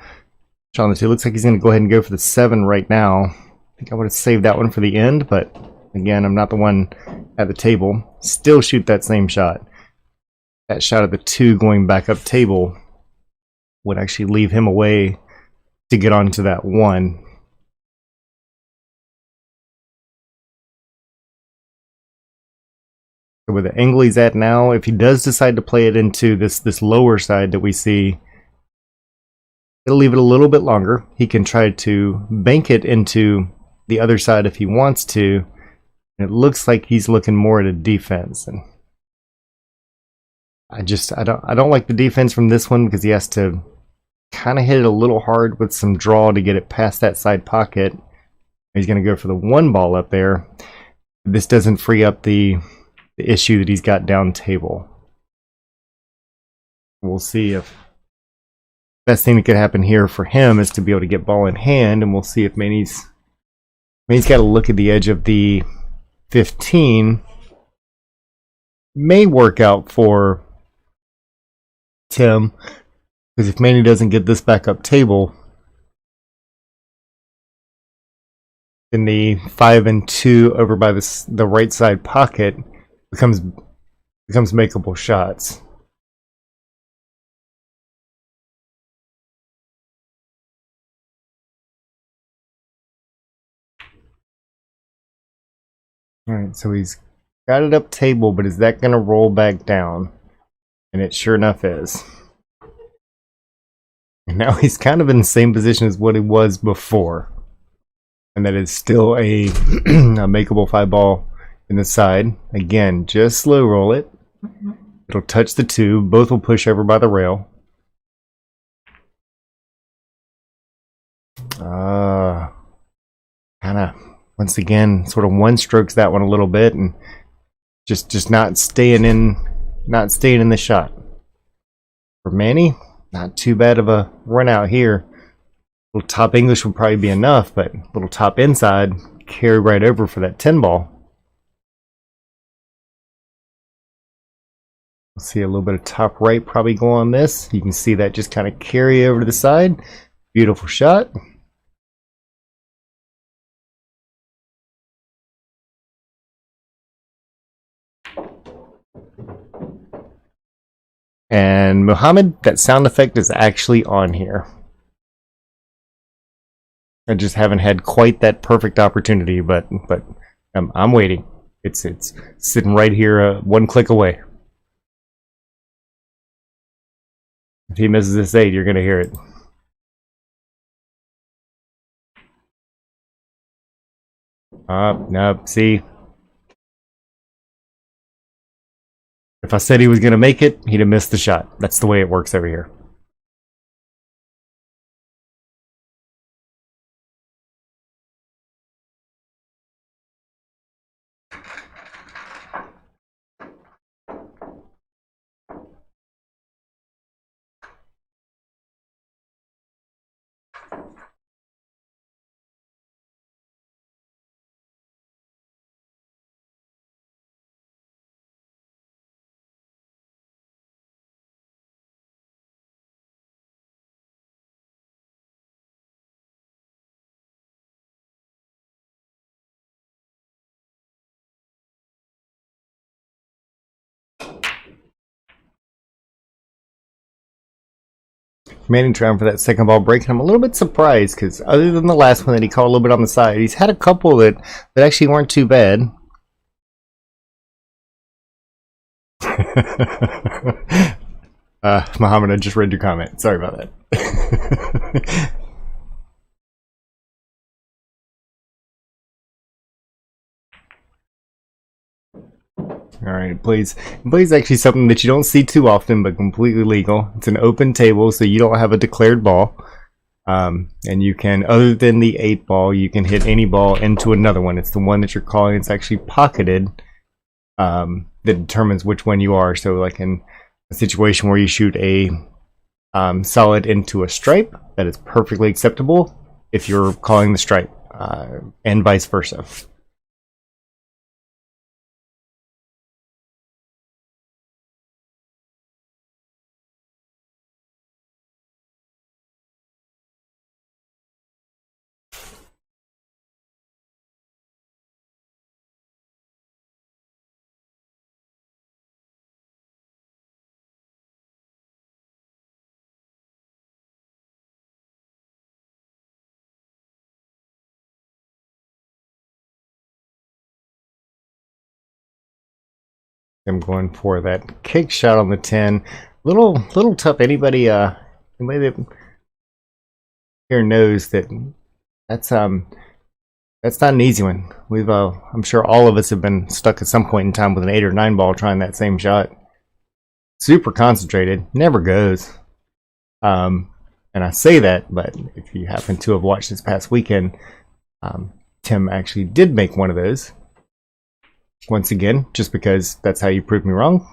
shot on the 2. Looks like he's going to go ahead and go for the 7 right now. I think I would have saved that one for the end, but again, I'm not the one at the table. Still shoot that same shot. That shot at the 2 going back up table would actually leave him away to get onto that 1. Where the angle he's at now, if he does decide to play it into this lower side that we see, it'll leave it a little bit longer. He can try to bank it into the other side if he wants to. And it looks like he's looking more at a defense, and I don't like the defense from this one because he has to kind of hit it a little hard with some draw to get it past that side pocket. He's going to go for the 1 ball up there. This doesn't free up the issue that he's got down table. We'll see if best thing that could happen here for him is to be able to get ball in hand, and we'll see if Manny's got to look at the edge of the 15. May work out for Tim, because if Manny doesn't get this back up table, then the 5 and 2 over by the right side pocket becomes makeable shots. Alright, so he's got it up table, but is that going to roll back down? And it sure enough is. And now he's kind of in the same position as what he was before. And that is still a, a makeable 5-ball in the side. Again, just slow roll it. It'll touch the tube. Both will push over by the rail. Kind of, once again, sort of one strokes that one a little bit, and just not staying in the shot. For Manny, not too bad of a run out here. Little top English would probably be enough, but little top inside carry right over for that 10 ball. See a little bit of top right probably go on this. You can see that just kind of carry over to the side. Beautiful shot. And Muhammad, that sound effect is actually on here. I just haven't had quite that perfect opportunity, but I'm waiting. It's sitting right here, one click away. If he misses this 8, you're gonna hear it. Nope. See, if I said he was gonna make it, he'd have missed the shot. That's the way it works over here. Manning trying for that second ball break, and I'm a little bit surprised because other than the last one that he caught a little bit on the side, he's had a couple that actually weren't too bad. Muhammad, I just read your comment. Sorry about that. Alright, Blaze is actually something that you don't see too often, but completely legal. It's an open table, so you don't have a declared ball. And you can, other than the 8 ball, you can hit any ball into another one. It's the one that you're calling. It's actually pocketed, that determines which one you are. So like in a situation where you shoot a solid into a stripe, that is perfectly acceptable if you're calling the stripe, and vice versa. I'm going for that kick shot on the 10. Little tough. Anybody that here knows that that's not an easy one. We've I'm sure all of us have been stuck at some point in time with an 8 or 9 ball trying that same shot. Super concentrated, never goes. And I say that, but if you happen to have watched this past weekend, Tim actually did make one of those. Once again, just because that's how you proved me wrong.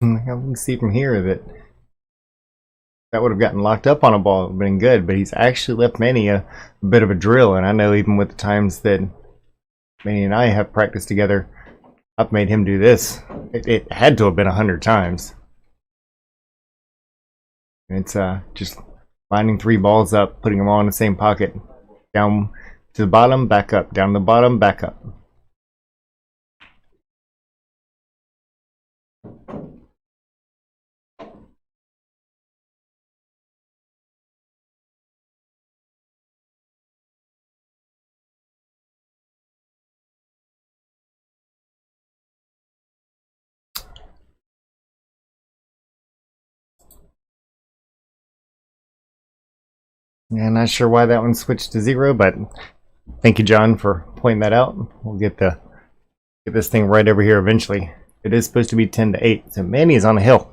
I can see from here that That would have gotten locked up on a ball. It would have been good, but he's actually left Manny a bit of a drill. And I know even with the times that Manny and I have practiced together, I've made him do this. It had to have been 100 times. And it's just lining 3 balls up, putting them all in the same pocket. Down to the bottom, back up. Down to the bottom, back up. Yeah, not sure why that one switched to 0, but thank you, John, for pointing that out. We'll get this thing right over here eventually. It is supposed to be 10-8, so Manny is on the hill.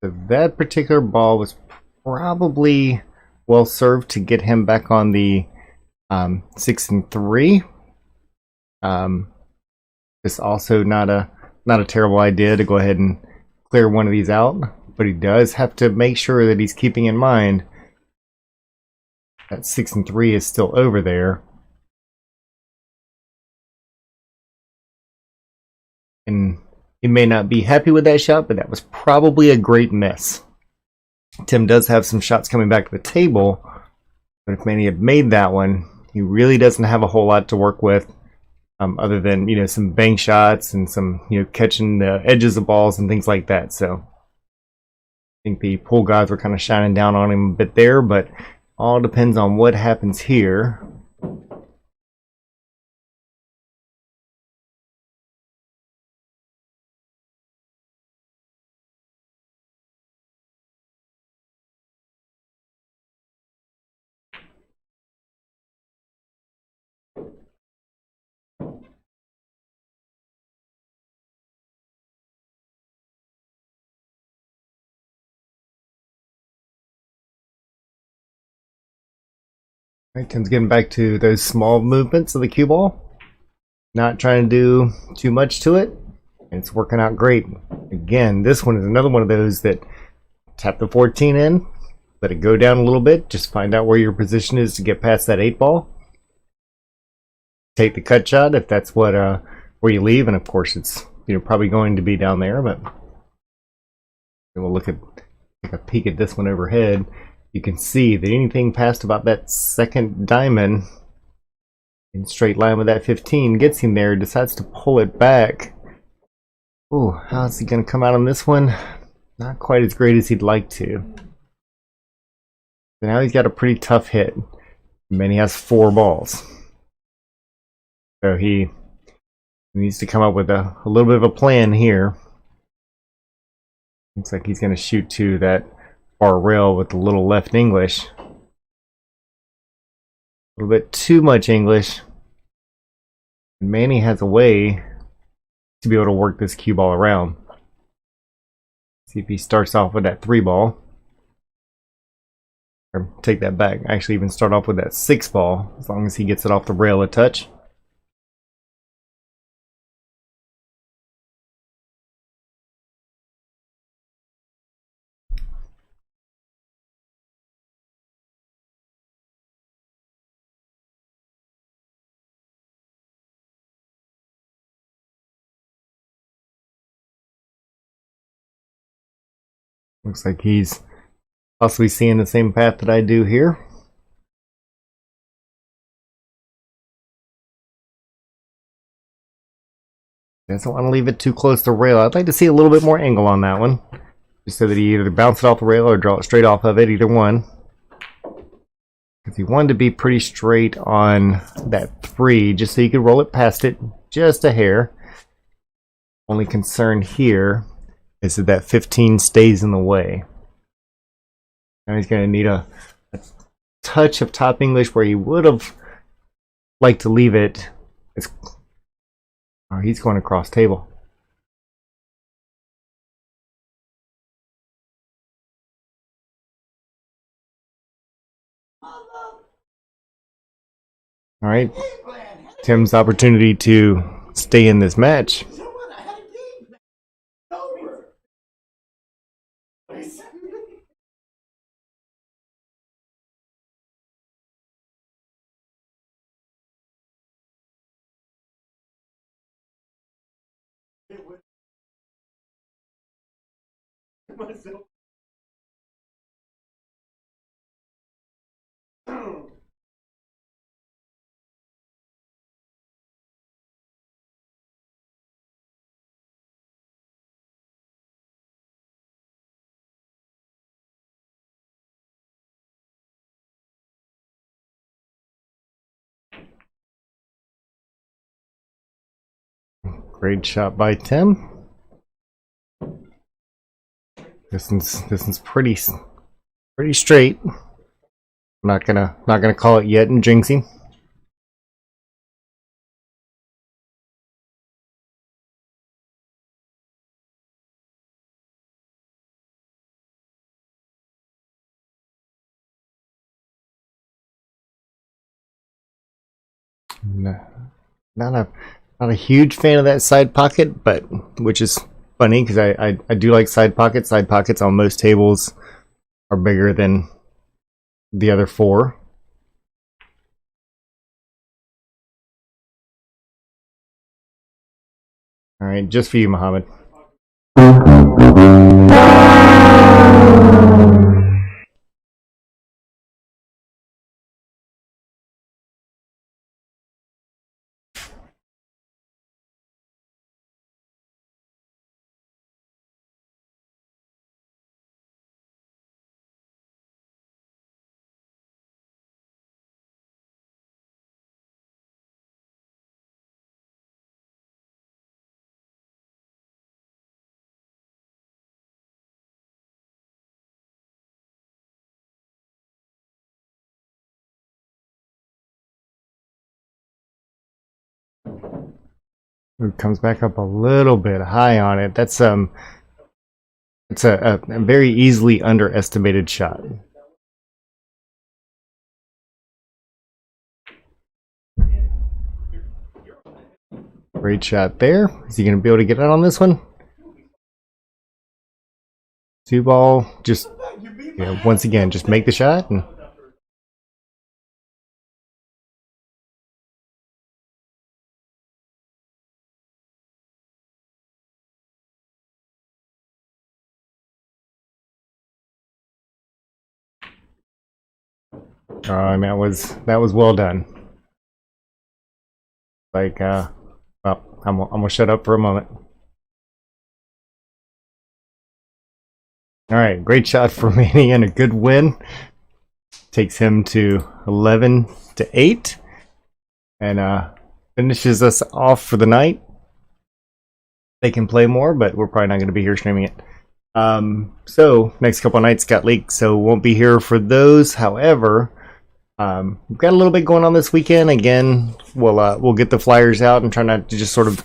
So that particular ball was probably well served to get him back on the 6-3. It's also not a terrible idea to go ahead and clear one of these out, but he does have to make sure that he's keeping in mind that 6-3 is still over there. And he may not be happy with that shot, but that was probably a great miss. Tim does have some shots coming back to the table, but if Manny had made that one, he really doesn't have a whole lot to work with, other than, you know, some bank shots and some, you know, catching the edges of balls and things like that. So I think the pool gods were kind of shining down on him a bit there, but all depends on what happens here. Right, Tim's getting back to those small movements of the cue ball. Not trying to do too much to it. It's working out great. Again, this one is another one of those that tap the 14 in, let it go down a little bit, just find out where your position is to get past that 8 ball. Take the cut shot if that's what where you leave, and of course it's, you know, probably going to be down there, but we'll take a peek at this one overhead. You can see that anything past about that second diamond in straight line with that 15 gets him there, decides to pull it back. Oh, how's he going to come out on this one? Not quite as great as he'd like to. So now he's got a pretty tough hit. And then he has 4 balls. So he needs to come up with a little bit of a plan here. Looks like he's going to shoot to that far rail with a little left English. A little bit too much English. Manny has a way to be able to work this cue ball around. See if he starts off with that 3 ball. Or take that back. Actually even start off with that 6 ball, as long as he gets it off the rail a touch. Looks like he's possibly seeing the same path that I do here. Doesn't want to leave it too close to the rail. I'd like to see a little bit more angle on that one, just so that he either bounce it off the rail or draw it straight off of it, either one. Because he wanted to be pretty straight on that 3, just so you could roll it past it just a hair. Only concern here is that that 15 stays in the way. Now he's going to need a touch of top English where he would have liked to leave it. Oh, he's going across table. All right, Tim's opportunity to stay in this match. Someone, I had a game plan. Over. Myself. Great shot by Tim. This one's pretty straight. I'm not gonna call it yet and jinxing. Not a huge fan of that side pocket, but which is funny because I do like side pockets. Side pockets on most tables are bigger than the other four. All right, just for you, Muhammad. It comes back up a little bit high on it. That's it's a very easily underestimated shot. Great shot there. Is he going to be able to get out on this one? Two ball, just once again, just make the shot. And and that was well done. Like, well, I'm gonna shut up for a moment. All right, great shot for Manny and a good win. Takes him to 11-8, and finishes us off for the night. They can play more, but we're probably not going to be here streaming it. So next couple of nights got leaked, so won't be here for those. However, we've got a little bit going on this weekend. Again, we'll get the flyers out and try not to just sort of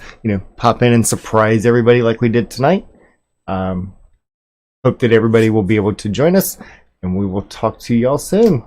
pop in and surprise everybody like we did tonight. Hope that everybody will be able to join us, and we will talk to y'all soon.